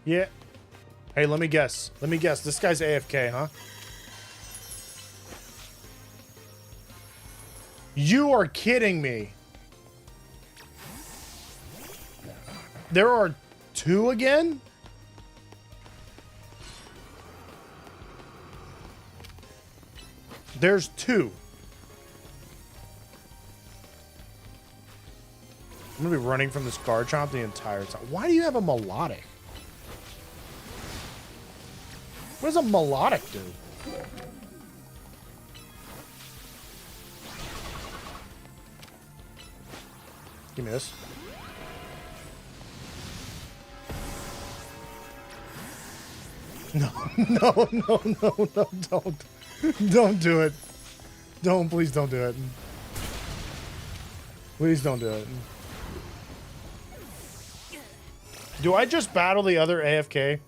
Yeah. Hey, let me guess. Let me guess. This guy's AFK, huh? You are kidding me. There are two again? There's two. I'm gonna be running from this Garchomp the entire time. Why do you have a melodic? What does a melodic do? Give me this. No, no, no, no, no, don't. Don't do it. Don't, please don't do it. Please don't do it. Do I just battle the other AFK?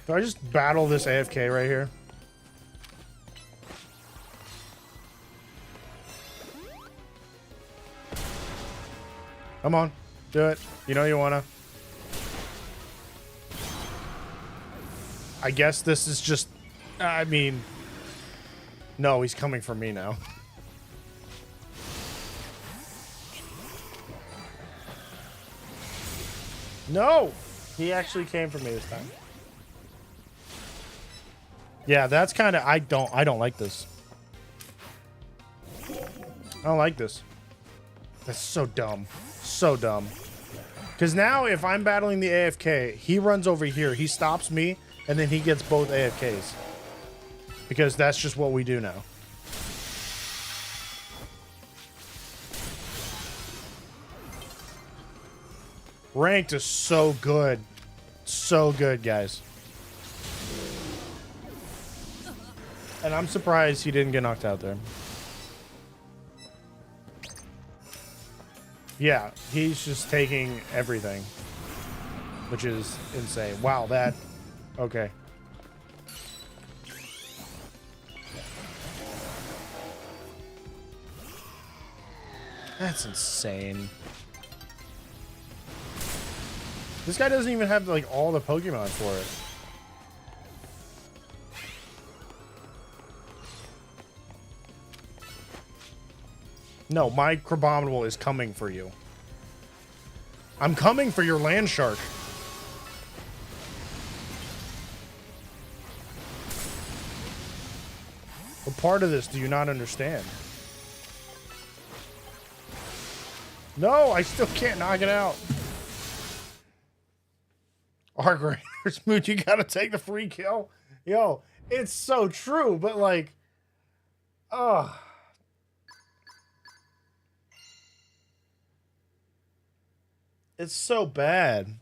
Do I just battle this AFK right here? Come on, do it. You know you wanna. I guess this is just, I mean, no, he's coming for me now. No, he actually came for me this time. Yeah, that's kind of, I don't like this. I don't like this. That's so dumb. So dumb. Because now if I'm battling the AFK, he runs over here, he stops me, and then he gets both AFKs. Because that's just what we do now. Ranked is so good. So good, guys. And I'm surprised he didn't get knocked out there. Yeah, he's just taking everything. Which is insane. Wow, that... Okay. That's insane. This guy doesn't even have, like, all the Pokemon for it. No, my Crabominable is coming for you. I'm coming for your Land Shark. What part of this do you not understand? No, I still can't knock it out. Argrators, Mood, you gotta take the free kill. Yo, it's so true, but like... Oh. It's so bad.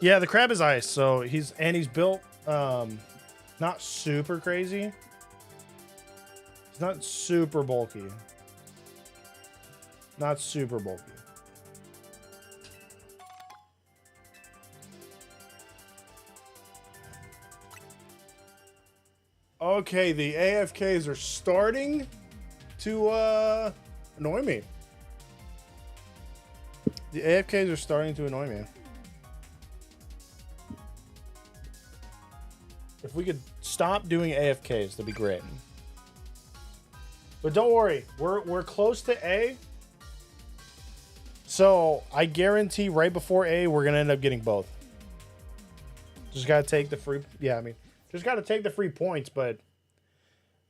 Yeah, the crab is ice, so he's built not super crazy. He's not super bulky. Not super bulky. Okay, the AFKs are starting to annoy me. The AFKs are starting to annoy me. If we could stop doing AFKs, that'd be great. But don't worry, we're close to A. So I guarantee right before A, we're gonna end up getting both. Just gotta take the free. Yeah, I mean, just gotta take the free points. But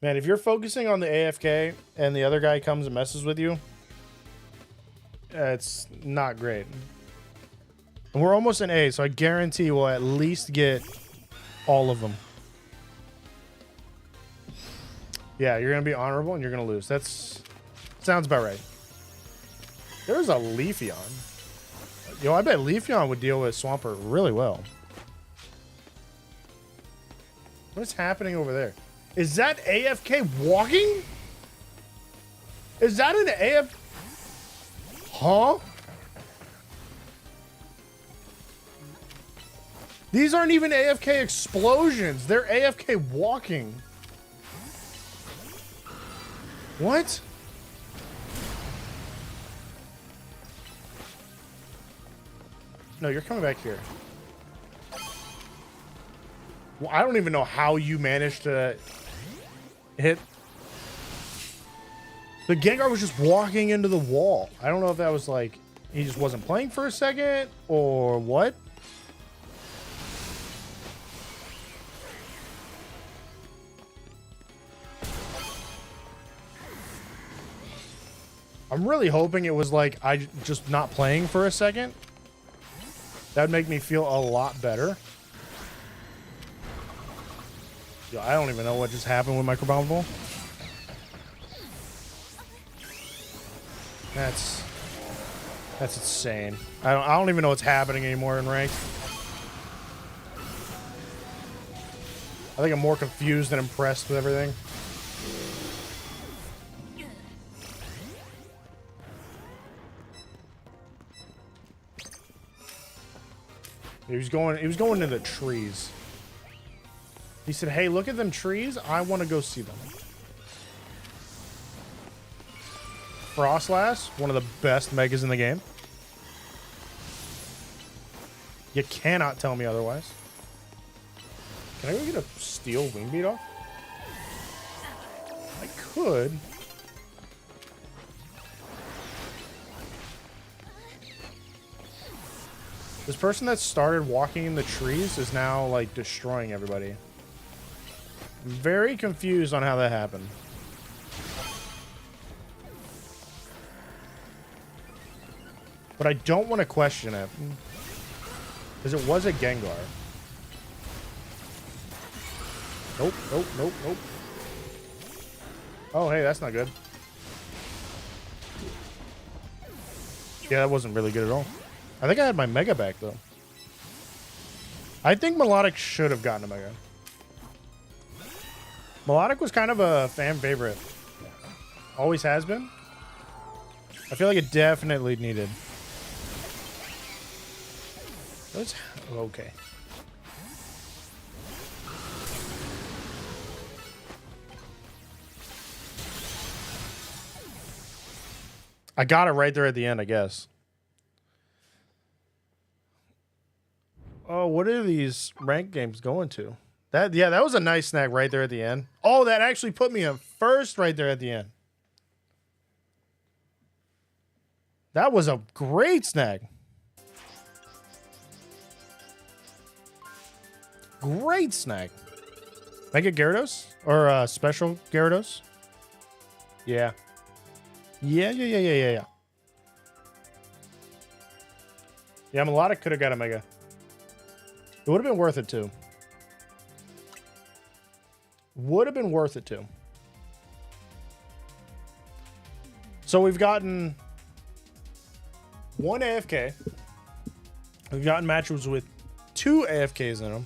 man, if you're focusing on the AFK and the other guy comes and messes with you, it's not great. And we're almost in A, so I guarantee we'll at least get all of them. Yeah, you're gonna be honorable and you're gonna lose. That's sounds about right. There's a Leafeon. Yo, I bet Leafeon would deal with Swampert really well. What's happening over there? Is that AFK walking? Is that an AF? Huh? These aren't even AFK explosions. They're AFK walking. What? No, you're coming back here. Well, I don't even know how you managed to hit. The Gengar was just walking into the wall. I don't know if that was like, he just wasn't playing for a second or what. I'm really hoping it was like I just not playing for a second. That'd make me feel a lot better. Yo, I don't even know what just happened with Microbombable. That's insane. I don't even know what's happening anymore in ranked. I think I'm more confused than impressed with everything. He was going into the trees. He said, "Hey, look at them trees. I want to go see them." Frostlass, one of the best megas in the game. You cannot tell me otherwise. Can I go get a steel wing beat off? I could. This person that started walking in the trees is now, like, destroying everybody. I'm very confused on how that happened. But I don't want to question it. Because it was a Gengar. Nope, nope, nope, nope. Oh, hey, that's not good. Yeah, that wasn't really good at all. I think I had my Mega back, though. I think Melodic should have gotten a Mega. Melodic was kind of a fan favorite. Always has been. I feel like it definitely needed. What's... Okay. I got it right there at the end, I guess. Oh, what are these ranked games going to? Yeah, that was a nice snag right there at the end. Oh, that actually put me in first right there at the end. That was a great snag. Great snag. Mega Gyarados? Or Special Gyarados? Yeah. Yeah. Yeah, Melodic could have got a Mega. It would have been worth it too. Would have been worth it too. So we've gotten one AFK. We've gotten matches with 2 AFKs in them.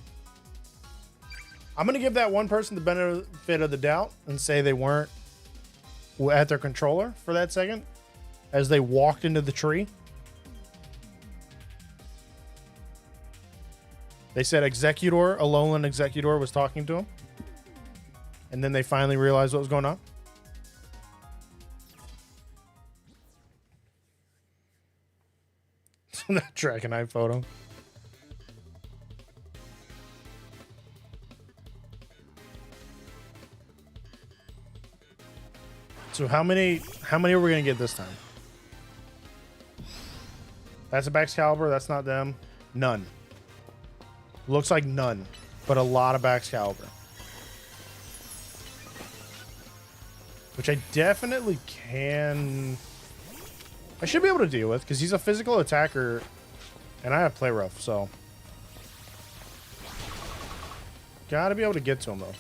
I'm going to give that one person the benefit of the doubt and say they weren't at their controller for that second as they walked into the tree. They said Executor, Alolan Executor was talking to him. And then they finally realized what was going on. That Dragonite photo. So how many are we gonna get this time? That's a Baxcalibur, that's not them. None. Looks like none, but a lot of Baxcalibur. Which I definitely can... I should be able to deal with, because he's a physical attacker, and I have Play Rough, so... Gotta be able to get to him, though.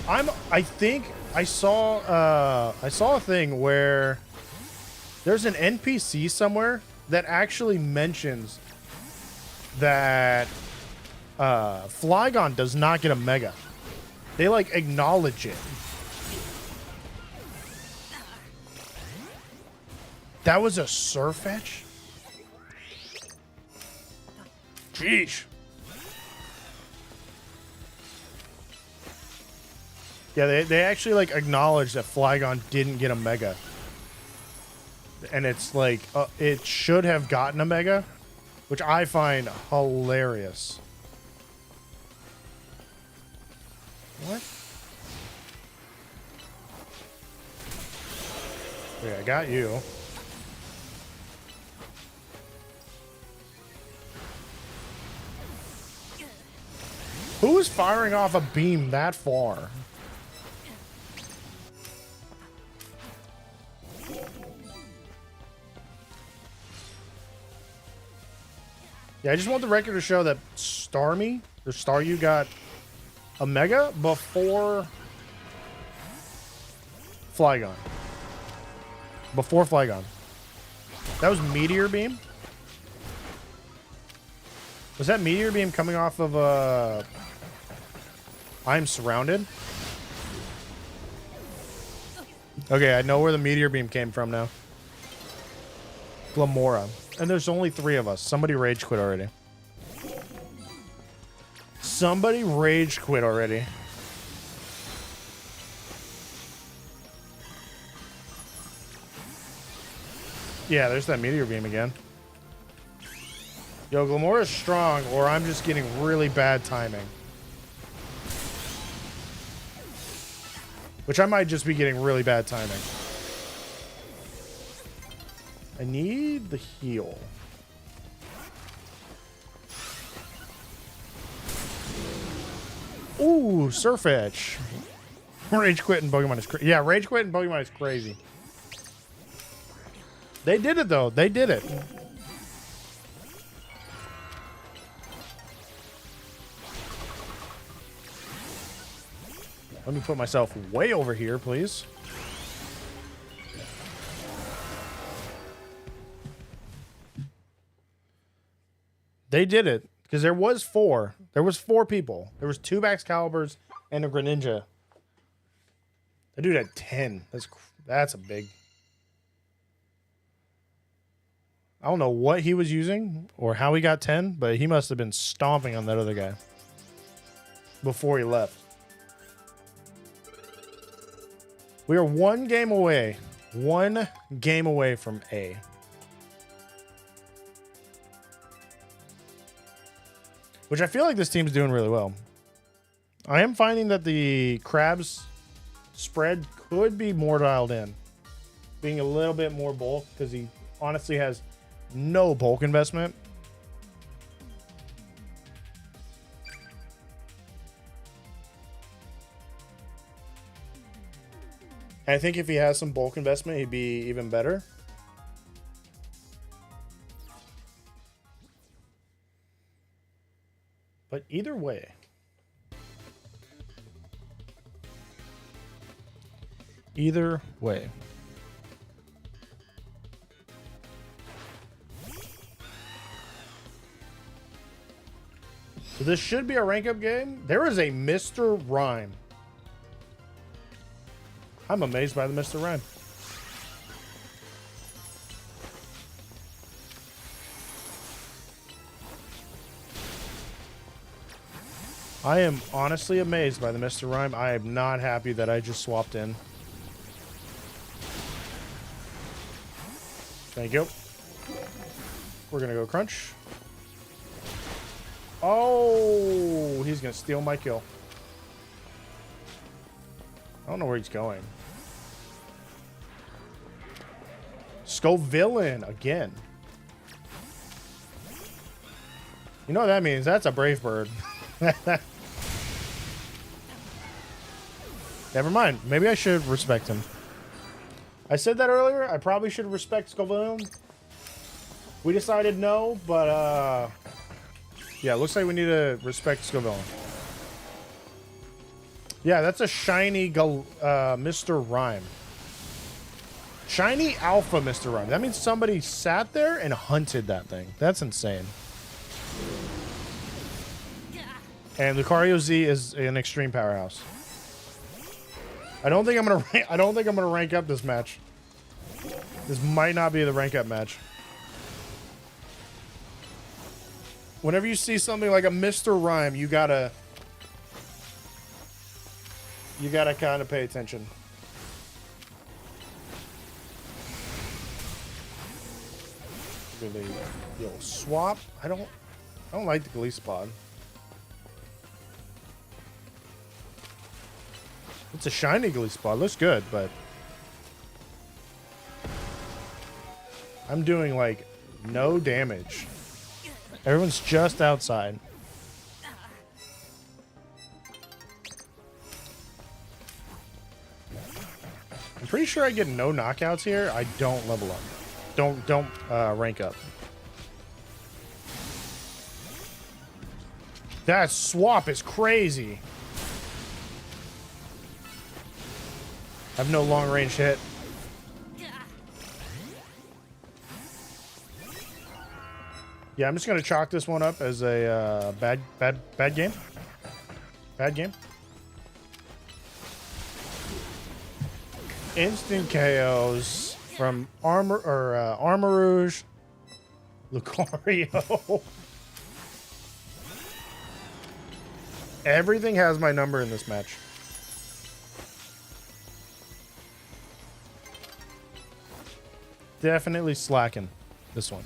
I think I saw a thing where there's an NPC somewhere that actually mentions that Flygon does not get a Mega. They like acknowledge it. That was a Surfetch? Jeez. Yeah, they actually like acknowledge that Flygon didn't get a Mega. And it's like, it should have gotten a Mega, which I find hilarious. What? Yeah, I got you. Who is firing off a beam that far? Yeah, I just want the record to show that Starmie, or Staryu, got a Mega before Flygon. Before Flygon. That was Meteor Beam? Was that Meteor Beam coming off of I'm Surrounded? Okay, I know where the Meteor Beam came from now. Glamora. And there's only 3 of us. Somebody rage quit already. Somebody rage quit already. Yeah, there's that Meteor Beam again. Yo, Glamora's strong, or I'm just getting really bad timing. Which I might just be getting really bad timing. I need the heal. Ooh, Surfetch. Rage quit in Pokemon is crazy. Yeah, rage quit in Pokemon is crazy. They did it, though. They did it. Let me put myself way over here, please. They did it because there was 4. There was 4 people. There was 2 Baxcaliburs and a Greninja. That dude had 10. That's a big. I don't know what he was using or how he got 10, but he must have been stomping on that other guy before he left. We are 1 game away. 1 game away from A. Which I feel like this team's doing really well. I am finding that the Crabs spread could be more dialed in. Being a little bit more bulk because he honestly has no bulk investment. And I think if he has some bulk investment, he'd be even better. But either way. Either way. So this should be a rank up game. There is a Mr. Rhyme. I'm amazed by the Mr. Rhyme. I am honestly amazed by the Mr. Rhyme. I am not happy that I just swapped in. Thank you. We're going to go crunch. Oh, he's going to steal my kill. I don't know where he's going. Scovillain again. You know what that means? That's a brave bird. Never mind. Maybe I should respect him. I said that earlier. I probably should respect Scovillain. We decided no, but yeah, looks like we need to respect Scovillain. Yeah, that's a shiny Mr. Rhyme. Shiny Alpha Mr. Rhyme. That means somebody sat there and hunted that thing. That's insane. And Lucario Z is an extreme powerhouse. I don't think I'm gonna rank up this match. This might not be the rank up match. Whenever you see something like a Mr. Rhyme, you gotta kind of pay attention. Really, yo, swap. I don't like the Glee Spot. It's a shiny Glee Spot. Looks good, but I'm doing like no damage. Everyone's just outside. I'm pretty sure I get no knockouts here. I don't level up. Don't rank up. That swap is crazy. I have no long range hit. Yeah, I'm just gonna chalk this one up as a bad game. Bad game. Instant KOs from Armarouge, Lucario. Everything has my number in this match. Definitely slacking this one.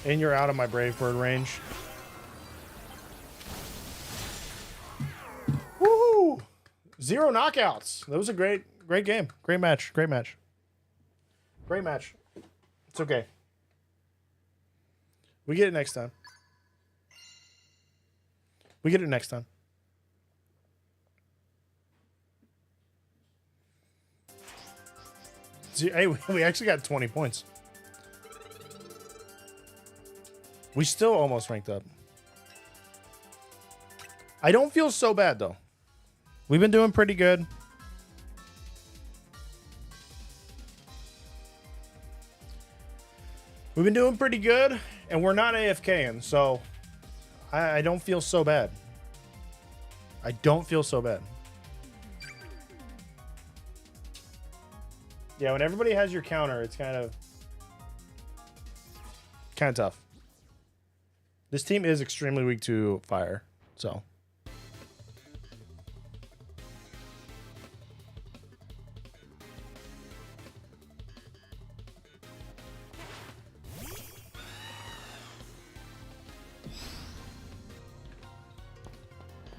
And you're out of my Brave Bird range. Woohoo! 0 knockouts. That was a great game. Great match. Great match. Great match. It's okay. We get it next time. We get it next time. Hey, we actually got 20 points. We still almost ranked up. I don't feel so bad, though. We've been doing pretty good. We've been doing pretty good, and we're not AFKing, so I don't feel so bad. I don't feel so bad. Yeah, when everybody has your counter, it's kind of tough. This team is extremely weak to fire, so.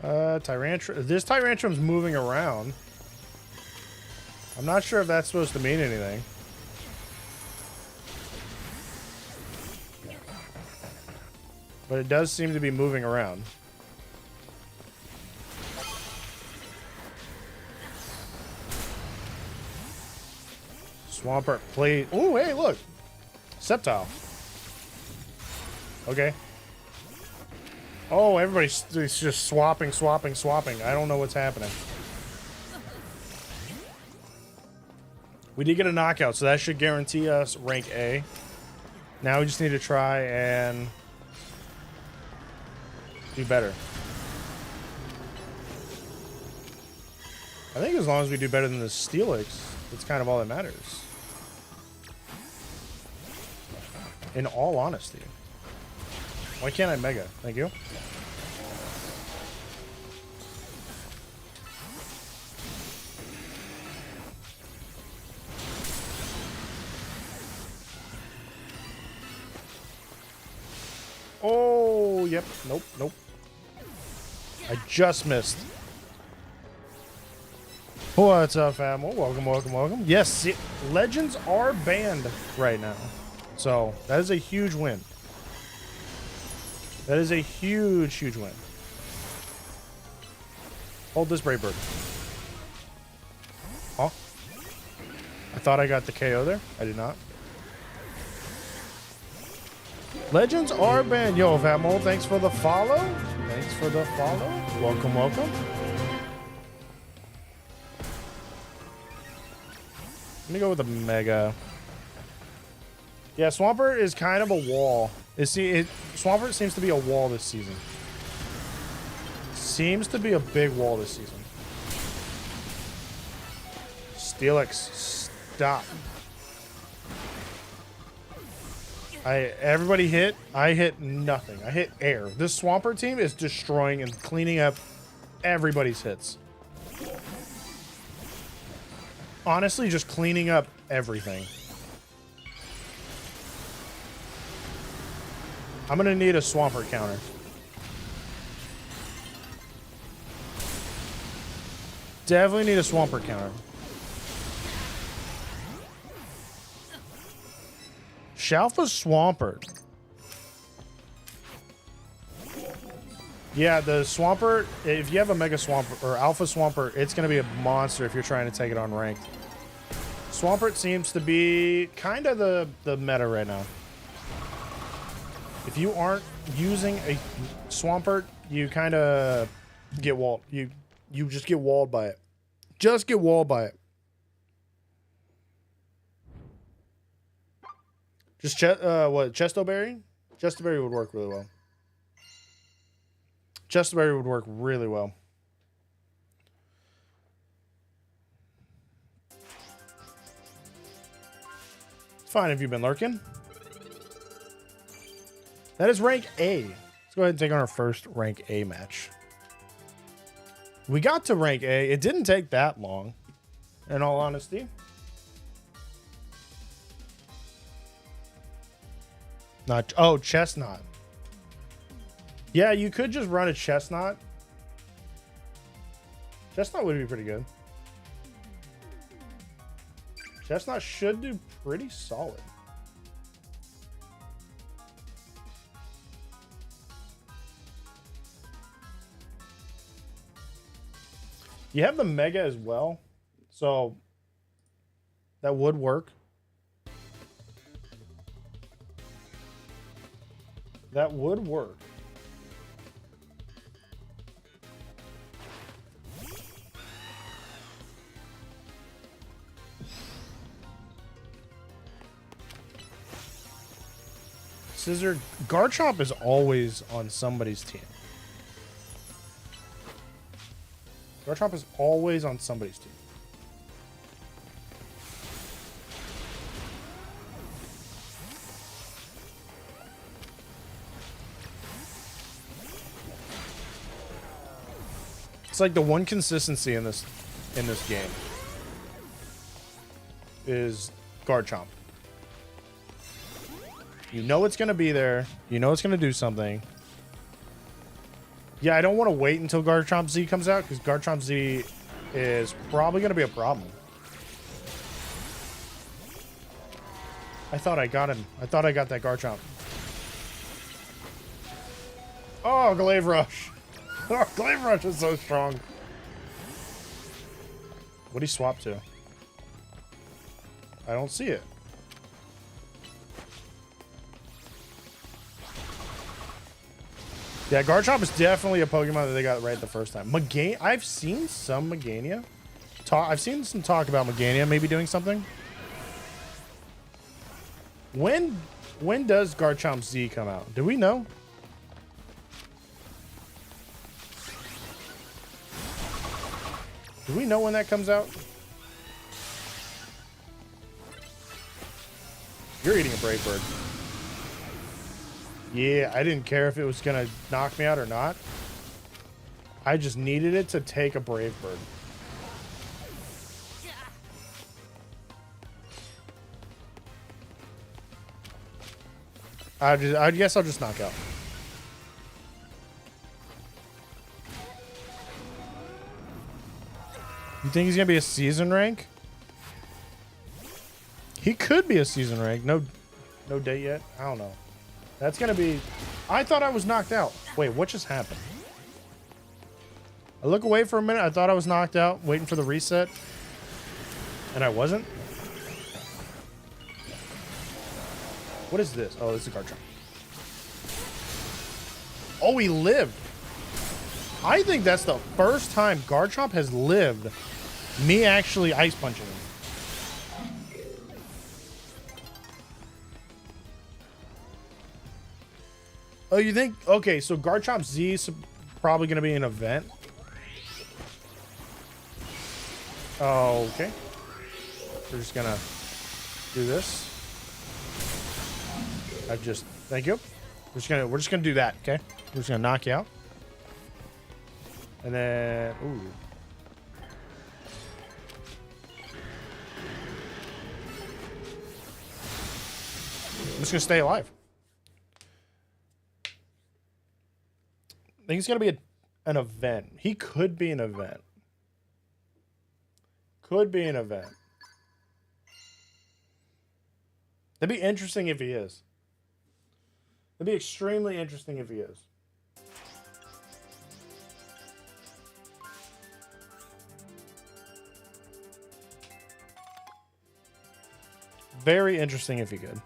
Tyrantrum. This Tyrantrum's moving around. I'm not sure if that's supposed to mean anything. But it does seem to be moving around. Swampert, play. Oh, hey, look. Sceptile. Okay. Oh, everybody's just swapping. I don't know what's happening. We did get a knockout, so that should guarantee us rank A. Now we just need to try and do better. I think as long as we do better than the Steelix, that's kind of all that matters. In all honesty. Why can't I Mega? Thank you. Oh, yep. Nope. I just missed. What's up, fam? Welcome. Yes, Legends are banned right now. So, that is a huge win. That is a huge win. Hold this Brave Bird. Huh? I thought I got the KO there. I did not. Legends are banned. Yo, Fatmo, thanks for the follow. Welcome. Let me go with a Mega. Yeah, Swampert is kind of a wall. Swampert seems to be a wall this season. Seems to be a big wall this season. Steelix, stop. Everybody hit. I hit nothing. I hit air. This Swampert team is destroying and cleaning up everybody's hits. Honestly, just cleaning up everything. I'm gonna need a Swampert counter. Definitely need a Swampert counter. Shalfa Swampert. Yeah, the Swampert, if you have a Mega Swampert or Alpha Swampert, it's going to be a monster if you're trying to take it on ranked. Swampert seems to be kind of the meta right now. If you aren't using a Swampert, you kind of get walled. You just get walled by it. Just get walled by it. Just Chestoberry? Chestoberry would work really well. Chestoberry would work really well. It's fine if you've been lurking. That is rank A. Let's go ahead and take on our first rank A match. We got to rank A. It didn't take that long, in all honesty. Chestnut. Yeah, you could just run a Chestnut. Chestnut would be pretty good. Chestnut should do pretty solid. You have the Mega as well, so that would work. That would work. Scissor. Garchomp is always on somebody's team. Garchomp is always on somebody's team. It's like the one consistency in this game is Garchomp. You know it's going to be there. You know it's going to do something. Yeah, I don't want to wait until Garchomp Z comes out because Garchomp Z is probably going to be a problem. I thought I got him. I thought I got that Garchomp. Oh, Glaive Rush. Oh, Glaive Rush is so strong. What'd he swap to? I don't see it. Yeah, Garchomp is definitely a Pokemon that they got right the first time. I've seen some Meganium. I've seen some talk about Meganium maybe doing something. When does Garchomp Z come out? Do we know? Do we know when that comes out? You're eating a Brave Bird. Yeah, I didn't care if it was gonna knock me out or not. I just needed it to take a Brave Bird. I guess I'll just knock out. You think he's gonna be a season rank? He could be a season rank. No date yet. I don't know. That's gonna be. I thought I was knocked out. Wait, what just happened? I look away for a minute. I thought I was knocked out, waiting for the reset, and I wasn't. What is this? Oh, this is a Garchomp. Oh, he lived. I think that's the first time Garchomp has lived me actually ice punching him. Oh, you think? Okay, so Garchomp Z is probably going to be an event. Oh, okay. We're just going to do this. Thank you. We're just gonna do that, okay? We're just gonna knock you out. And then, ooh. I'm just gonna stay alive. I think it's gonna be an event. He could be an event. Could be an event. That'd be interesting if he is. It'd be extremely interesting if he is. Very interesting if he could.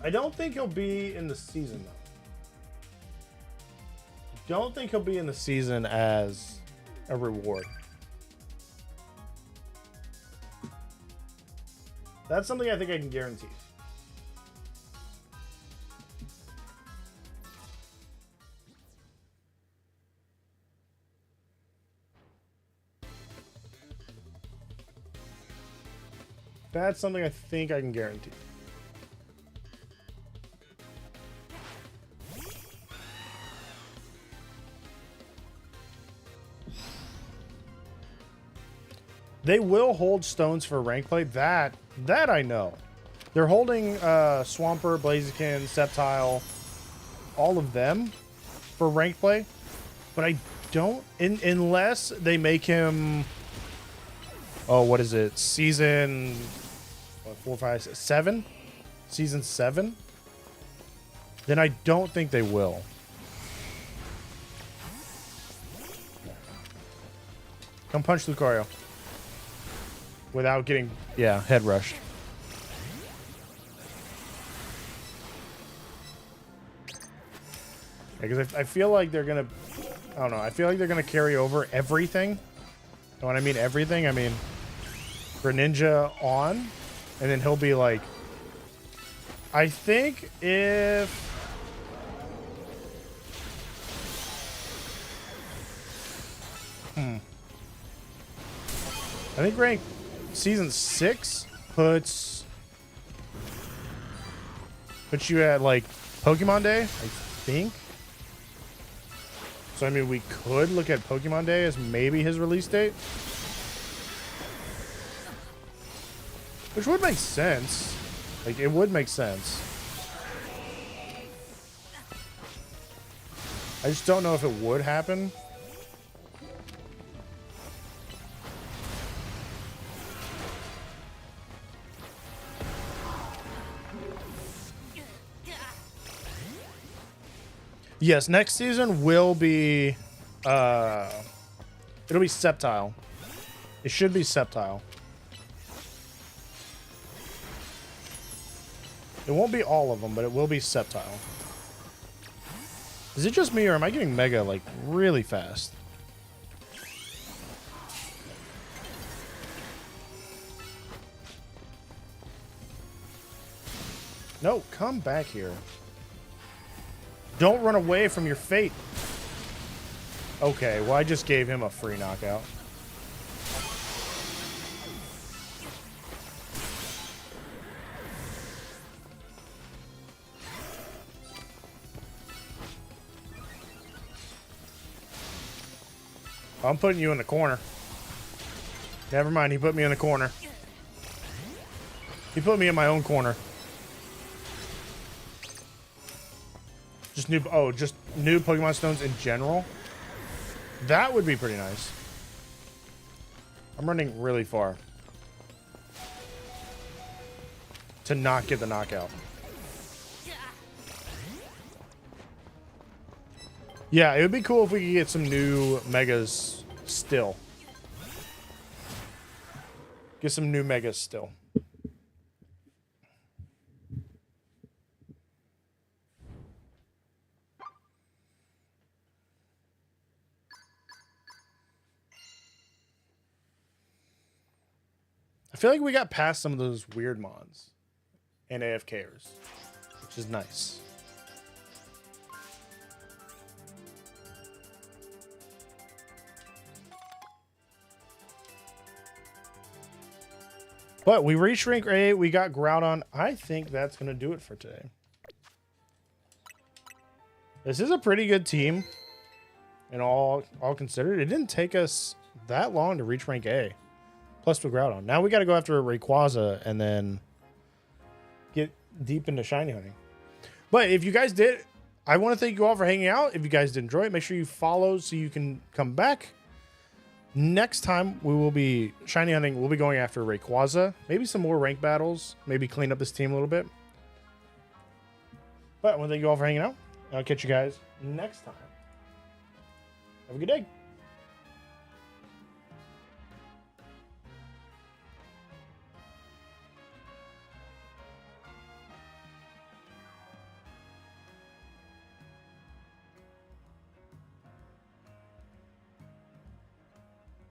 I don't think he'll be in the season, though. Don't think he'll be in the season as a reward. That's something I think I can guarantee. That's something I think I can guarantee. They will hold stones for rank play. That I know. They're holding Swampert, Blaziken, Sceptile, all of them for rank play. But I don't, unless they make him, oh, what is it? Season 4, 5, 6, 7? Season 7? Then I don't think they will. Come punch Lucario. Without getting, yeah, head rushed. Because I feel like they're going to, I don't know, I feel like they're going to carry over everything. And when I mean everything, I mean Greninja on, and then he'll be like, I think if, I think rank season 6 puts you at like Pokemon Day, I think. So I mean, we could look at Pokemon Day as maybe his release date, which would make sense. Like, it would make sense. I just don't know if it would happen. Yes, next season will be, it'll be Sceptile. It should be Sceptile. It won't be all of them, but it will be Sceptile. Is it just me, or am I getting Mega, like, really fast? No, come back here. Don't run away from your fate. Okay, well, I just gave him a free knockout. I'm putting you in the corner. Never mind, he put me in the corner. He put me in my own corner. Just new Pokemon stones in general. That would be pretty nice. I'm running really far to not get the knockout. Yeah, it would be cool if we could get some new Megas still. Get some new Megas still. I feel like we got past some of those weird mons and AFKers, which is nice. But we reached rank 8. We got Groudon. I think that's going to do it for today. This is a pretty good team. And all considered, it didn't take us that long to reach rank A. Plus with Groudon. Now we got to go after Rayquaza and then get deep into shiny hunting. But if you guys did, I want to thank you all for hanging out. If you guys did enjoy it, make sure you follow so you can come back. Next time we will be shiny hunting. We'll be going after Rayquaza. Maybe some more rank battles. Maybe clean up this team a little bit. But I want to thank you all for hanging out. I'll catch you guys next time. Have a good day.